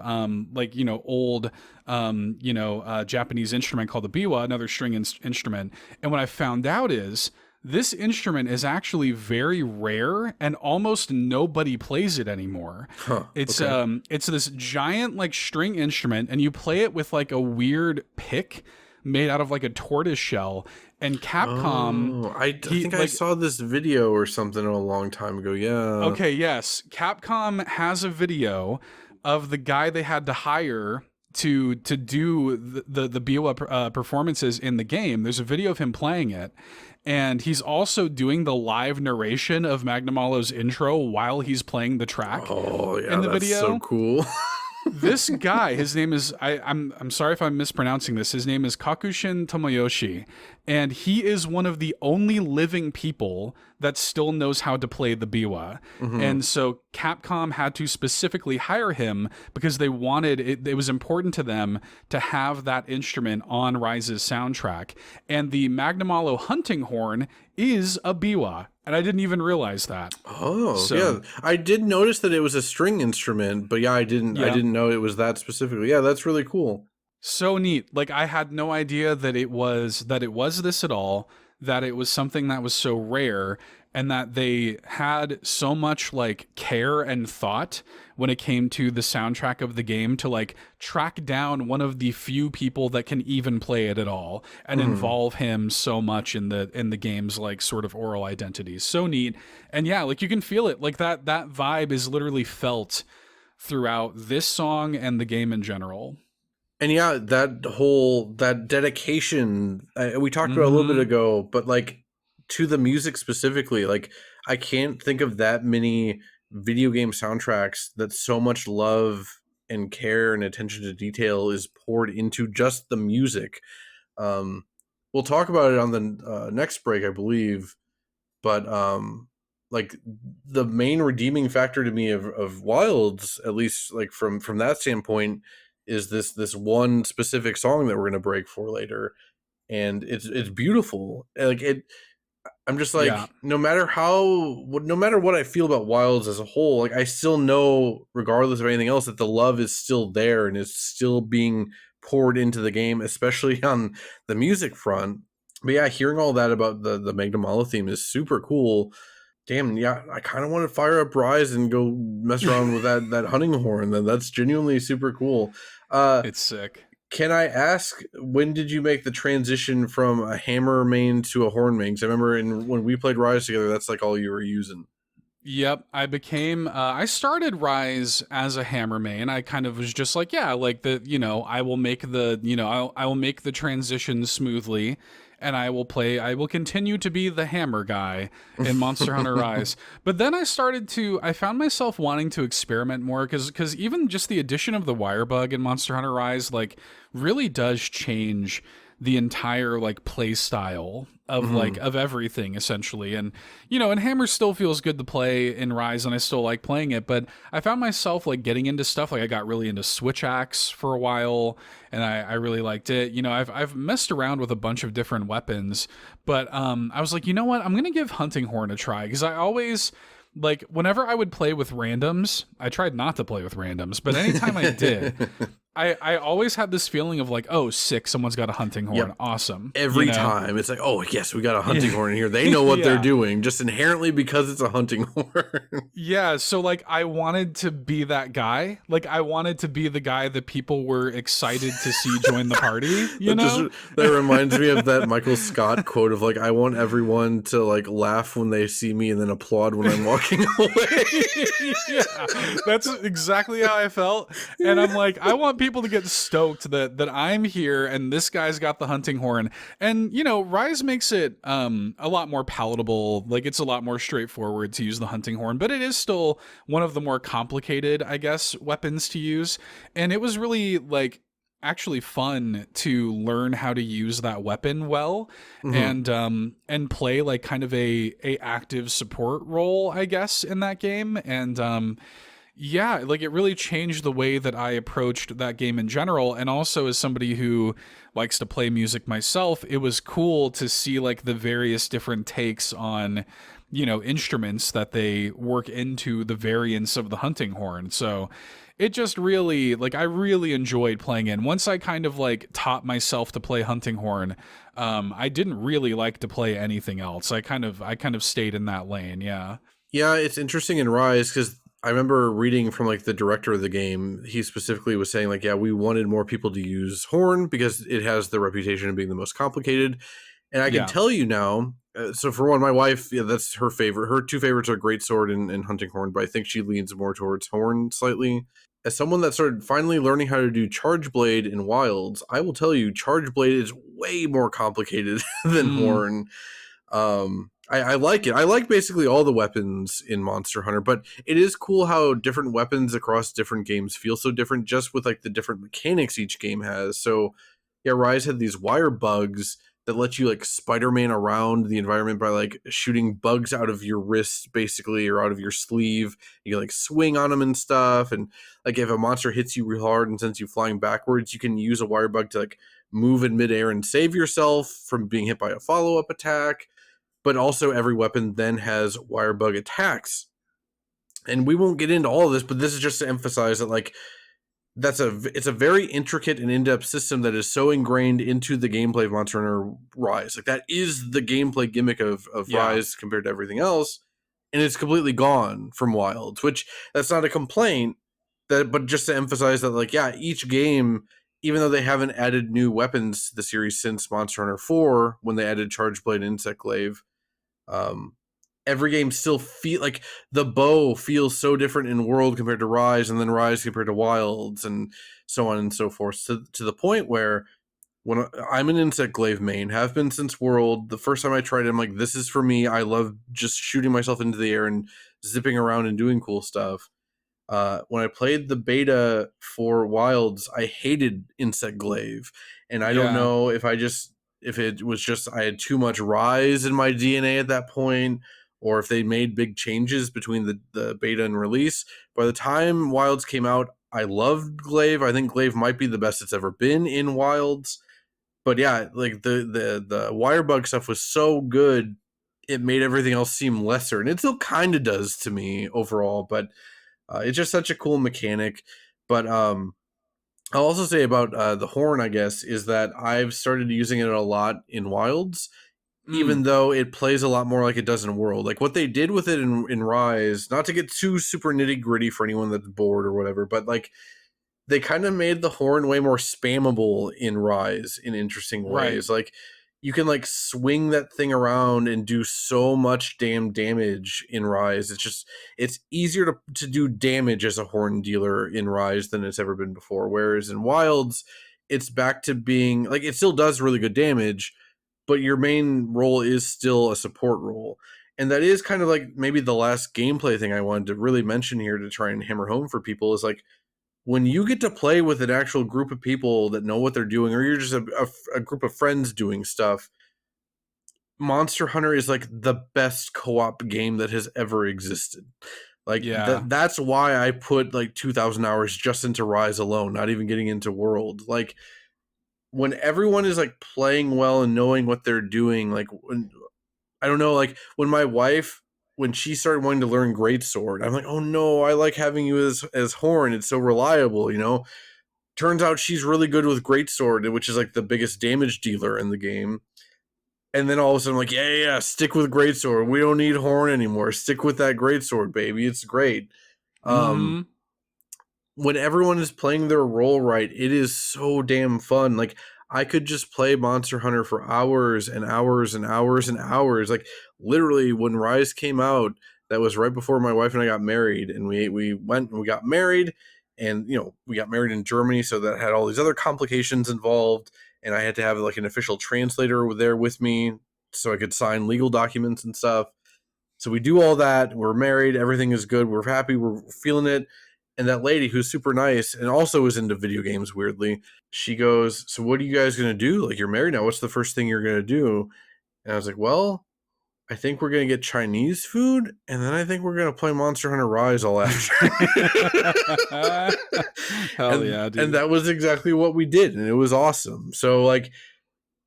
like, you know, old Japanese instrument called the biwa, another string instrument. And what I found out is this instrument is actually very rare, and almost nobody plays it anymore. It's this giant like string instrument, and you play it with like a weird pick made out of like a tortoise shell. And Capcom, I think I saw this video or something a long time ago. Yeah. Okay, yes. Capcom has a video of the guy they had to hire to do the biwa performances in the game. There's a video of him playing it, and he's also doing the live narration of Magnamalo's intro while he's playing the track. Oh yeah, in the that's video. So cool. This guy, his name is, I'm sorry if I'm mispronouncing this. His name is Kakushin Tomoyoshi, and he is one of the only living people that still knows how to play the biwa. And so Capcom had to specifically hire him because they wanted it. It was important to them to have that instrument on Rise's soundtrack. And the Magnamalo hunting horn is a biwa. And I didn't even realize that. Oh, so, yeah. I did notice that it was a string instrument, but I didn't know it was that specifically. Yeah, that's really cool. So neat. Like, I had no idea that it was this at all, that it was something that was so rare, and that they had so much like care and thought when it came to the soundtrack of the game to like track down one of the few people that can even play it at all and involve him so much in the game's like sort of oral identities. So neat. And yeah, like you can feel it. Like that vibe is literally felt throughout this song and the game in general. And yeah, that dedication we talked about a little bit ago, but like to the music specifically, like I can't think of that many video game soundtracks that so much love and care and attention to detail is poured into just the music. We'll talk about it on the next break, I believe, but like the main redeeming factor to me of Wilds, at least like from that standpoint, is this one specific song that we're going to break for later, and it's beautiful. Like I'm just like, no matter what I feel about Wilds as a whole, like I still know, regardless of anything else, that the love is still there and is still being poured into the game, especially on the music front. But yeah, hearing all that about the Magnamalo theme is super cool. Damn, yeah, I kind of want to fire up Rise and go mess around with that hunting horn. Then that's genuinely super cool. It's sick. Can I ask, when did you make the transition from a hammer main to a horn main? Because I remember when we played Rise together, that's like all you were using. Yep, I started Rise as a hammer main. I kind of was just like, yeah, like I will make I will make the transition smoothly, and I will continue to be the hammer guy in Monster Hunter Rise. But then I found myself wanting to experiment more, because even just the addition of the wire bug in Monster Hunter Rise, like, really does change the entire like play style of like of everything essentially. And and Hammer still feels good to play in Rise, and I still like playing it, but I found myself like getting into stuff. Like I got really into Switch Axe for a while, and I really liked it. I've messed around with a bunch of different weapons, but I was like, you know what, I'm gonna give Hunting Horn a try, because I always, like, whenever I would play with randoms, I tried not to play with randoms, but anytime I did, I always had this feeling of like, oh, sick, someone's got a hunting horn. Yep. Awesome. Every time. It's like, oh, yes, we got a hunting horn in here. They know what they're doing, just inherently because it's a hunting horn. Yeah, so like I wanted to be that guy. Like I wanted to be the guy that people were excited to see join the party, That reminds me of that Michael Scott quote of like, I want everyone to like laugh when they see me and then applaud when I'm walking away. Yeah, that's exactly how I felt. And I'm like, I want people to get stoked that I'm here and this guy's got the hunting horn. And Rise makes it a lot more palatable. Like it's a lot more straightforward to use the hunting horn, but it is still one of the more complicated, I guess, weapons to use. And it was really like actually fun to learn how to use that weapon well, and play like kind of a active support role, I guess, in that game. And yeah, like it really changed the way that I approached that game in general. And also, as somebody who likes to play music myself, it was cool to see like the various different takes on, instruments that they work into the variants of the hunting horn. So it just really, like, I really enjoyed playing it. And once I kind of like taught myself to play hunting horn, I didn't really like to play anything else. I kind of stayed in that lane. Yeah. Yeah, it's interesting in Rise because I remember reading from like the director of the game. He specifically was saying like, yeah, we wanted more people to use horn because it has the reputation of being the most complicated. And I can tell you now, so for one, my wife, that's her favorite. Her two favorites are Greatsword and Hunting Horn, but I think she leans more towards Horn slightly. As someone that started finally learning how to do Charge Blade in Wilds, I will tell you, Charge Blade is way more complicated than Horn. I like it. I like basically all the weapons in Monster Hunter, but it is cool how different weapons across different games feel so different just with like the different mechanics each game has. So yeah, Rise had these wire bugs that let you like Spider-Man around the environment by like shooting bugs out of your wrist basically, or out of your sleeve. You like swing on them and stuff. And like if a monster hits you real hard and sends you flying backwards, you can use a wire bug to like move in midair and save yourself from being hit by a follow-up attack. But also every weapon then has wire bug attacks. And we won't get into all of this, but this is just to emphasize that like it's a very intricate and in-depth system that is so ingrained into the gameplay of Monster Hunter Rise. Like that is the gameplay gimmick of Rise compared to everything else. And it's completely gone from Wilds, which that's not a complaint, but just to emphasize that like, yeah, each game, even though they haven't added new weapons to the series since Monster Hunter 4, when they added Charge Blade and Insect Glaive, every game still feel like the bow feels so different in World compared to Rise, and then Rise compared to Wilds, and so on and so forth. To the point where when I'm an Insect Glaive main, have been since World, the first time I tried it, I'm like, this is for me. I love just shooting myself into the air and zipping around and doing cool stuff. When I played the beta for Wilds, I hated Insect Glaive, and I don't know if it was just I had too much Rise in my DNA at that point, or if they made big changes between the beta and release. By the time Wilds came out, I loved Glaive. I think Glaive might be the best it's ever been in Wilds. But yeah, like the wire bug stuff was so good, it made everything else seem lesser. And it still kind of does to me overall, but it's just such a cool mechanic. But I'll also say about the horn, I guess, is that I've started using it a lot in Wilds, even though it plays a lot more like it does in World. Like what they did with it in Rise, not to get too super nitty gritty for anyone that's bored or whatever, but like they kind of made the horn way more spammable in Rise in interesting ways. Right. Like you can like swing that thing around and do so much damn damage in Rise. It's easier to do damage as a horn dealer in Rise than it's ever been before. Whereas in Wilds, it's back to being like, it still does really good damage, but your main role is still a support role. And that is kind of like maybe the last gameplay thing I wanted to really mention here to try and hammer home for people is like, when you get to play with an actual group of people that know what they're doing, or you're just a group of friends doing stuff, Monster Hunter is like the best co-op game that has ever existed. Like that's why I put like 2,000 hours just into Rise alone, not even getting into World. Like when everyone is like playing well and knowing what they're doing, like I don't know, like when my wife, when she started wanting to learn Greatsword, I'm like, oh no, I like having you as Horn. It's so reliable, you know? Turns out she's really good with Greatsword, which is like the biggest damage dealer in the game. And then all of a sudden, I'm like, yeah, stick with Greatsword. We don't need Horn anymore. Stick with that Greatsword, baby. It's great. When everyone is playing their role right, it is so damn fun. Like, I could just play Monster Hunter for hours and hours and hours and hours. Like, literally, when Rise came out, that was right before my wife and I got married. And we went and we got married. And, you know, we got married in Germany, so that had all these other complications involved. And I had to have like an official translator there with me so I could sign legal documents and stuff. So we do all that. We're married. Everything is good. We're happy. We're feeling it. And that lady who's super nice and also is into video games, weirdly, she goes, so what are you guys going to do? Like, you're married now. What's the first thing you're going to do? And I was like, well, I think we're going to get Chinese food. And then I think we're going to play Monster Hunter Rise all after. Hell yeah, dude. And that was exactly what we did. And it was awesome. So, like,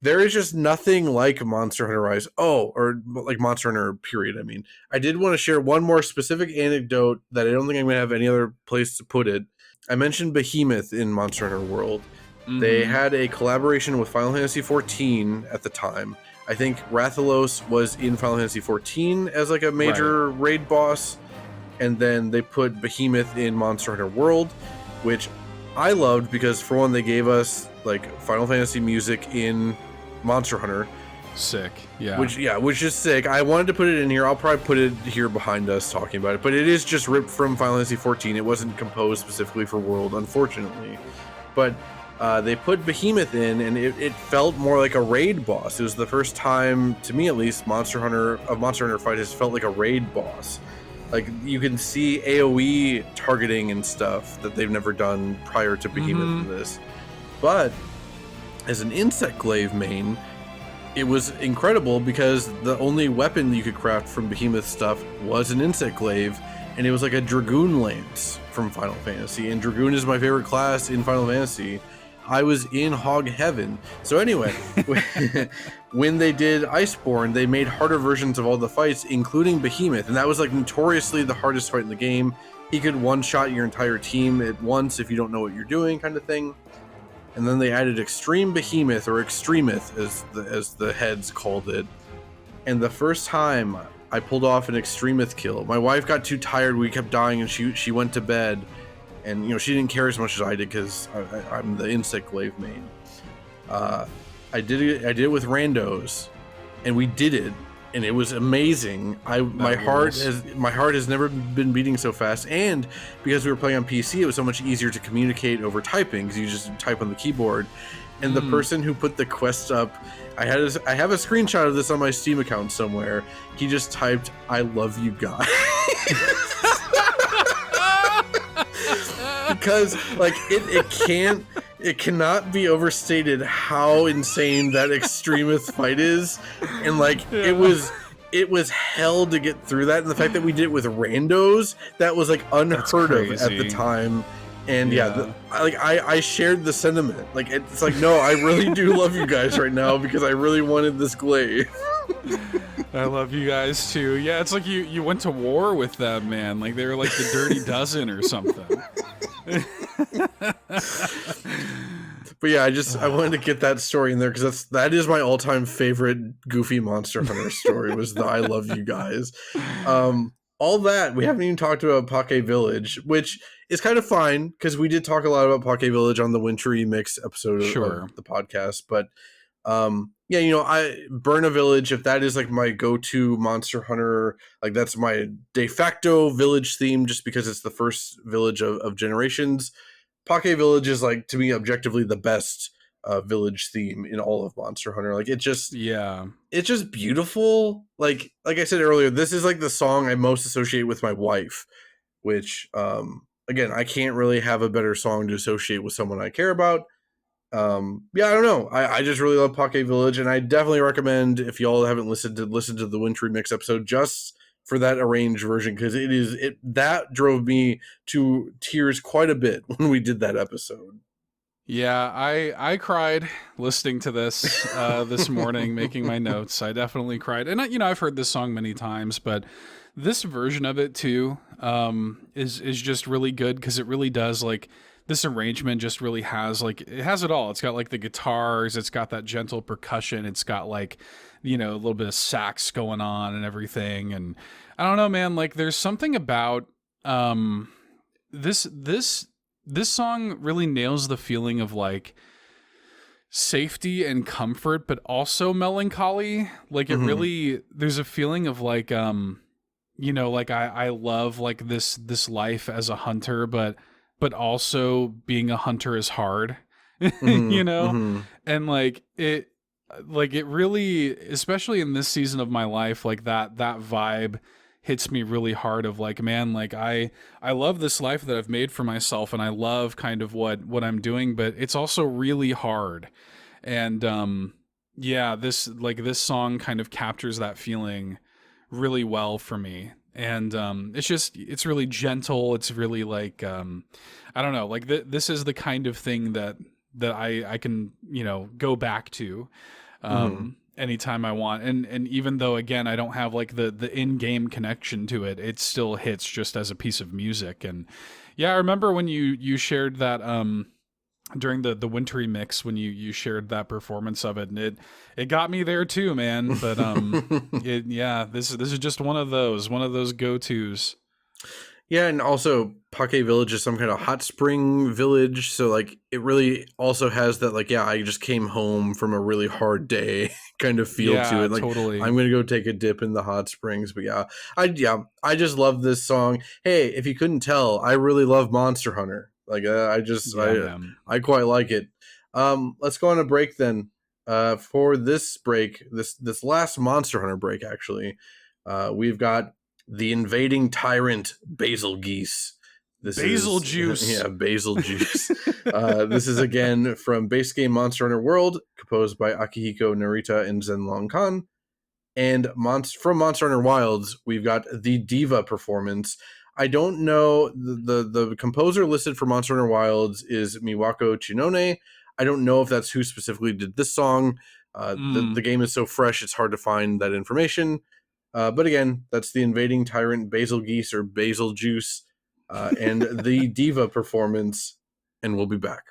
there is just nothing like Monster Hunter Rise. Oh, or like Monster Hunter, period. I mean, I did want to share one more specific anecdote that I don't think I'm going to have any other place to put it. I mentioned Behemoth in Monster Hunter World. They had a collaboration with Final Fantasy XIV at the time. I think Rathalos was in Final Fantasy XIV as like a major raid boss. And then they put Behemoth in Monster Hunter World, which I loved because, for one, they gave us like Final Fantasy music in Monster Hunter. Sick. Yeah. Which is sick. I wanted to put it in here. I'll probably put it here behind us talking about it, but it is just ripped from Final Fantasy XIV. It wasn't composed specifically for World, unfortunately. But they put Behemoth in, and it felt more like a raid boss. It was the first time, to me at least, Monster Hunter fight has felt like a raid boss. Like, you can see AoE targeting and stuff that they've never done prior to Behemoth in this. But as an Insect Glaive main, it was incredible because the only weapon you could craft from Behemoth stuff was an Insect Glaive, and it was like a Dragoon Lance from Final Fantasy. And Dragoon is my favorite class in Final Fantasy. I was in hog heaven. So anyway, when they did Iceborne, they made harder versions of all the fights, including Behemoth, and that was like notoriously the hardest fight in the game. He could one-shot your entire team at once if you don't know what you're doing, kind of thing. And then they added Extreme Behemoth, or Extremeth, as the heads called it. And the first time I pulled off an Extremeth kill, my wife got too tired. We kept dying, and she went to bed. And, you know, she didn't care as much as I did because I'm the Insect Glaive main. I did it with randos, and we did it, and it was amazing. My heart has never been beating so fast, and because we were playing on PC, it was so much easier to communicate over typing because you just type on the keyboard. And the person who put the quest up, I have a screenshot of this on my Steam account somewhere. He just typed, "I love you guys." Because like it cannot be overstated how insane that Extremist fight is, and like it was hell to get through that, and the fact that we did it with randos, that was like unheard of at the time. And I shared the sentiment. Like, it's like, no, I really do love you guys right now because I really wanted this glaive. I love you guys too. Yeah, it's like you went to war with them, man. Like they were like the Dirty Dozen or something. But yeah, I wanted to get that story in there because that is my all-time favorite Goofy Monster Hunter story, was the "I love you guys." All that, we haven't even talked about Poké Village, which is kind of fine because we did talk a lot about Poké Village on the Wintry Mix episode of the podcast. But yeah, you know, Burna Village, if that is like my go-to Monster Hunter, like that's my de facto village theme, just because it's the first village of Generations. Poké Village is, like, to me, objectively the best village theme in all of Monster Hunter. Like, it's just beautiful. Like I said earlier, this is like the song I most associate with my wife, which again, I can't really have a better song to associate with someone I care about. Yeah, I don't know. I just really love Poké Village, and I definitely recommend, if y'all haven't listen to the Wintry Mix episode just for that arranged version, because that drove me to tears quite a bit when we did that episode. Yeah, I cried listening to this this morning, making my notes. I definitely cried, and I've heard this song many times, but this version of it too is just really good because it really does, like, this arrangement just really has, like, it has it all. It's got like the guitars, it's got that gentle percussion, it's got like, a little bit of sax going on and everything. And I don't know, man, like there's something about this song really nails the feeling of like safety and comfort, but also melancholy. Like it really, there's a feeling of like, like I love like this life as a hunter, but also being a hunter is hard, and like it really, especially in this season of my life, like that vibe hits me really hard of like, man, like I love this life that I've made for myself, and I love kind of what I'm doing, but it's also really hard. And this song kind of captures that feeling really well for me. And it's really gentle. It's really like I don't know, like this is the kind of thing that I can go back to anytime I want. And even though, again, I don't have like the in-game connection to it, it still hits just as a piece of music. And yeah, I remember when you shared that during the Wintry Mix, when you shared that performance of it, and it got me there too, man. But this is just one of those go-tos. Yeah, and also Poké Village is some kind of hot spring village, so like it really also has that like, I just came home from a really hard day kind of feel to it. Like, totally. I'm gonna go take a dip in the hot springs. But I just love this song. Hey, if you couldn't tell, I really love Monster Hunter. Like I quite like it. Let's go on a break then. For this break, this last Monster Hunter break, actually, we've got the invading tyrant Basil Geese. Basil Juice. Yeah, Basil Juice. This is again from base game Monster Hunter World, composed by Akihiko Narita and Zenlong Kan. And from Monster Hunter Wilds, we've got the Diva performance. I don't know, the composer listed for Monster Hunter Wilds is Miwako Chinone. I don't know if that's who specifically did this song. The game is so fresh, it's hard to find that information. But again, that's the invading tyrant Basil Geese or Basil Juice and the Diva performance, and we'll be back.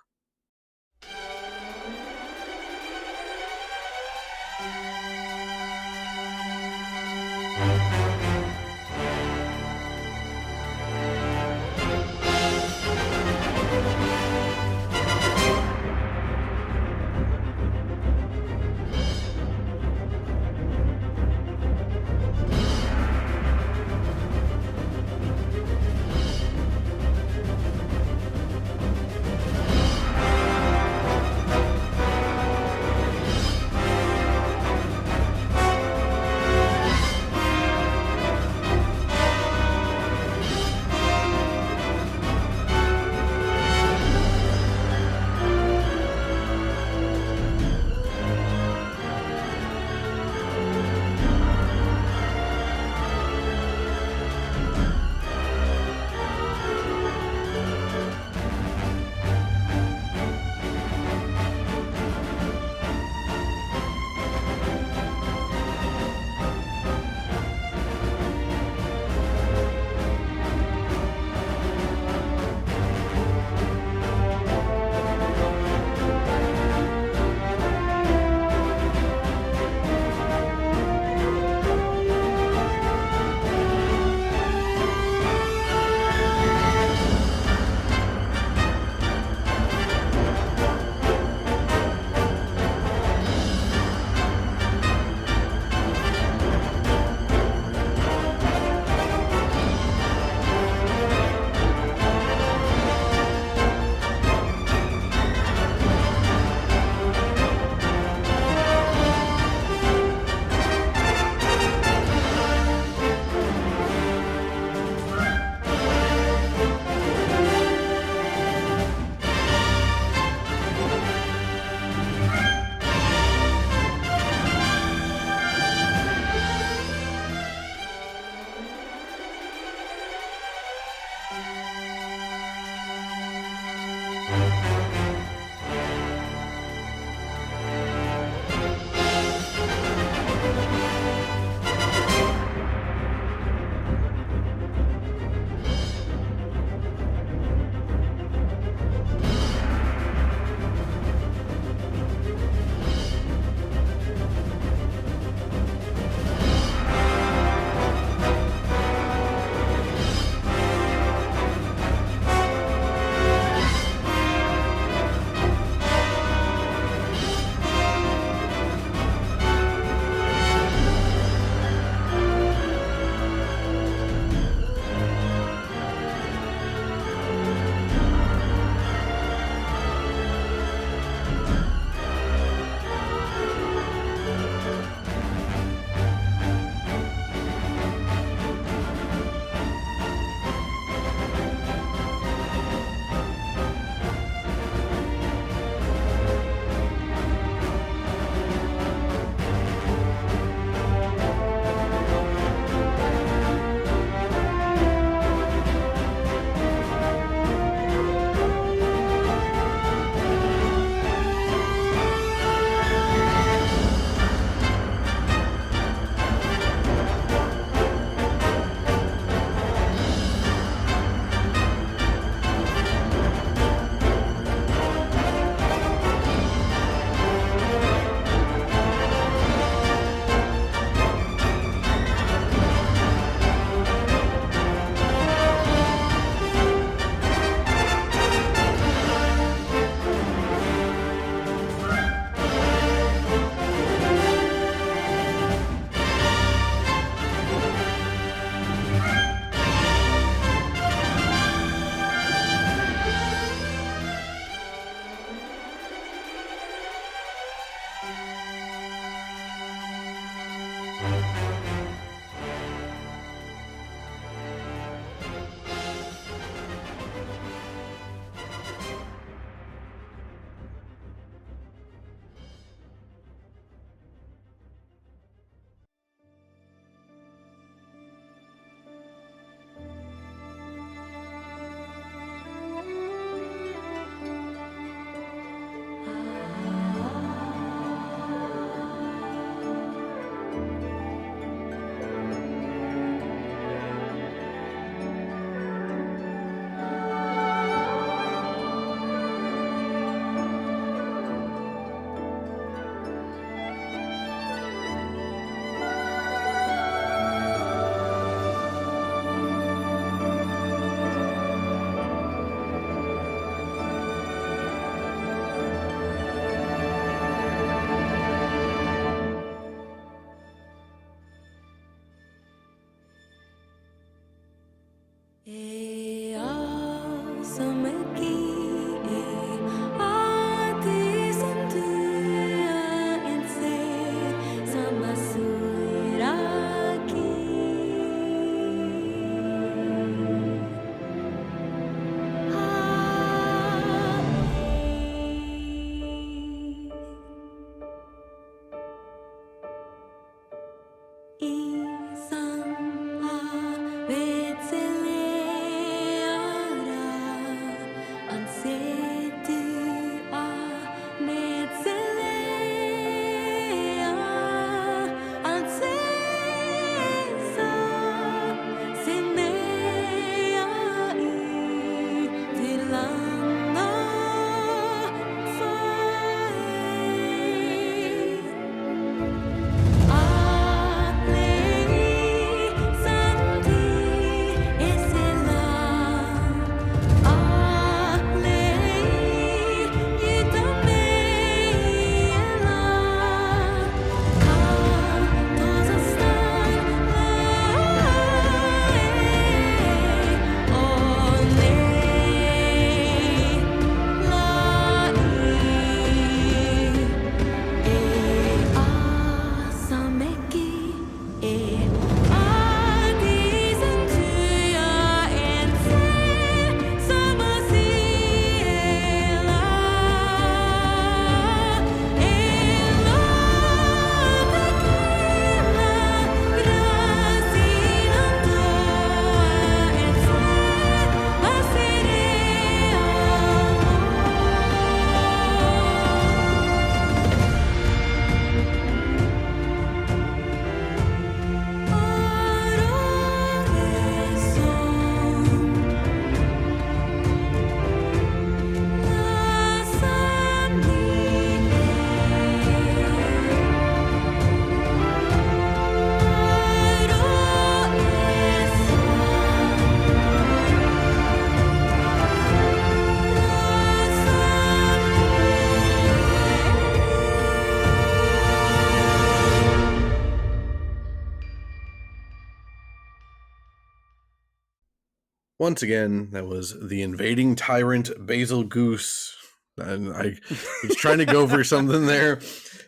once again, that was the invading tyrant Basil Goose. And I was trying to go for something there.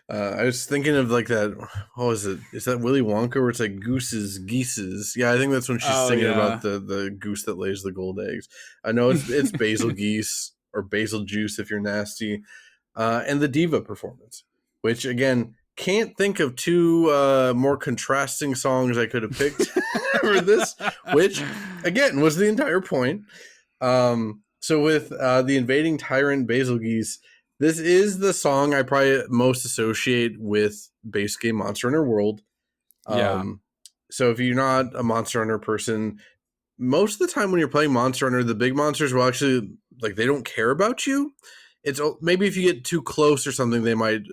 I was thinking of like that. What was it? Is that Willy Wonka where it's like gooses, geeses? Yeah, I think that's when she's singing about the goose that lays the gold eggs. I know it's basil geese or basil juice if you're nasty. And the diva performance, which again, can't think of two more contrasting songs I could have picked for this, which again was the entire point. So with the invading tyrant Basil Geese, this is the song I probably most associate with base game Monster Hunter World. So if you're not a Monster Hunter person, most of the time when you're playing Monster Hunter, the big monsters will actually, like, they don't care about you. It's maybe if you get too close or something, they might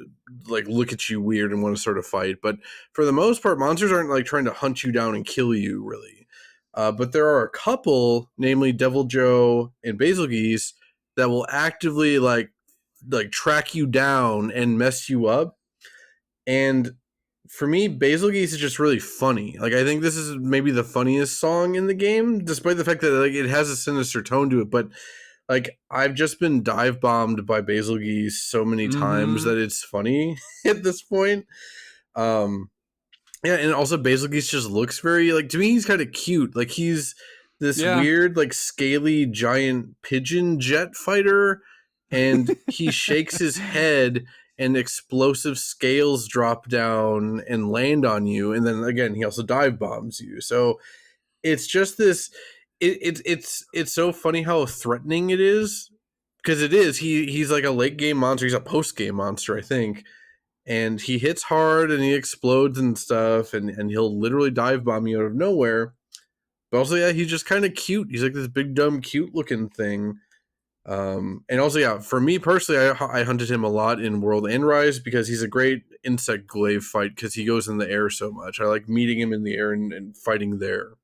like look at you weird and want to start a fight. But for the most part, monsters aren't like trying to hunt you down and kill you, really. But there are a couple, namely Devil Joe and Basil Geese, that will actively like track you down and mess you up. And for me, Basil Geese is just really funny. Like, I think this is maybe the funniest song in the game, despite the fact that like it has a sinister tone to it. But like, I've just been dive bombed by Basil Geese so many times that it's funny at this point. Yeah, and also Basil Geese just looks very, like, to me, he's kind of cute. Like, he's this weird, like, scaly giant pigeon jet fighter, and he shakes his head and explosive scales drop down and land on you, and then again he also dive bombs you. So it's just this it's so funny how threatening it is, because it is. He's like a late game monster. He's a post game monster, I think, and he hits hard and he explodes and stuff, and he'll literally dive bomb you out of nowhere. But also, yeah, he's just kind of cute. He's like this big dumb cute looking thing. And also, yeah, for me personally, I hunted him a lot in World and Rise because he's a great insect glaive fight because he goes in the air so much. I like meeting him in the air and fighting there.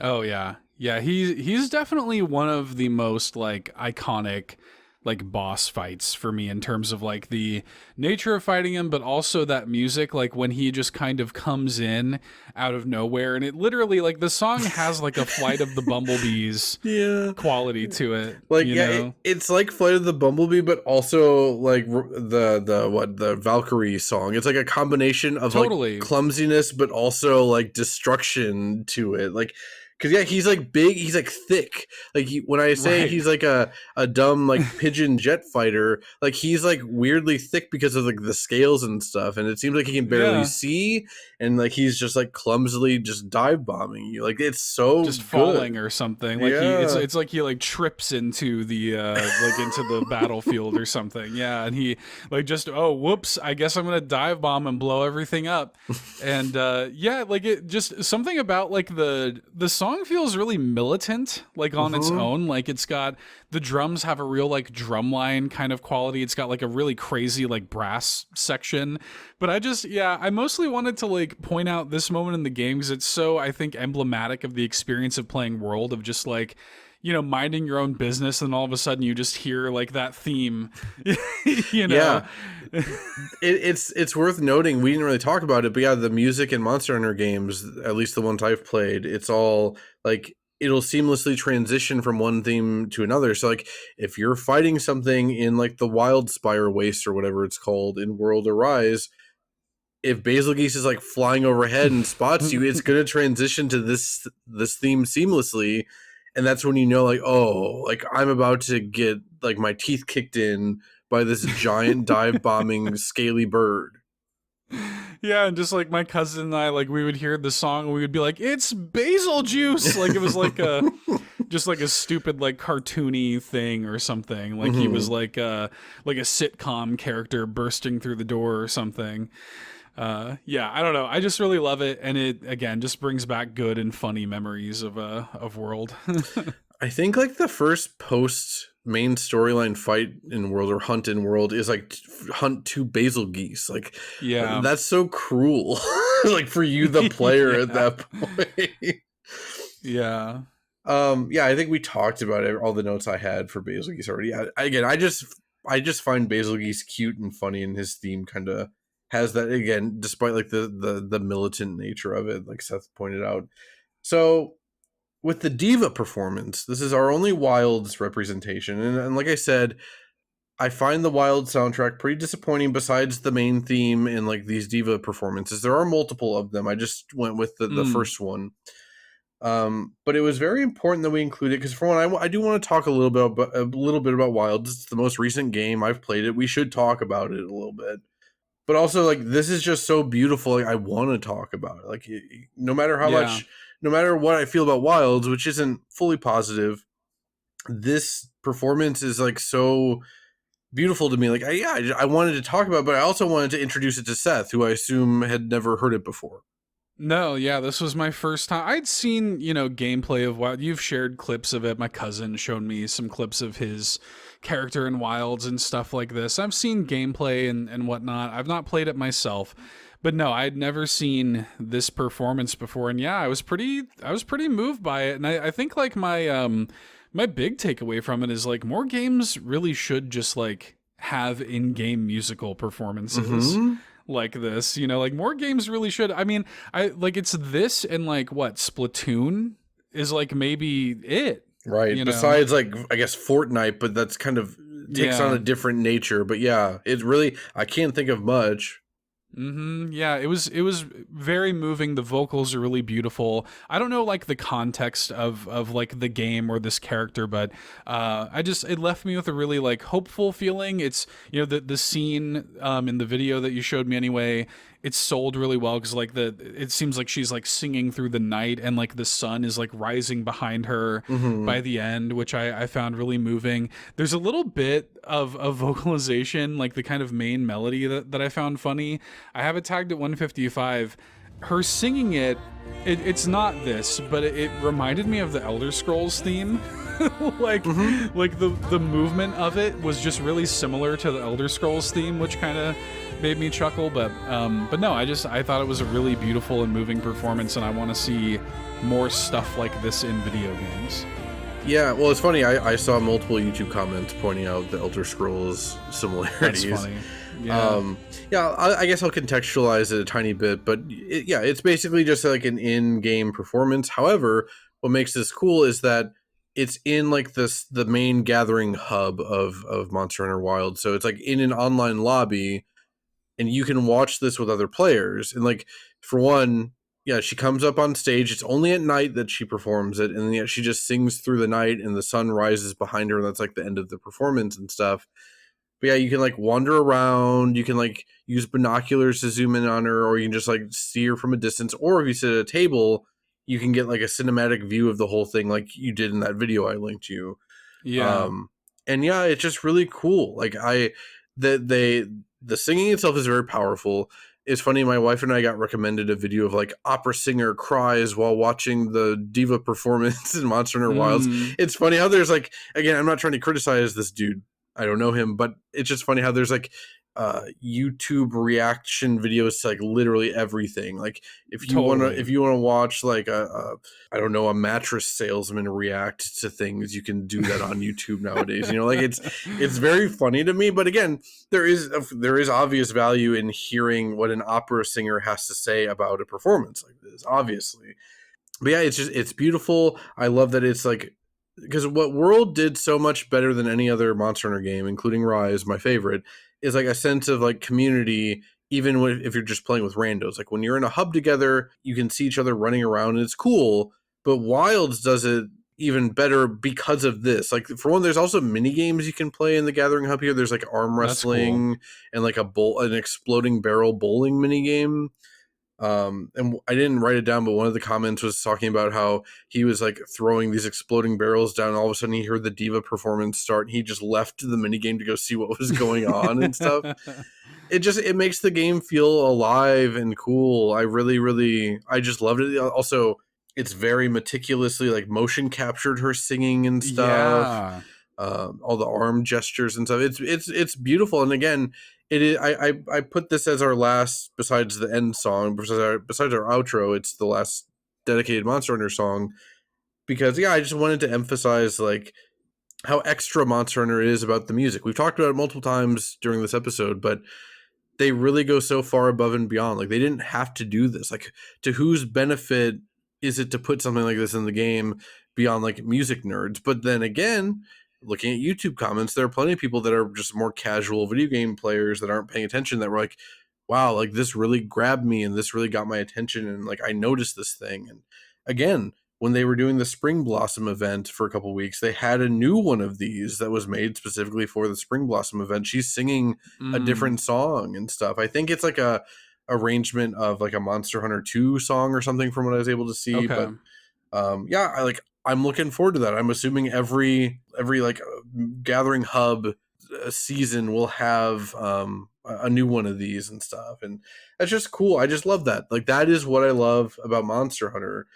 Oh yeah. Yeah, he's definitely one of the most like iconic like boss fights for me in terms of like the nature of fighting him, but also that music, like when he just kind of comes in out of nowhere, and it literally, like, the song has like a Flight of the Bumblebees quality to it. Like, it's like Flight of the Bumblebee, but also like the Valkyrie song. It's like a combination of like clumsiness, but also like destruction to it. Like, because yeah, he's like big, he's like thick. Like when I say he's like a dumb like pigeon jet fighter, like he's like weirdly thick because of like the scales and stuff, and it seems like he can barely see, and like he's just like clumsily just dive bombing you. Like it's so just falling or something. Like it's like he like trips into the like into the battlefield or something. Yeah, and he like just whoops, I guess I'm gonna dive bomb and blow everything up. And yeah, like it just something about like the song feels really militant, like on its own. Like it's got, the drums have a real like drumline kind of quality. It's got like a really crazy like brass section. But I mostly wanted to like point out this moment in the game because it's so, I think, emblematic of the experience of playing World, of just like, you know, minding your own business, and all of a sudden you just hear like that theme. You know? Yeah. It's worth noting, we didn't really talk about it, but yeah, the music in Monster Hunter games, at least the ones I've played, it's all like it'll seamlessly transition from one theme to another. So like if you're fighting something in like the Wild Spire Waste or whatever it's called in World or Rise, if Basil Geese is like flying overhead and spots you, it's gonna transition to this theme seamlessly. And that's when you know, like, oh, like I'm about to get like my teeth kicked in by this giant dive bombing scaly bird. Yeah, and just like my cousin and I, like we would hear the song and we would be like, it's basil juice. Like it was like a just like a stupid like cartoony thing or something. Like he was like a sitcom character bursting through the door or something. Yeah, I don't know. I just really love it, and it again just brings back good and funny memories of World. I think like the first post main storyline fight in World or hunt in World is like hunt 2 Basil Geese. Like, yeah, that's so cruel. Like for you, the player at that point. Yeah. Yeah, I think we talked about it, all the notes I had for Basil Geese already. I just find Basil Geese cute and funny, and his theme kind of has that, again, despite like the militant nature of it, like Seth pointed out. So with the diva performance, this is our only Wilds representation. And like I said, I find the Wild soundtrack pretty disappointing besides the main theme and like these diva performances. There are multiple of them. I just went with the first one. But it was very important that we include it because for one, I do want to talk a little bit about Wilds. It's the most recent game. I've played it. We should talk about it a little bit. But also, like, this is just so beautiful. Like, I want to talk about it. Like, no matter how much, no matter what I feel about Wilds, which isn't fully positive, this performance is like so beautiful to me. Like, I wanted to talk about it, but I also wanted to introduce it to Seth, who I assume had never heard it before. No, yeah, this was my first time. I'd seen, gameplay of Wild. You've shared clips of it. My cousin showed me some clips of his character in Wilds and stuff like this. I've seen gameplay and whatnot. I've not played it myself, but no, I'd never seen this performance before. And yeah, I was pretty moved by it. And I think like my big takeaway from it is like more games really should just like have in-game musical performances. Mm-hmm. Like this, like more games really should. I mean, it's this and like what Splatoon is like maybe it, right? Besides like I guess Fortnite, but that's kind of takes on a different nature. But yeah, it's really I can't think of much. Mm-hmm. Yeah, it was very moving. The vocals are really beautiful. I don't know like the context of like the game or this character, but it left me with a really like hopeful feeling. It's the scene in the video that you showed me anyway. It's sold really well because like it seems like she's like singing through the night and like the sun is like rising behind her by the end, which I found really moving. There's a little bit of vocalization, like the kind of main melody that I found funny. I have it tagged at 155. Her singing it's not this, but it reminded me of the Elder Scrolls theme. like the movement of it was just really similar to the Elder Scrolls theme, which kind of made me chuckle. But no, I thought it was a really beautiful and moving performance, and I want to see more stuff like this in video games. Yeah, well, it's funny. I saw multiple YouTube comments pointing out the Elder Scrolls similarities. That's funny. Yeah. I guess I'll contextualize it a tiny bit, but it's basically just like an in-game performance. However, what makes this cool is that it's in like the main gathering hub of Monster Hunter Wild. So it's like in an online lobby, and you can watch this with other players. And like for one, she comes up on stage. It's only at night that she performs it, and she just sings through the night, and the sun rises behind her, and that's like the end of the performance and stuff. But yeah, you can like wander around. You can like use binoculars to zoom in on her, or you can just like see her from a distance. Or if you sit at a table, you can get like a cinematic view of the whole thing, like you did in that video I linked you. Yeah, and yeah, it's just really cool. Like the singing itself is very powerful. It's funny, my wife and I got recommended a video of like opera singer cries while watching the diva performance in Monster Hunter Wilds. It's funny how there's like, again, I'm not trying to criticize this dude. I don't know him, but it's just funny how there's like YouTube reaction videos to like literally everything. Like if you want to watch like a mattress salesman react to things, you can do that on YouTube nowadays. Like it's very funny to me. But again, there is obvious value in hearing what an opera singer has to say about a performance like this, obviously. But yeah, it's beautiful. I love that it's like, because what World did so much better than any other Monster Hunter game, including Rise, my favorite, is like a sense of like community, even if you're just playing with randos. Like when you're in a hub together, you can see each other running around and it's cool. But Wilds does it even better because of this. Like for one, there's also mini games you can play in the Gathering Hub here. There's like arm wrestling and like an exploding barrel bowling mini game. And I didn't write it down, but one of the comments was talking about how he was like throwing these exploding barrels down, and all of a sudden he heard the diva performance start, and he just left the minigame to go see what was going on and stuff. It makes the game feel alive and cool. I just loved it. Also, it's very meticulously like motion captured her singing and stuff. All the arm gestures and stuff. It's beautiful. And again, it is. I put this as our last, besides the end song, besides our outro. It's the last dedicated Monster Hunter song because I just wanted to emphasize like how extra Monster Hunter is about the music. We've talked about it multiple times during this episode, but they really go so far above and beyond. Like they didn't have to do this. Like to whose benefit is it to put something like this in the game beyond like music nerds? But then again, looking at YouTube comments, there are plenty of people that are just more casual video game players that aren't paying attention that were like, wow, like this really grabbed me and this really got my attention and like I noticed this thing. And again, when they were doing the Spring Blossom event for a couple weeks, they had a new one of these that was made specifically for the Spring Blossom event. She's singing a different song and stuff. I think it's like a arrangement of like a Monster Hunter 2 song or something from what I was able to see. Okay. But yeah, I'm looking forward to that. I'm assuming every like gathering hub season will have a new one of these and stuff, and that's just cool. I just love that. Like that is what I love about Monster Hunter.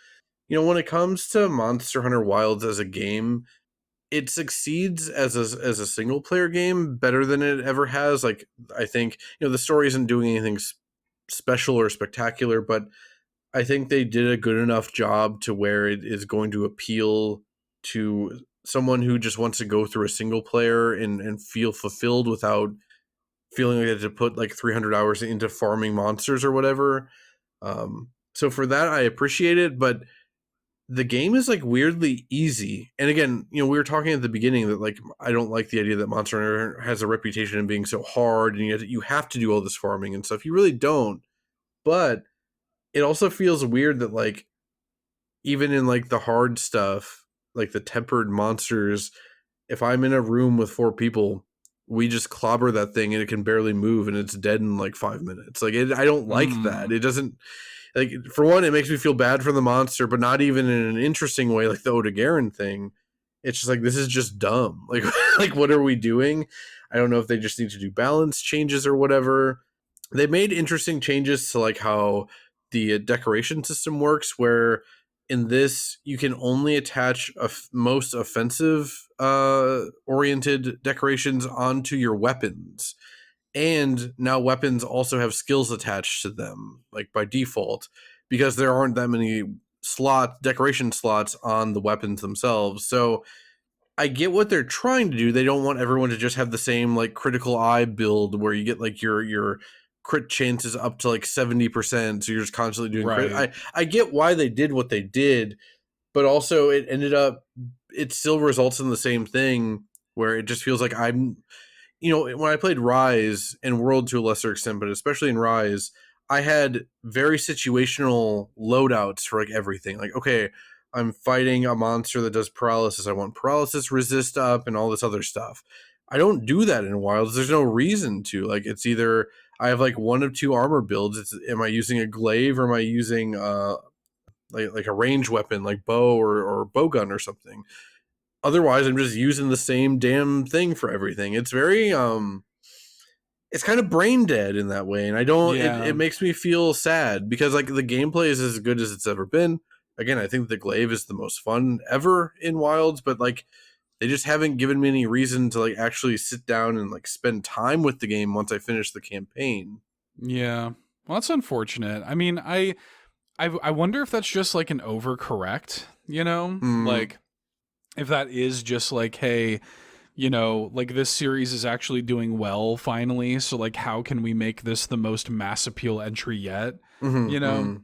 You know, when it comes to Monster Hunter Wilds as a game, it succeeds as a single player game better than it ever has. Like I think, you know, the story isn't doing anything special or spectacular, but I think they did a good enough job to where it is going to appeal to someone who just wants to go through a single player and feel fulfilled without feeling like they had to put like 300 hours into farming monsters or whatever. So for that, I appreciate it, but the game is like weirdly easy. And again, you know, we were talking at the beginning that like I don't like the idea that Monster Hunter has a reputation of being so hard and you have to do all this farming and stuff. You really don't. But it also feels weird that like even in like the hard stuff, like the tempered monsters, if I'm in a room with 4 people, we just clobber that thing and it can barely move and it's dead in like 5 minutes. Like I don't like that. It doesn't, like, for one, it makes me feel bad for the monster, but not even in an interesting way, like the Odogaron thing. It's just like, this is just dumb. Like, like, what are we doing? I don't know if they just need to do balance changes or whatever. They made interesting changes to like how the decoration system works, where in this you can only attach most offensive oriented decorations onto your weapons. And now weapons also have skills attached to them, like by default, because there aren't that many decoration slots on the weapons themselves. So I get what they're trying to do. They don't want everyone to just have the same like critical eye build where you get like your crit chances up to like 70%. So you're just constantly doing crit. I get why they did what they did, but also it still results in the same thing where it just feels like you know, when I played Rise and World to a lesser extent, but especially in Rise, I had very situational loadouts for like everything. Like, okay, I'm fighting a monster that does paralysis. I want paralysis resist up and all this other stuff. I don't do that in Wilds. There's no reason to. Like, it's either I have like one of 2 armor builds. Am I using a glaive or am I using like a range weapon like bow or bow gun or something? Otherwise, I'm just using the same damn thing for everything. It's very it's kind of brain dead in that way, and I don't. Yeah. It makes me feel sad because like the gameplay is as good as it's ever been. Again, I think the glaive is the most fun ever in Wilds, but like they just haven't given me any reason to like actually sit down and like spend time with the game once I finish the campaign. Yeah. Well, that's unfortunate. I mean, I wonder if that's just like an overcorrect, you know? Like if that is just like, hey, you know, like this series is actually doing well finally, so like how can we make this the most mass appeal entry yet? You know?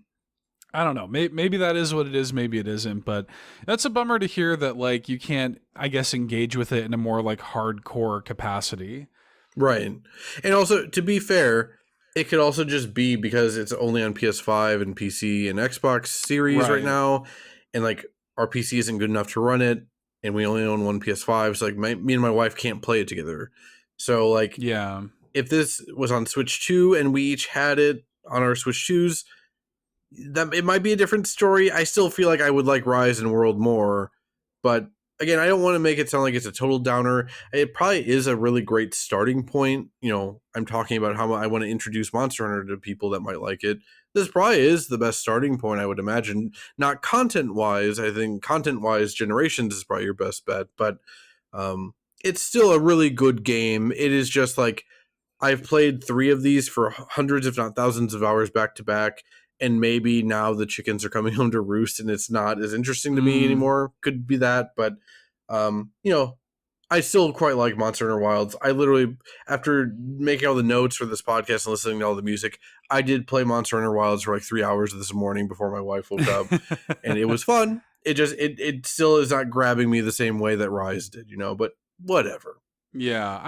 I don't know. Maybe that is what it is. Maybe it isn't. But that's a bummer to hear that like you can't, I guess, engage with it in a more like hardcore capacity. Right. And also, to be fair, it could also just be because it's only on PS5 and PC and Xbox Series right now, and like our PC isn't good enough to run it, and we only own one PS5, so like me and my wife can't play it together. So like, yeah, if this was on Switch 2 and we each had it on our Switch 2s, that it might be a different story. I still feel like I would like Rise and World more, but again, I don't want to make it sound like it's a total downer. It probably is a really great starting point. You know, I'm talking about how I want to introduce Monster Hunter to people that might like it. This probably is the best starting point, I would imagine. Not content-wise. I think content-wise, Generations is probably your best bet, but it's still a really good game. It is just like, I've played 3 of these for hundreds, if not thousands of hours back to back, and maybe now the chickens are coming home to roost and it's not as interesting to me anymore. Could be that, but you know, I still quite like Monster Hunter Wilds. I literally, after making all the notes for this podcast and listening to all the music, I did play Monster Hunter Wilds for like 3 hours this morning before my wife woke up, and it was fun. It still is not grabbing me the same way that Rise did, but whatever. Yeah,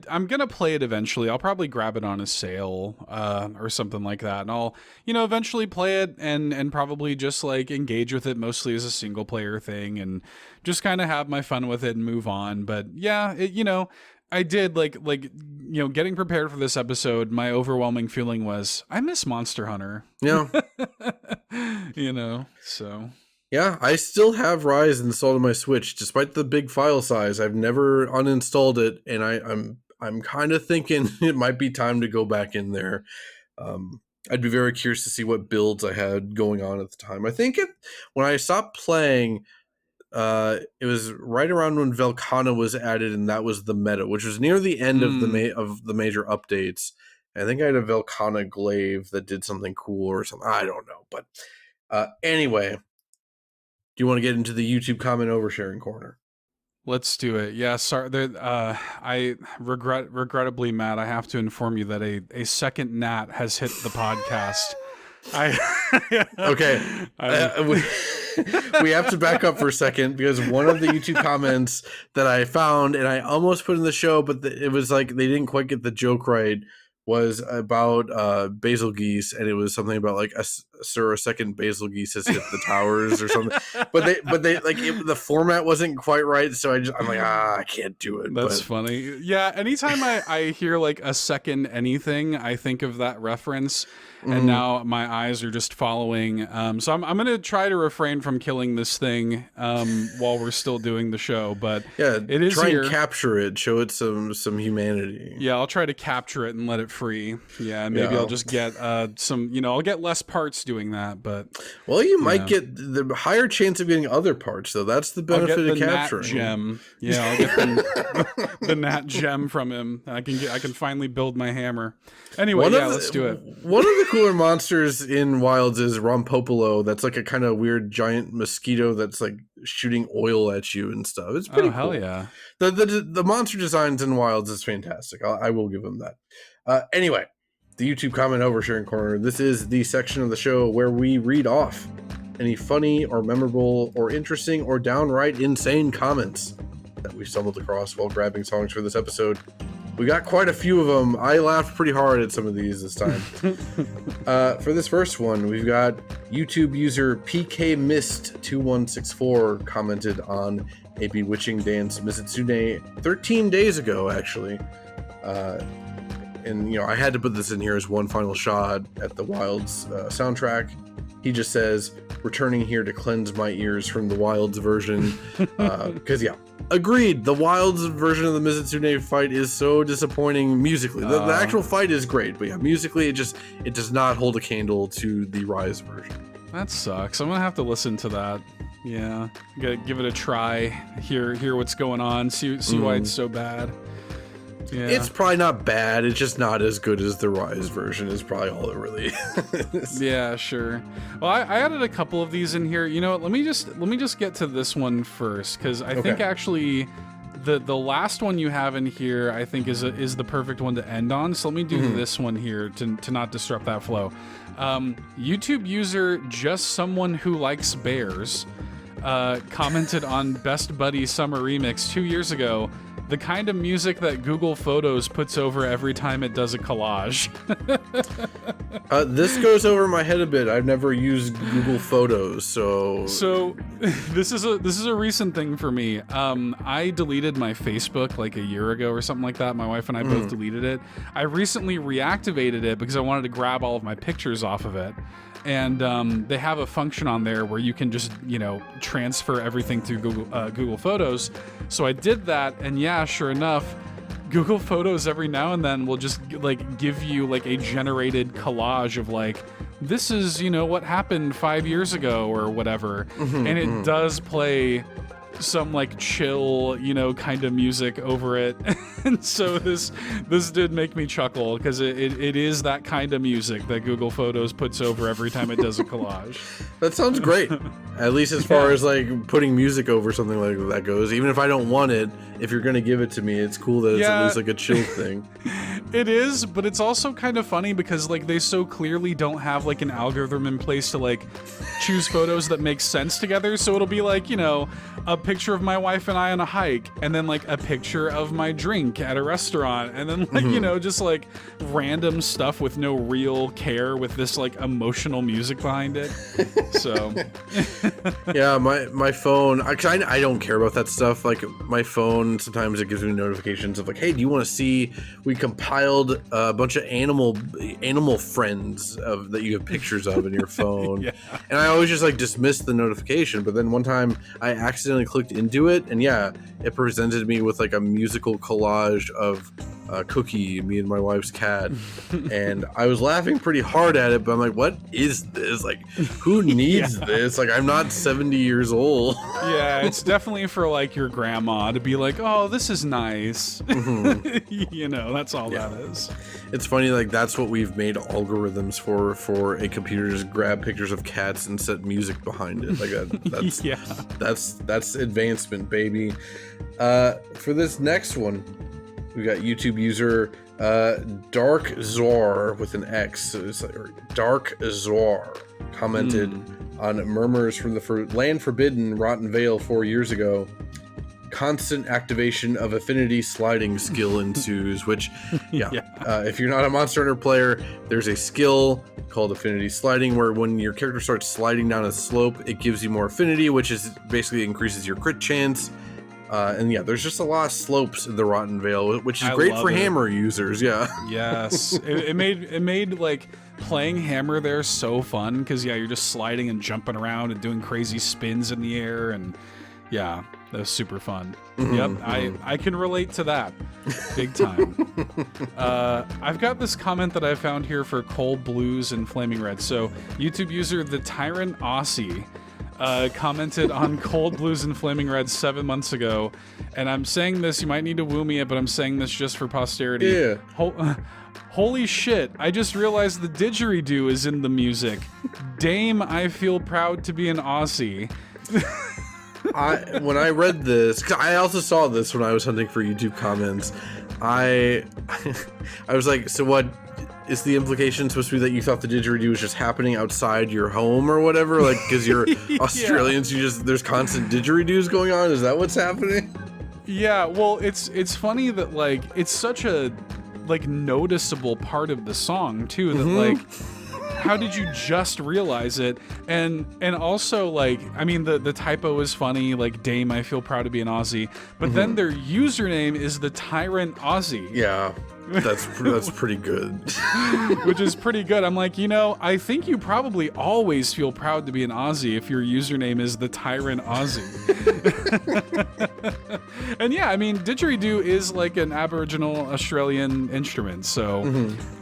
I'm gonna play it eventually. I'll probably grab it on a sale or something like that, and I'll eventually play it and probably just like engage with it mostly as a single player thing and just kind of have my fun with it and move on. But yeah, I did like getting prepared for this episode. My overwhelming feeling was I miss Monster Hunter. Yeah, so. Yeah, I still have Rise installed on my Switch, despite the big file size. I've never uninstalled it, and I'm kind of thinking it might be time to go back in there. I'd be very curious to see what builds I had going on at the time. I think when I stopped playing, it was right around when Velkhana was added, and that was the meta, which was near the end of the major updates. I think I had a Velkhana glaive that did something cool or something. I don't know, but anyway. Do you want to get into the YouTube comment oversharing corner? Let's do it. Yeah, sorry. I regrettably, Matt, I have to inform you that a second gnat has hit the podcast. Okay. We have to back up for a second because one of the YouTube comments that I found and I almost put in the show, but it was like they didn't quite get the joke right, was about basil geese, and it was something about like a second basil geese has hit the towers or something. But they like the format wasn't quite right, so I'm like I can't do it. That's funny. Yeah, anytime I hear like a second anything, I think of that reference. And now my eyes are just following. So I'm gonna try to refrain from killing this thing while we're still doing the show. But yeah, it is try here. And capture it, show it some humanity. Yeah, I'll try to capture it and let it free. Yeah, maybe I'll just get some. I'll get less parts doing that. But you might get the higher chance of getting other parts, though. That's the benefit of capturing. Nat gem. Yeah, I'll get the nat gem from him. I can finally build my hammer. Anyway, let's do it. One of the cooler monsters in Wilds is Rompopolo. That's like a kind of weird giant mosquito that's like shooting oil at you and stuff. It's pretty cool. Hell yeah. The monster designs in Wilds is fantastic. I will give them that. Anyway, the YouTube comment oversharing corner. This is the section of the show where we read off any funny or memorable or interesting or downright insane comments that we stumbled across while grabbing songs for this episode. We got quite a few of them. I laughed pretty hard at some of these this time. For this first one, we've got YouTube user PKMist2164 commented on a bewitching dance Mizitsune 13 days ago, actually. And, I had to put this in here as one final shot at the Wilds soundtrack. He just says, returning here to cleanse my ears from the Wilds version. Because, agreed. The Wilds version of the Mizitsune fight is so disappointing musically. The actual fight is great, but musically it does not hold a candle to the Rise version. That sucks. I'm gonna have to listen to that. Yeah, gotta give it a try. Hear what's going on. See why it's so bad. Yeah. It's probably not bad. It's just not as good as the Rise version. Is probably all it really is. Yeah, sure. Well, I added a couple of these in here. You know what? Let me just get to this one first, because I think actually the last one you have in here I think is the perfect one to end on. So let me do this one here to not disrupt that flow. YouTube user just someone who likes bears commented on Best Buddy Summer Remix 2 years ago. The kind of music that Google Photos puts over every time it does a collage. This goes over my head a bit. I've never used Google Photos, so this is a recent thing for me. I deleted my Facebook like a year ago or something like that. My wife and I both deleted it. I recently reactivated it because I wanted to grab all of my pictures off of it. And they have a function on there where you can just, transfer everything through Google Photos. So I did that, and sure enough, Google Photos every now and then will just give you a generated collage of this is what happened 5 years ago or whatever, and it does play some like chill, kind of music over it. And so this did make me chuckle because it is that kind of music that Google Photos puts over every time it does a collage. That sounds great. At least as far as like putting music over something like that goes. Even if I don't want it, if you're going to give it to me, it's cool that it's at least like a chill thing. It is, but it's also kind of funny because like they so clearly don't have like an algorithm in place to like choose photos that make sense together. So it'll be like, a picture of my wife and I on a hike, and then like a picture of my drink at a restaurant, and then like, just like random stuff with no real care with this like emotional music behind it. So yeah, my phone, I don't care about that stuff. Like my phone, sometimes it gives me notifications of like, hey, do you want to see, we compiled a bunch of animal friends that you have pictures of in your phone. And I always just like dismiss the notification, but then one time I accidentally clicked into it, and it presented me with like a musical collage of Cookie, me and my wife's cat, and I was laughing pretty hard at it, but I'm like, what is this? Like, who needs this? Like, I'm not 70 years old. Yeah, it's definitely for like your grandma to be like, oh, this is nice. That's all that is. It's funny, like that's what we've made algorithms for a computer to just grab pictures of cats and set music behind it. Like that's advancement, baby. For this next one, we got YouTube user Dark Zor with an X. So it's like Dark Zor commented on Murmurs from the Land Forbidden Rotten Vale 4 years ago. Constant activation of affinity sliding skill ensues, which if you're not a Monster Hunter player, there's a skill called affinity sliding where when your character starts sliding down a slope, it gives you more affinity, which is basically increases your crit chance. There's just a lot of slopes in the Rotten Vale, which is great for hammer users. Yes, it made like playing hammer there so fun because you're just sliding and jumping around and doing crazy spins in the air, and that was super fun. I can relate to that big time. I've got this comment that I found here for Cold Blues and Flaming Red. So YouTube user The Tyrant Aussie commented on Cold Blues and Flaming Red 7 months ago, and I'm saying this, you might need to woo me it, but I'm saying this just for posterity. Holy shit, I just realized the didgeridoo is in the music. Dame, I feel proud to be an Aussie. When I read this, 'cause I also saw this when I was hunting for YouTube comments, I was like, so what is the implication supposed to be, that you thought the didgeridoo was just happening outside your home or whatever? Like, because you're Australians, there's constant didgeridoos going on? Is that what's happening? Yeah, well, it's funny that like it's such a like noticeable part of the song too, that like how did you just realize it? And also, like, I mean, the typo is funny, like, Dame, I feel proud to be an Aussie, but then their username is the Tyrant Aussie. Yeah, that's pretty good. Which is pretty good. I'm like, I think you probably always feel proud to be an Aussie if your username is the Tyrant Aussie. And I mean, didgeridoo is like an Aboriginal Australian instrument, so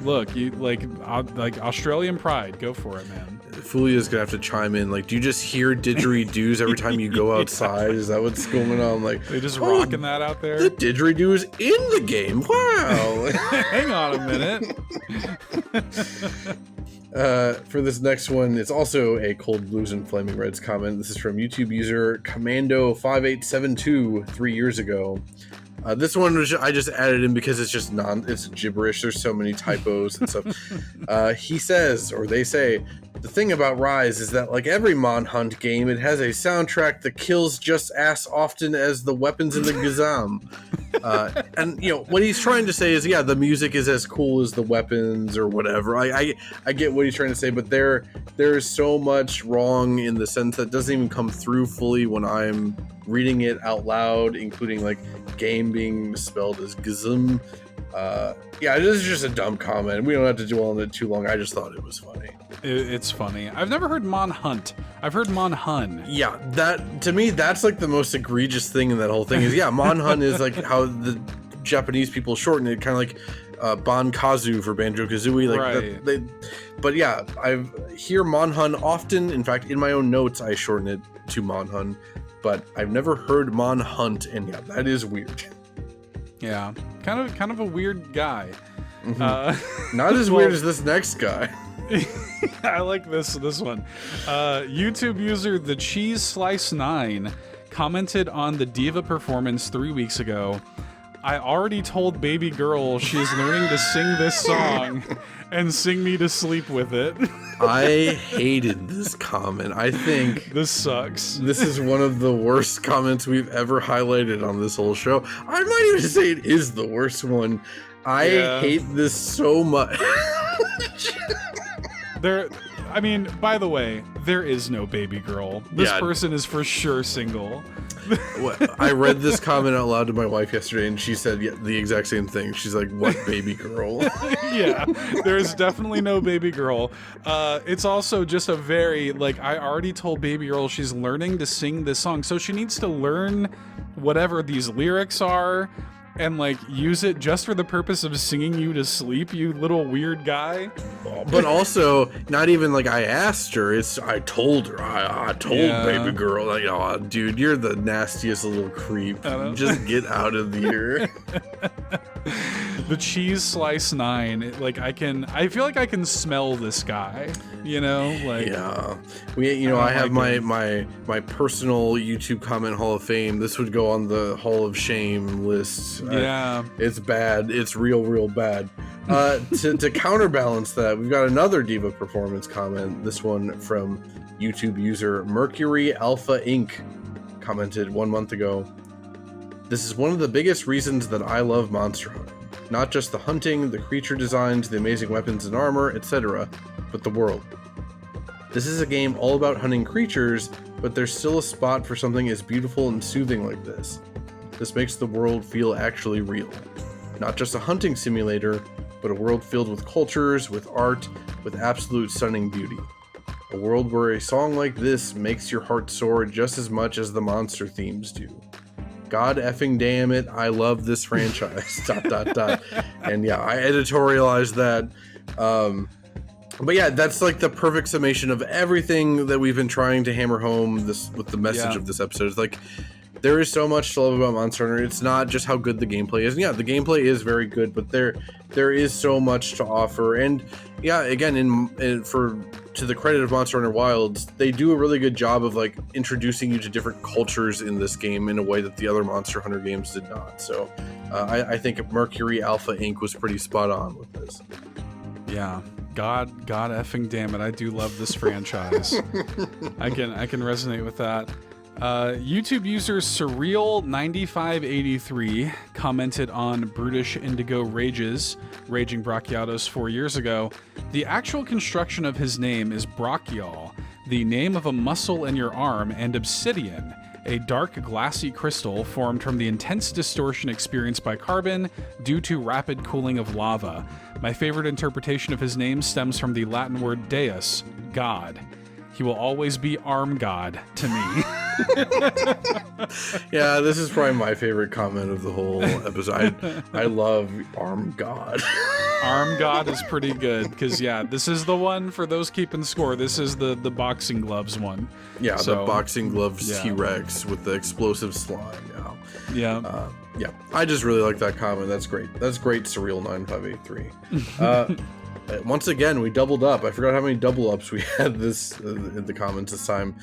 look, you like Australian pride, go for it, man. Fulia's gonna have to chime in. Like, do you just hear didgeridoos every time you go outside? Is that what's going on? Like, they just rocking that out there. The didgeridoo is in the game. Wow. Hang on a minute. For this next one, it's also a Cold Blues and Flaming Reds comment. This is from YouTube user Commando5872 3 years ago. This one I just added in because it's gibberish. There's so many typos and stuff. He says, or they say, the thing about Rise is that, like every Mon Hunt game, it has a soundtrack that kills just as often as the weapons in the Gazam. And what he's trying to say is, the music is as cool as the weapons or whatever. I get what he's trying to say, but there is so much wrong in the sense that doesn't even come through fully when I'm reading it out loud, including like game being spelled as Gazam. This is just a dumb comment. We don't have to dwell on it too long. I just thought it was funny. It's funny. I've never heard Mon Hunt. I've heard Mon Hun. Yeah, that to me, that's like the most egregious thing in that whole thing is, Mon Hun is like how the Japanese people shorten it, kind of like Bankazu for Banjo-Kazooie. Right. But yeah, I hear Monhun often. In fact, in my own notes, I shorten it to Monhun. But I've never heard Monhunt, and yeah, that is weird. Yeah, kind of a weird guy. Not as weird as this next guy. I like this one. YouTube user the Cheese Slice 9 commented on the Diva performance 3 weeks ago. I already told baby girl she's learning to sing this song and sing me to sleep with it. I hated this comment. I think this sucks. This is one of the worst comments we've ever highlighted on this whole show. I might even say it is the worst one. I hate this so much. By the way, there is no baby girl. This person is for sure single. I read this comment out loud to my wife yesterday, and she said the exact same thing. She's like, "What baby girl?" Yeah, there's definitely no baby girl. It's also just a very, I already told baby girl she's learning to sing this song, so she needs to learn whatever these lyrics are and use it just for the purpose of singing you to sleep, you little weird guy. But also, not even I asked her, I told her. I told baby girl, oh, dude, you're the nastiest little creep. Just get out of here. The Cheese Slice 9, I feel like I can smell this guy, Yeah. I have my personal YouTube comment Hall of Fame. This would go on the Hall of Shame list. Yeah. It's bad. It's real bad. To counterbalance that, we've got another Diva performance comment. This one from YouTube user Mercury Alpha Inc. commented 1 month ago. This is one of the biggest reasons that I love Monster Hunter. Not just the hunting, the creature designs, the amazing weapons and armor, etc., but the world. This is a game all about hunting creatures, but there's still a spot for something as beautiful and soothing like this. This makes the world feel actually real. Not just a hunting simulator, but a world filled with cultures, with art, with absolute stunning beauty. A world where a song like this makes your heart soar just as much as the monster themes do. God effing damn it, I love this franchise. ... And yeah, I editorialized that. But yeah, that's the perfect summation of everything that we've been trying to hammer home with the message of this episode. It's there is so much to love about Monster Hunter. It's not just how good the gameplay is. And yeah, the gameplay is very good, but there is so much to offer. And yeah, again, to the credit of Monster Hunter Wilds, they do a really good job of introducing you to different cultures in this game in a way that the other Monster Hunter games did not. So I think Mercury Alpha Inc. was pretty spot on with this. Yeah. God effing damn it, I do love this franchise. I can resonate with that. YouTube user Surreal9583 commented on Brutish Indigo Rages, Raging Brachiotos 4 years ago. The actual construction of his name is brachial, the name of a muscle in your arm, and obsidian, a dark glassy crystal formed from the intense distortion experienced by carbon due to rapid cooling of lava. My favorite interpretation of his name stems from the Latin word deus, God. He will always be Arm God to me. Yeah, this is probably my favorite comment of the whole episode. I love Arm God. Arm God is pretty good because this is the one for those keeping score. This is the boxing gloves one. Yeah, the boxing gloves T-Rex with the explosive slime. Yeah. Yeah, I just really like that comment. That's great. That's great, Surreal 9583. Once again, we doubled up. I forgot how many double ups we had this in the comments this time.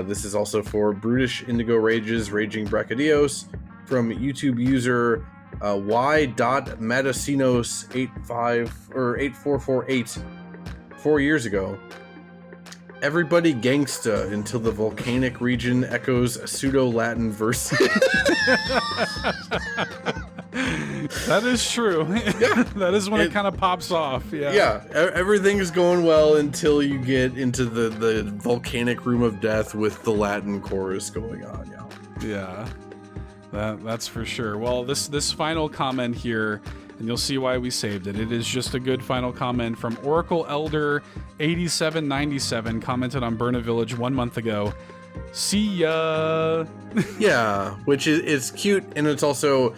This is also for Brutish Indigo Rages, Raging Brachiotos from YouTube user y.matasinos85 or 8448 4 years ago. Everybody gangsta until the volcanic region echoes pseudo-Latin verses. That is true. Yeah. That is when it kind of pops off. Yeah, everything is going well until you get into the volcanic room of death with the Latin chorus going on. Yeah, that's for sure. Well, this final comment here, and you'll see why we saved it. It is just a good final comment from Oracle Elder 8797, commented on Burna Village 1 month ago. See ya. Yeah, which is cute, and it's also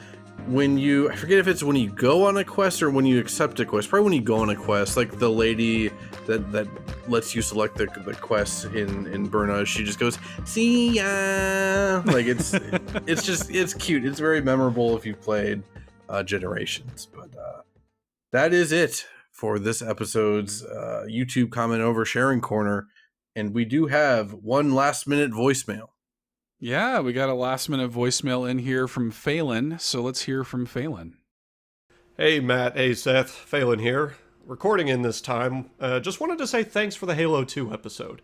when I forget if it's when you go on a quest or when you accept a quest. Probably when you go on a quest, like the lady that lets you select the quests in Burna, she just goes, "See ya!" Like it's cute. It's very memorable if you've played Generations. But that is it for this episode's YouTube comment oversharing corner. And we do have one last minute voicemail. Yeah, we got a last minute voicemail in here from Phelan, so let's hear from Phelan. Hey Matt, hey Seth, Phelan here. Recording in this time. Just wanted to say thanks for the Halo 2 episode.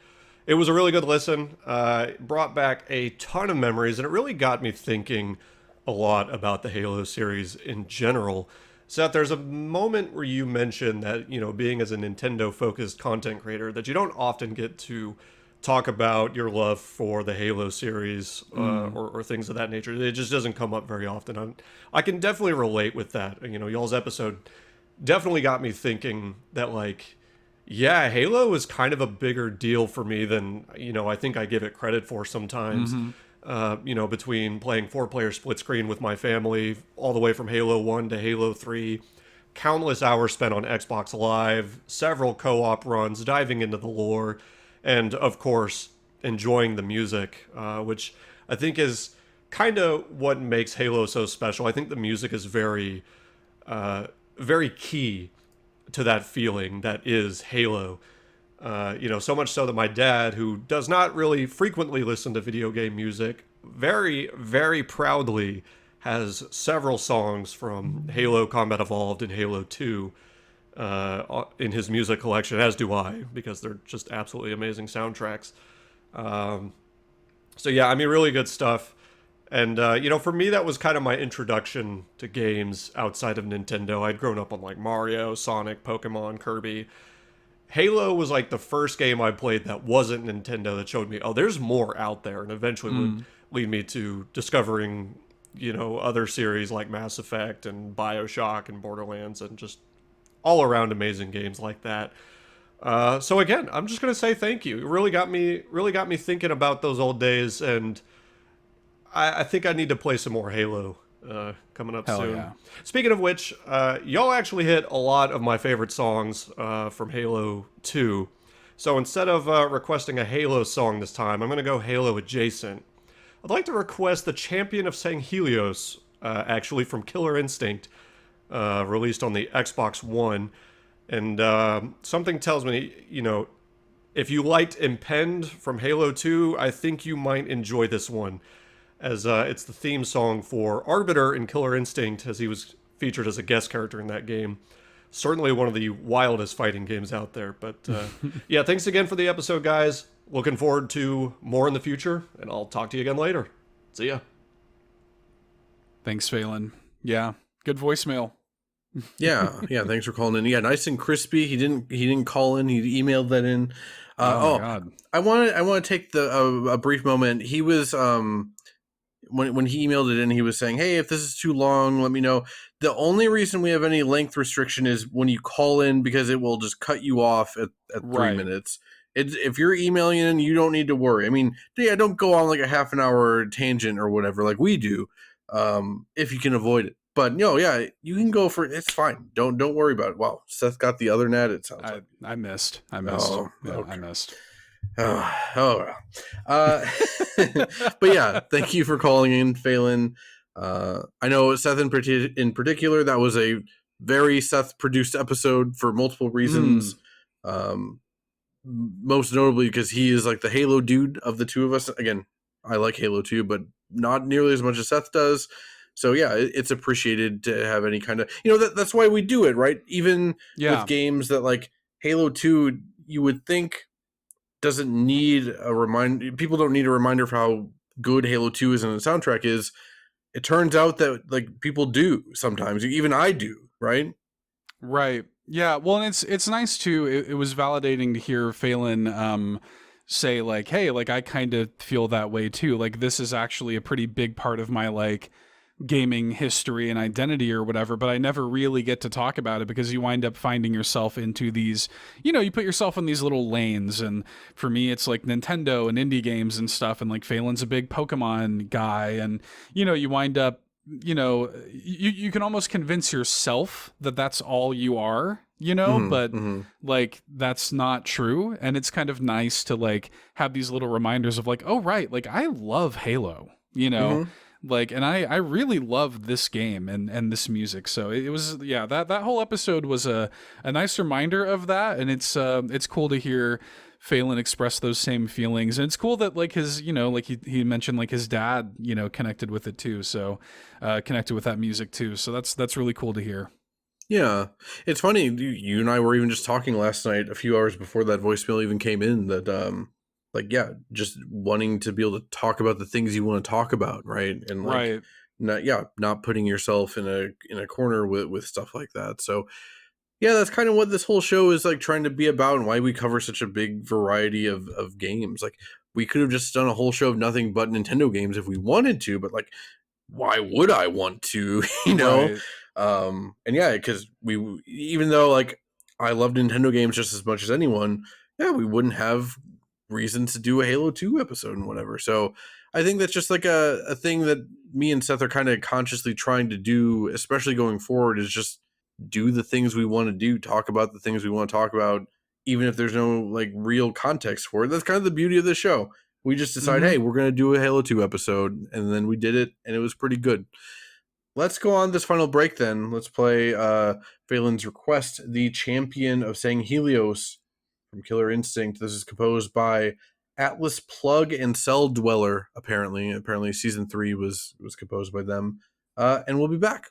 It was a really good listen. It brought back a ton of memories, and it really got me thinking a lot about the Halo series in general. Seth, there's a moment where you mentioned that, being as a Nintendo-focused content creator, that you don't often get to talk about your love for the Halo series or things of that nature. It just doesn't come up very often. I can definitely relate with that. Y'all's episode definitely got me thinking that, Halo is kind of a bigger deal for me than, I think I give it credit for sometimes. Between playing 4-player split screen with my family, all the way from Halo 1 to Halo 3, countless hours spent on Xbox Live, several co-op runs, diving into the lore, and of course, enjoying the music, which I think is kind of what makes Halo so special. I think the music is very, very key to that feeling that is Halo. So much so that my dad, who does not really frequently listen to video game music, very, very proudly has several songs from Halo Combat Evolved and Halo 2 in his music collection, as do I, because they're just absolutely amazing soundtracks. Really good stuff. And, for me, that was kind of my introduction to games outside of Nintendo. I'd grown up on, Mario, Sonic, Pokemon, Kirby. Halo was, the first game I played that wasn't Nintendo that showed me, there's more out there, and eventually would lead me to discovering, other series like Mass Effect and BioShock and Borderlands and just all around amazing games like that. So again, I'm just gonna say thank you. It really got me thinking about those old days, and I think I need to play some more Halo coming up soon. Yeah. Speaking of which, y'all actually hit a lot of my favorite songs from Halo 2. So instead of requesting a Halo song this time, I'm gonna go Halo adjacent. I'd like to request the Champion of Sanghelios, actually from Killer Instinct. Released on the Xbox One, and something tells me, if you liked Impend from Halo 2, I think you might enjoy this one, as it's the theme song for Arbiter in Killer Instinct, as he was featured as a guest character in that game. Certainly one of the wildest fighting games out there, but yeah, thanks again for the episode, guys. Looking forward to more in the future, and I'll talk to you again later. See ya. Thanks, Phelan. Yeah. Good voicemail. yeah. Thanks for calling in. Yeah, nice and crispy. He didn't call in. He emailed that in. Oh my God. I want to take a brief moment. He was when he emailed it in, he was saying, "Hey, if this is too long, let me know." The only reason we have any length restriction is when you call in, because it will just cut you off at 3 minutes. If you're emailing in, you don't need to worry. I mean, don't go on a half an hour tangent or whatever like we do, if you can avoid it. But you can go for it. It's fine. Don't worry about it. Wow, Seth got the other net. It sounds like I missed. Oh, yeah, okay. I missed. But yeah, thank you for calling in, Phelan. I know Seth in particular. That was a very Seth produced episode for multiple reasons. Most notably because he is the Halo dude of the two of us. Again, I like Halo 2, but not nearly as much as Seth does. So yeah, it's appreciated to have any kind of, that's why we do it, right? Even with games that Halo 2, you would think doesn't need a reminder. People don't need a reminder for how good Halo 2 is and the soundtrack is. It turns out that people do sometimes. Even I do, right? Right. Yeah. Well, and it's nice too. It was validating to hear Phelan say hey, I kind of feel that way too. This is actually a pretty big part of my gaming history and identity or whatever, but I never really get to talk about it because you wind up finding yourself into these, you put yourself in these little lanes. And for me, it's Nintendo and indie games and stuff. And Phelan's a big Pokemon guy. And, you wind up you know, you can almost convince yourself that that's all you are, you know, but like that's not true. And it's kind of nice to like have these little reminders of like, oh right, like I love Halo, you know. Like, and I really love this game and this music. So it was, yeah, that whole episode was a nice reminder of that. And it's cool to hear Phelan express those same feelings. And it's cool that like his, you know, like he mentioned like his dad, you know, connected with it too. So connected with that music too. So that's really cool to hear. Yeah. It's funny. You and I were even just talking last night, a few hours before that voicemail even came in, that, like, yeah, just wanting to be able to talk about the things you want to talk about, right? And like, not putting yourself in a corner with stuff like that. So, yeah, that's kind of what this whole show is like trying to be about, and why we cover such a big variety of games. Like, we could have just done a whole show of nothing but Nintendo games if we wanted to, but like, why would I want to? You know? And yeah, because even though like I love Nintendo games just as much as anyone, yeah, we wouldn't have reason to do a Halo 2 episode and whatever. So I think that's just like a thing that me and Seth are kind of consciously trying to do, especially going forward, is just do the things we want to do, talk about the things we want to talk about, even if there's no like real context for it. That's kind of the beauty of the show. We just decide, hey, we're going to do a Halo 2 episode, and then we did it, and it was pretty good. Let's go on this final break then. Let's play Phelan's request, The Champion of Sang Helios from Killer Instinct. This is composed by Atlas Plug and Cell Dweller, apparently. Apparently season 3 was composed by them. And we'll be back.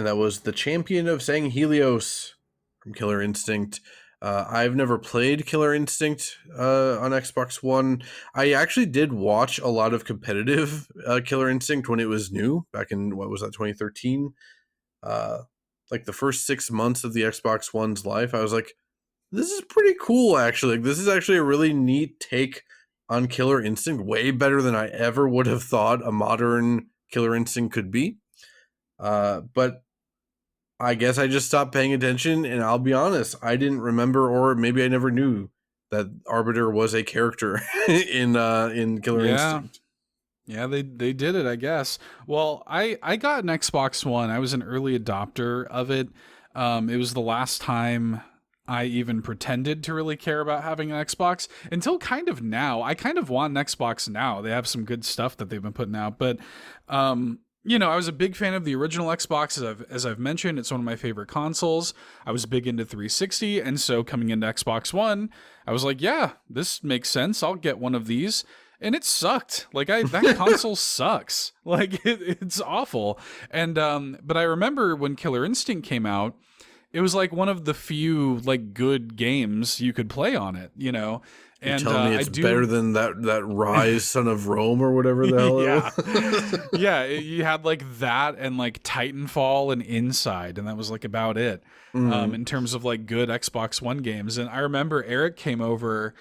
that was the Champion of Sang Helios from Killer Instinct. I've never played Killer Instinct on Xbox One. I actually did watch a lot of competitive Killer Instinct when it was new, back in, 2013? Like the first 6 months of the Xbox One's life, I was like, this is pretty cool, actually. Like, this is actually a really neat take on Killer Instinct, way better than I ever would have thought a modern Killer Instinct could be. But I guess I just stopped paying attention, and I'll be honest, I didn't remember, or maybe I never knew that Arbiter was a character in Killer Instinct. Yeah, they did it, I guess. Well, I got an Xbox One. I was an early adopter of it. It was the last time I even pretended to really care about having an Xbox until kind of now. I kind of want an Xbox now. They have some good stuff that they've been putting out, but I was a big fan of the original Xbox, as I've mentioned. It's one of my favorite consoles. I was big into 360, and so coming into Xbox One, I was like, yeah, this makes sense. I'll get one of these. And it sucked. Like, that console sucks. Like, it's awful. And but I remember when Killer Instinct came out, it was like one of the few like good games you could play on it, And You're telling me it's better than that Rise Son of Rome or whatever the hell it was? Yeah, you had like that and like Titanfall and Inside, and that was like about it in terms of like good Xbox One games. And I remember Eric came over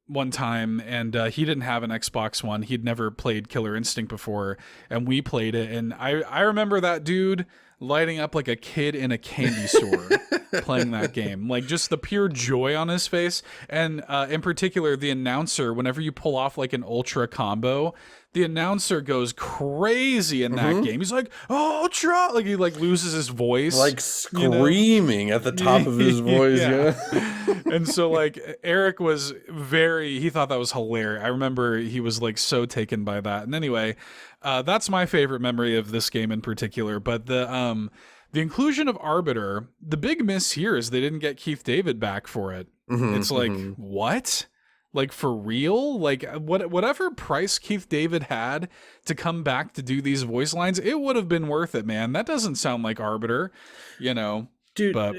one time, and he didn't have an Xbox One. He'd never played Killer Instinct before, and we played it. And I remember that dude lighting up like a kid in a candy store playing that game. Like, just the pure joy on his face. And in particular, the announcer, whenever you pull off like an ultra combo, the announcer goes crazy in that game. He's like, ultra! Like, he like loses his voice. Like screaming at the top of his voice. And so like Eric was he thought that was hilarious. I remember he was like so taken by that. And anyway, that's my favorite memory of this game in particular. But the inclusion of Arbiter, the big miss here is they didn't get Keith David back for it. It's like, what? Like, for real? Like, whatever price Keith David had to come back to do these voice lines, it would have been worth it, man. That doesn't sound like Arbiter, Dude, but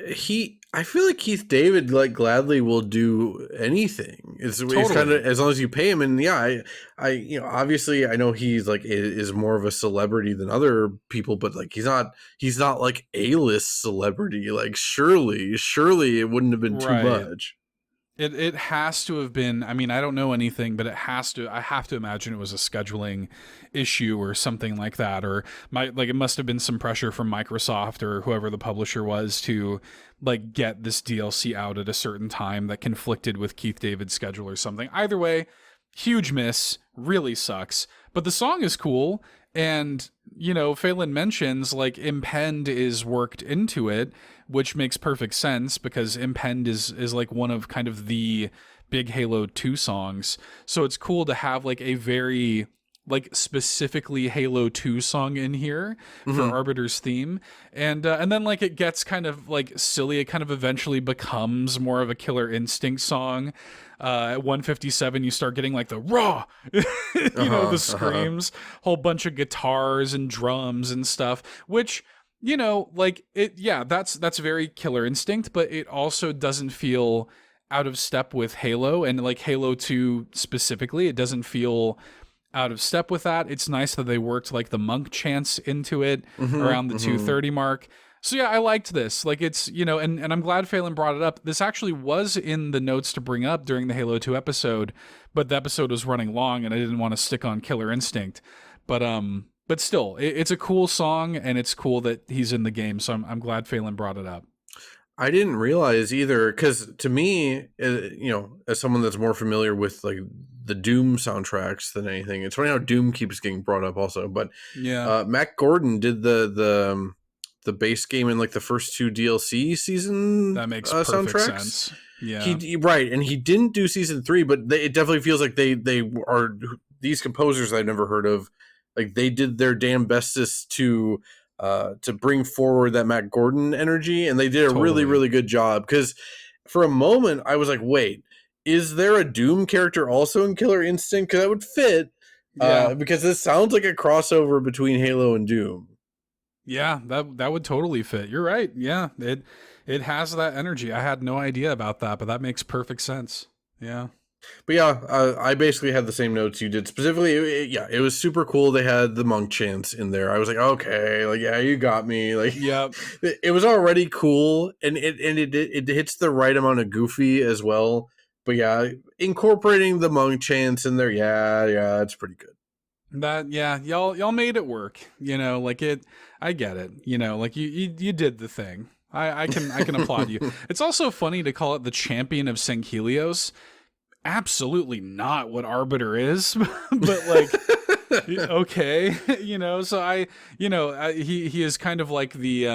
I feel like Keith David like gladly will do anything. It's kind of, as long as you pay him. And yeah, I obviously I know he's like is more of a celebrity than other people, but like he's not like A-list celebrity. Like surely it wouldn't have been too much. It has to have been. I mean, I don't know anything, but I have to imagine it was a scheduling issue or something like that, or it must have been some pressure from Microsoft or whoever the publisher was to like get this DLC out at a certain time that conflicted with Keith David's schedule or something. Either way, huge miss, really sucks. But the song is cool, and Phelan mentions like Impend is worked into it, which makes perfect sense because Impend is like one of kind of the big Halo 2 songs. So it's cool to have like a very like specifically Halo 2 song in here for Arbiter's theme. And then like it gets kind of like silly. It kind of eventually becomes more of a Killer Instinct song. At 157, you start getting like the raw, the screams, whole bunch of guitars and drums and stuff, which, like it, yeah, that's very Killer Instinct, but it also doesn't feel out of step with Halo, and like Halo 2 specifically, it doesn't feel out of step with that. It's nice that they worked like the monk chants into it around the 230 mark. So yeah, I liked this. Like it's, and I'm glad Phelan brought it up. This actually was in the notes to bring up during the Halo 2 episode, but the episode was running long and I didn't want to stick on Killer Instinct. But still, it's a cool song and it's cool that he's in the game. So I'm glad Phelan brought it up. I didn't realize either, because to me, as someone that's more familiar with like the Doom soundtracks than anything, it's funny how Doom keeps getting brought up also. But yeah, Matt Gordon did the base game in like the first 2 DLC season. That makes perfect soundtracks. Sense. Yeah, and he didn't do season 3, but it definitely feels like they are these composers I've never heard of. Like they did their damn bestest to bring forward that Matt Gordon energy, and they did a really, really good job. Because for a moment I was like, wait, is there a Doom character also in Killer Instinct? Because that would fit. Because this sounds like a crossover between Halo and Doom. Yeah, that would totally fit. You're right. Yeah, it has that energy. I had no idea about that, but that makes perfect sense. Yeah. But yeah, I basically had the same notes you did. Specifically, it was super cool. They had the monk chants in there. I was like, okay, like yeah, you got me. Like, Yep. it was already cool, and it hits the right amount of goofy as well. But yeah, incorporating the monk chants in there, yeah, it's pretty good. Y'all made it work. Like it. I get it. Like you did the thing. I can applaud you. It's also funny to call it the champion of Sanghelios. Absolutely not what Arbiter is, but like, okay, so he is kind of like the,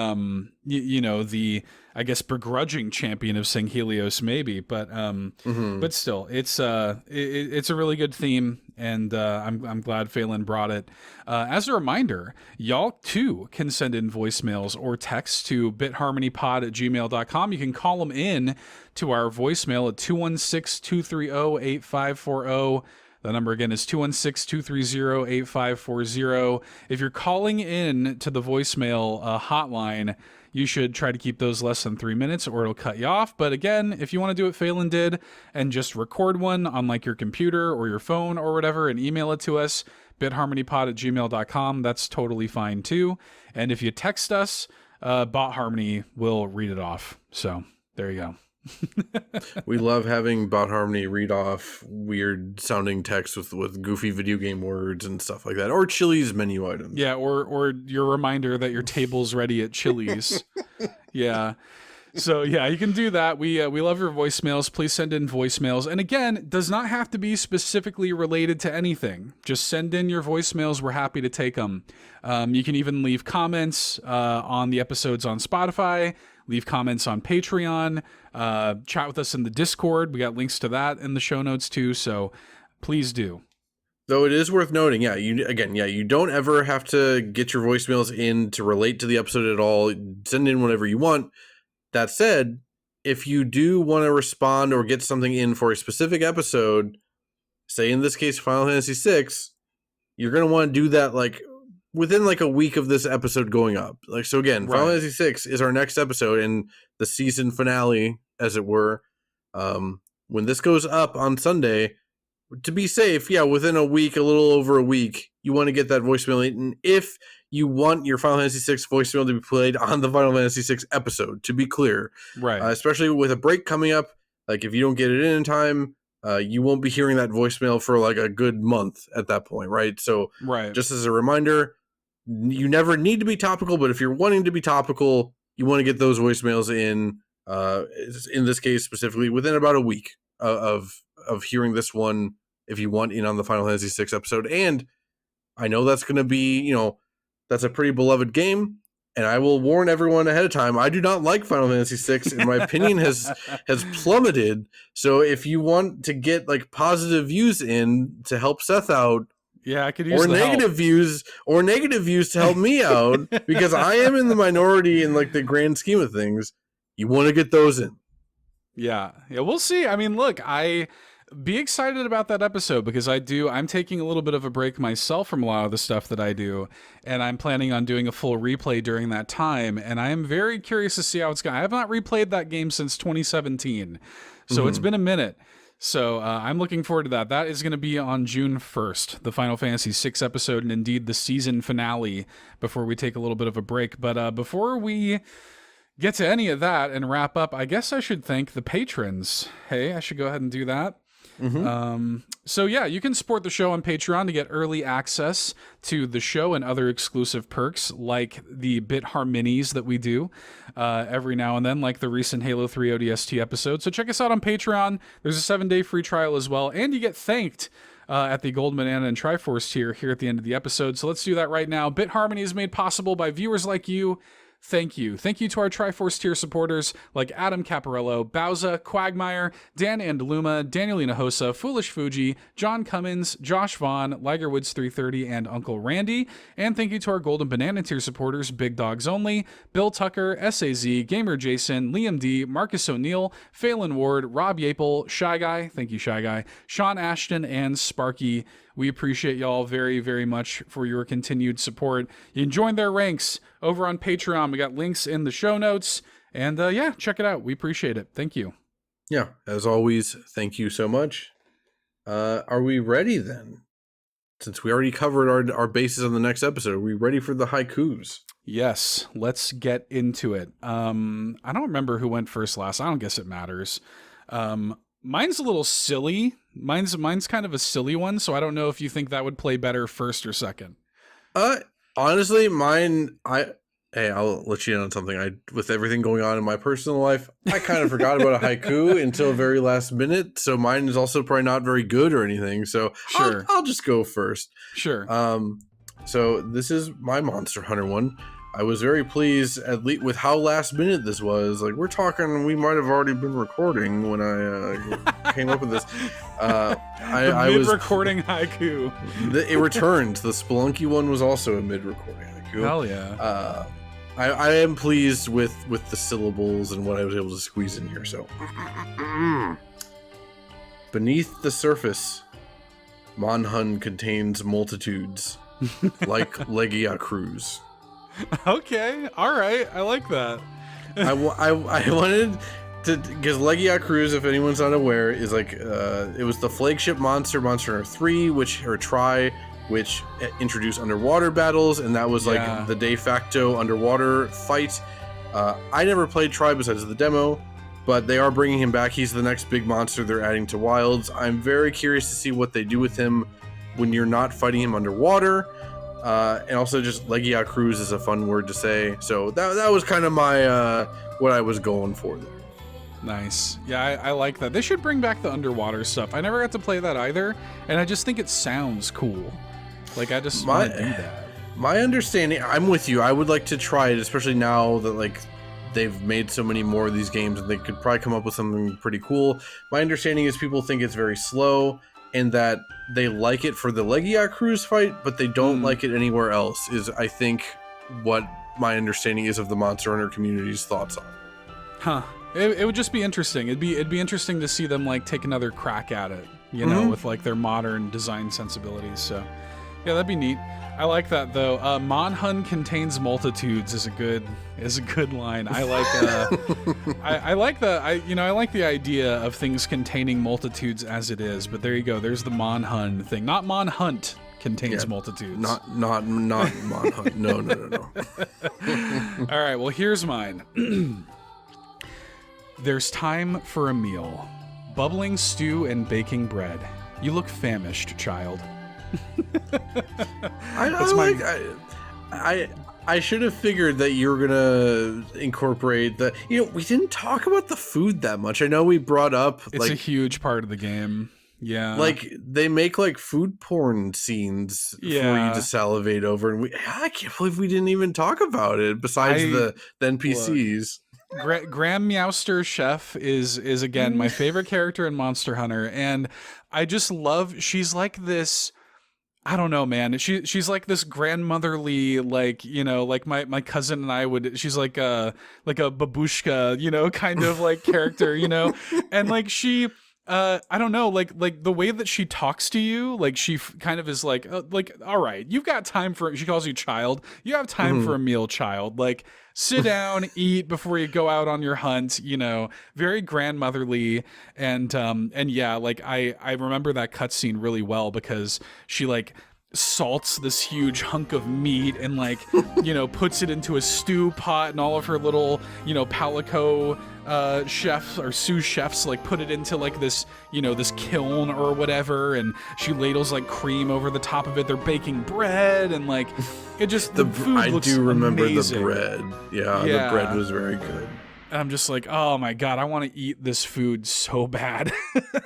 the, I guess, begrudging champion of Sanghelios maybe, but still, it's a really good theme, and I'm glad Phelan brought it. As a reminder, y'all too can send in voicemails or texts to bitharmonypod@gmail.com. You can call them in to our voicemail at 216-230-8540. The number again is 216-230-8540. If you're calling in to the voicemail hotline, you should try to keep those less than 3 minutes or it'll cut you off. But again, if you want to do what Phelan did and just record one on like your computer or your phone or whatever and email it to us, bitharmonypod@gmail.com, that's totally fine too. And if you text us, Bot Harmony will read it off. So there you go. We love having Bot Harmony read off weird sounding text with goofy video game words and stuff like that, or Chili's menu items. Yeah, or your reminder that your table's ready at Chili's. Yeah. So yeah, you can do that. We love your voicemails. Please send in voicemails. And again, does not have to be specifically related to anything. Just send in your voicemails. We're happy to take them. You can even leave comments on the episodes on Spotify. Leave comments on Patreon. Chat with us in the Discord. We got links to that in the show notes too. So please do. Though it is worth noting, you don't ever have to get your voicemails in to relate to the episode at all. Send in whatever you want. That said, if you do want to respond or get something in for a specific episode, say in this case Final Fantasy VI, you're going to want to do that like within like a week of this episode going up. Like, so again, Final Fantasy VI is our next episode and the season finale, as it were. When this goes up on Sunday, to be safe, within a week, a little over a week, you want to get that voicemail in. If you want your Final Fantasy VI voicemail to be played on the Final Fantasy VI episode, to be clear. Right. Especially with a break coming up, like if you don't get it in time, you won't be hearing that voicemail for like a good month at that point, right? So just as a reminder, you never need to be topical, but if you're wanting to be topical, you want to get those voicemails in this case specifically, within about a week of hearing this one, if you want in on the Final Fantasy VI episode. And I know that's going to be, that's a pretty beloved game, and I will warn everyone ahead of time, I do not like Final Fantasy VI, and my opinion has plummeted. So if you want to get like positive views in to help Seth out, I could use or negative views to help me out, because I am in the minority in like the grand scheme of things. You want to get those in. Yeah, we'll see. I mean, look, be excited about that episode, because I'm taking a little bit of a break myself from a lot of the stuff that I do, and I'm planning on doing a full replay during that time, and I am very curious to see how it's going. I have not replayed that game since 2017, so It's been a minute. So I'm looking forward to that. That is going to be on June 1st, the Final Fantasy VI episode, and indeed the season finale, before we take a little bit of a break. But before we get to any of that and wrap up, I guess I should thank the patrons. Hey, I should go ahead and do that. So you can support the show on Patreon to get early access to the show and other exclusive perks, like the Bit Harmonies that we do every now and then, like the recent Halo 3 ODST episode. So check us out on Patreon. There's a 7-day free trial as well, and you get thanked at the Gold Banana and Triforce tier here at the end of the episode. So let's do that right now. Bit Harmony is made possible by viewers like you. Thank you. Thank you to our Triforce tier supporters like Adam Caparello, Bowza, Quagmire, Dan Andaluma, Danielina Hosa, Foolish Fuji, John Cummins, Josh Vaughn, Ligerwoods330, and Uncle Randy. And thank you to our Golden Banana tier supporters, Big Dogs Only, Bill Tucker, SAZ, Gamer Jason, Liam D, Marcus O'Neill, Phelan Ward, Rob Yapel, Shy Guy, thank you Shy Guy, Sean Ashton, and Sparky We appreciate y'all very, very much for your continued support. You can join their ranks over on Patreon. We got links in the show notes. And yeah, check it out. We appreciate it. Thank you. Yeah, as always, thank you so much. Are we ready then? Since we already covered our bases on the next episode, are we ready for the haikus? Yes, let's get into it. I don't remember who went first last. I don't guess it matters. Mine's a little silly. Mine's kind of a silly one, so I don't know if you think that would play better first or second. Honestly, Hey, I'll let you in on something. With everything going on in my personal life, I kind of forgot about a haiku until very last minute. So mine is also probably not very good or anything. So sure, I'll just go first. Sure. So this is my Monster Hunter one. I was very pleased, at least with how last minute this was. Like, we're talking, we might have already been recording when I came up with this. I was mid-recording haiku. It returned. The Spelunky one was also a mid-recording haiku. Hell yeah. I am pleased with the syllables and what I was able to squeeze in here. So, beneath the surface, Monhun contains multitudes, like Legia Cruz. Okay, all right, I like that. I wanted to, because Legia Cruz, if anyone's not aware, is like it was the flagship Monster Hunter 3, which introduced underwater battles, and that was like the de facto underwater fight. I never played Tri besides the demo, but they are bringing him back. He's the next big monster they're adding to Wilds. I'm very curious to see what they do with him when you're not fighting him underwater. And also just Legia Cruz is a fun word to say. So that was kind of my what I was going for there. Nice. Yeah, I like that. They should bring back the underwater stuff. I never got to play that either, and I just think it sounds cool. Like, I just want to do that. My understanding, I'm with you. I would like to try it, especially now that like they've made so many more of these games, and they could probably come up with something pretty cool. My understanding is people think it's very slow, and that they like it for the Legia Cruz fight, but they don't like it anywhere else, is I think what my understanding is of the Monster Hunter community's thoughts on it. Huh. It would just be interesting. It'd be interesting to see them like take another crack at it, you know, with like their modern design sensibilities. So yeah, that'd be neat. I like that though. Monhun contains multitudes is a good line. I like I like that. I like the idea of things containing multitudes as it is. But there you go. There's the Monhun thing. Not Monhunt contains multitudes. Not Monhunt. No. All right. Well, here's mine. There's time for a meal. Bubbling stew and baking bread. You look famished, child. I should have figured that you were gonna incorporate the. We didn't talk about the food that much. I know we brought up it's a huge part of the game. Yeah, like they make like food porn scenes for you to salivate over, and I can't believe we didn't even talk about it. Besides the NPCs. Graham Meowster Chef is again my favorite character in Monster Hunter, and I just love. She's like this. I don't know, man. She's like this grandmotherly, like, like my cousin and I would. She's like a babushka, kind of like character, and like she. I don't know, like the way that she talks to you, like she kind of is like, all right, you've got time for. She calls you child. You have time for a meal, child. Like, sit down, eat before you go out on your hunt. Very grandmotherly, and yeah, like I remember that cutscene really well because she like salts this huge hunk of meat and like puts it into a stew pot, and all of her little Palico chefs or sous chefs like put it into like this this kiln or whatever, and she ladles like cream over the top of it. They're baking bread, and like it just the food looks amazing. The bread. Yeah, the bread was very good. And I'm just like, oh my god, I want to eat this food so bad.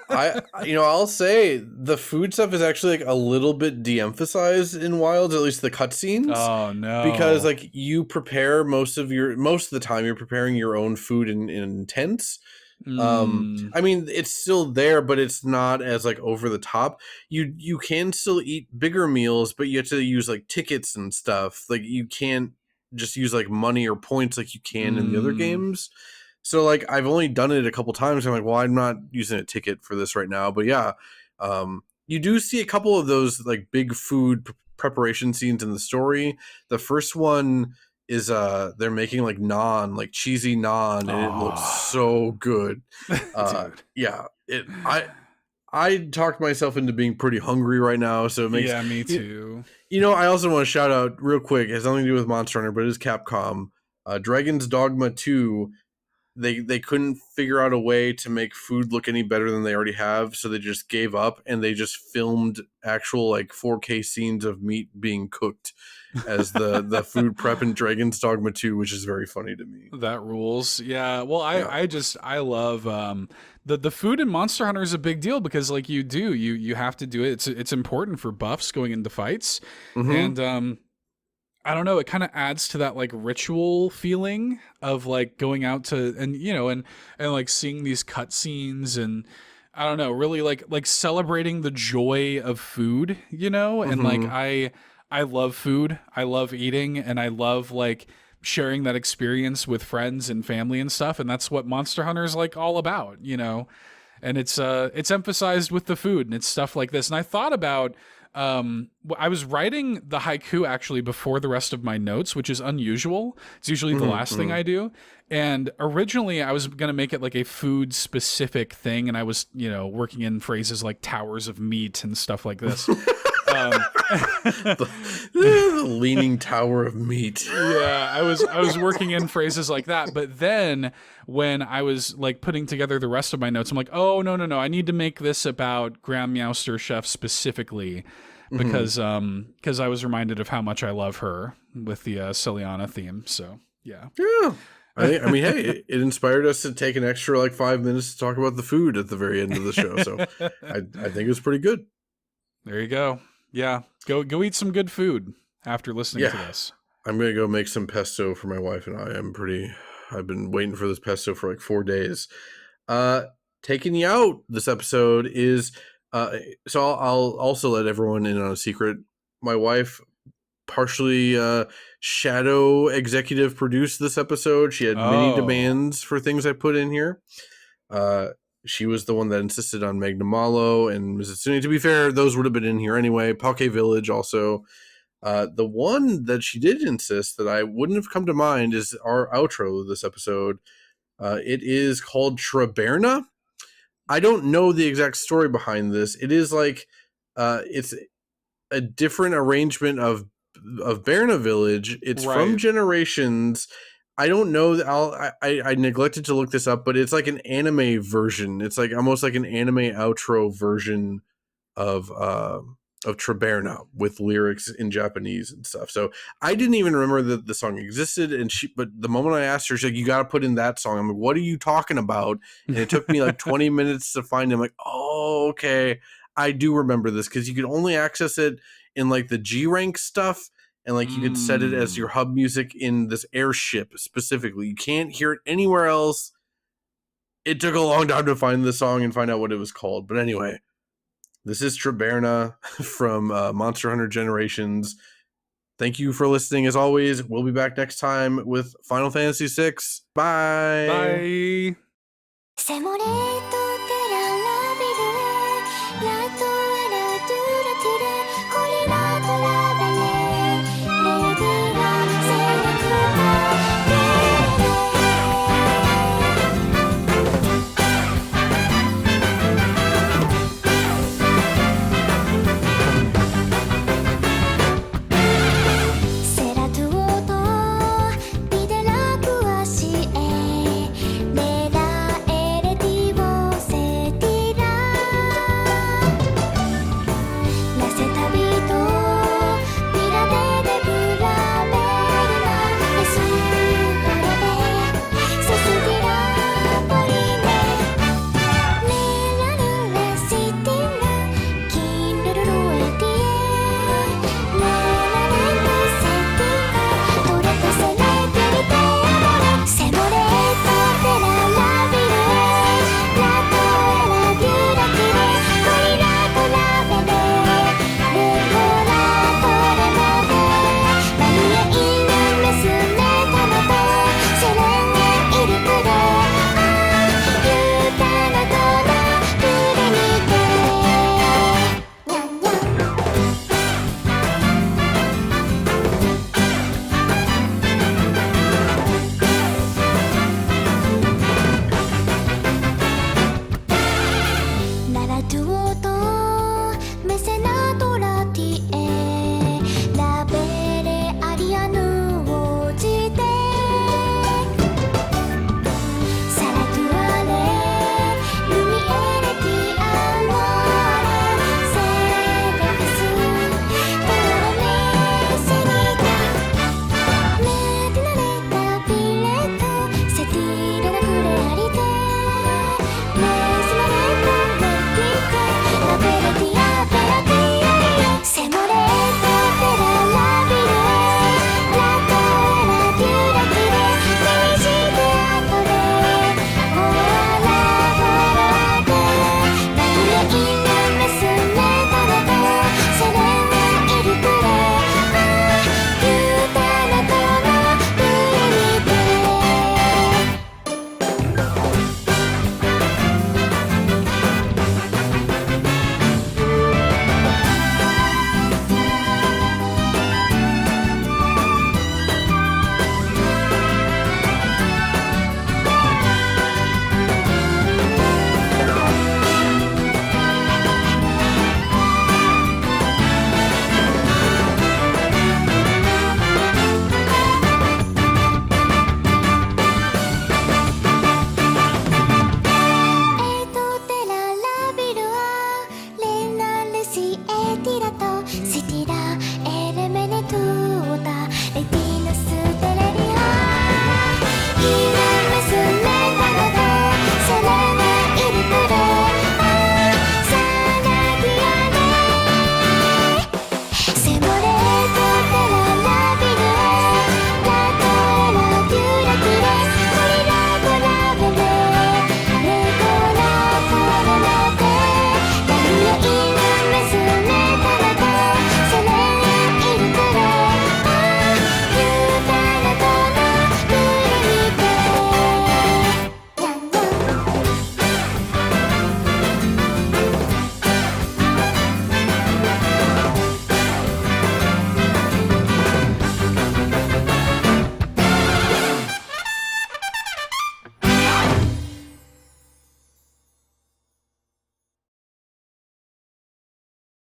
I'll say the food stuff is actually like a little bit de-emphasized in Wilds, at least the cutscenes. Oh no! Because like you prepare most of the time you're preparing your own food in tents. I mean, it's still there, but it's not as like over the top. You can still eat bigger meals, but you have to use like tickets and stuff. Like you can't just use like money or points like you can in the other games. So like I've only done it a couple times. I'm like, well, I'm not using a ticket for this right now, but yeah, you do see a couple of those like big food preparation scenes in the story. The first one is they're making like naan, like cheesy naan, and it looks so good. Dude. Yeah, I talked myself into being pretty hungry right now, so it makes Yeah, me too. I also want to shout out real quick. It has nothing to do with Monster Hunter, but it is Capcom. Dragon's Dogma 2. They couldn't figure out a way to make food look any better than they already have, so they just gave up and they just filmed actual like 4K scenes of meat being cooked as the food prep in Dragon's Dogma 2, which is very funny to me. That rules. Yeah. Well, I love the food in Monster Hunter is a big deal because like you have to do it. It's important for buffs going into fights. And I don't know, it kind of adds to that like ritual feeling of like going out to and like seeing these cutscenes and I don't know, really like celebrating the joy of food, and like I love food. I love eating and I love like sharing that experience with friends and family and stuff, and that's what Monster Hunter is like all about, And it's emphasized with the food and it's stuff like this. And I thought about I was writing the haiku actually before the rest of my notes, which is unusual. It's usually the last thing I do. And originally I was going to make it like a food specific thing. And I was, working in phrases like towers of meat and stuff like this. The leaning tower of meat. Yeah, I was working in phrases like that, but then when I was like putting together the rest of my notes, I'm like, oh no, I need to make this about Graham Meowster Chef specifically because I was reminded of how much I love her with the Celiana theme. So yeah. I mean, hey, it inspired us to take an extra like 5 minutes to talk about the food at the very end of the show. So I think it was pretty good. There you go. Yeah, go eat some good food after listening to this. I'm gonna go make some pesto for my wife and I. I've been waiting for this pesto for like 4 days. Taking you out this episode is so I'll also let everyone in on a secret. My wife partially shadow executive produced this episode. She had many demands for things I put in here. She was the one that insisted on Magna Malo and Mizutsuki. To be fair, those would have been in here anyway. Poke Village also. The one that she did insist that I wouldn't have come to mind is our outro this episode. It is called Traberna. I don't know the exact story behind this. It is like it's a different arrangement of Berna Village. It's from Generations. I don't know. I neglected to look this up, but it's like an anime version. It's like almost like an anime outro version of Traberna with lyrics in Japanese and stuff. So I didn't even remember that the song existed. But the moment I asked her, she's like, "You got to put in that song." I'm like, "What are you talking about?" And it took me like 20 minutes to find it. I'm like, "Oh, okay. I do remember this," because you could only access it in like the G rank stuff. And like you could set it as your hub music in this airship specifically. You can't hear it anywhere else. It took a long time to find the song and find out what it was called. But anyway, this is Traberna from Monster Hunter Generations. Thank you for listening as always. We'll be back next time with Final Fantasy VI. Bye. Bye.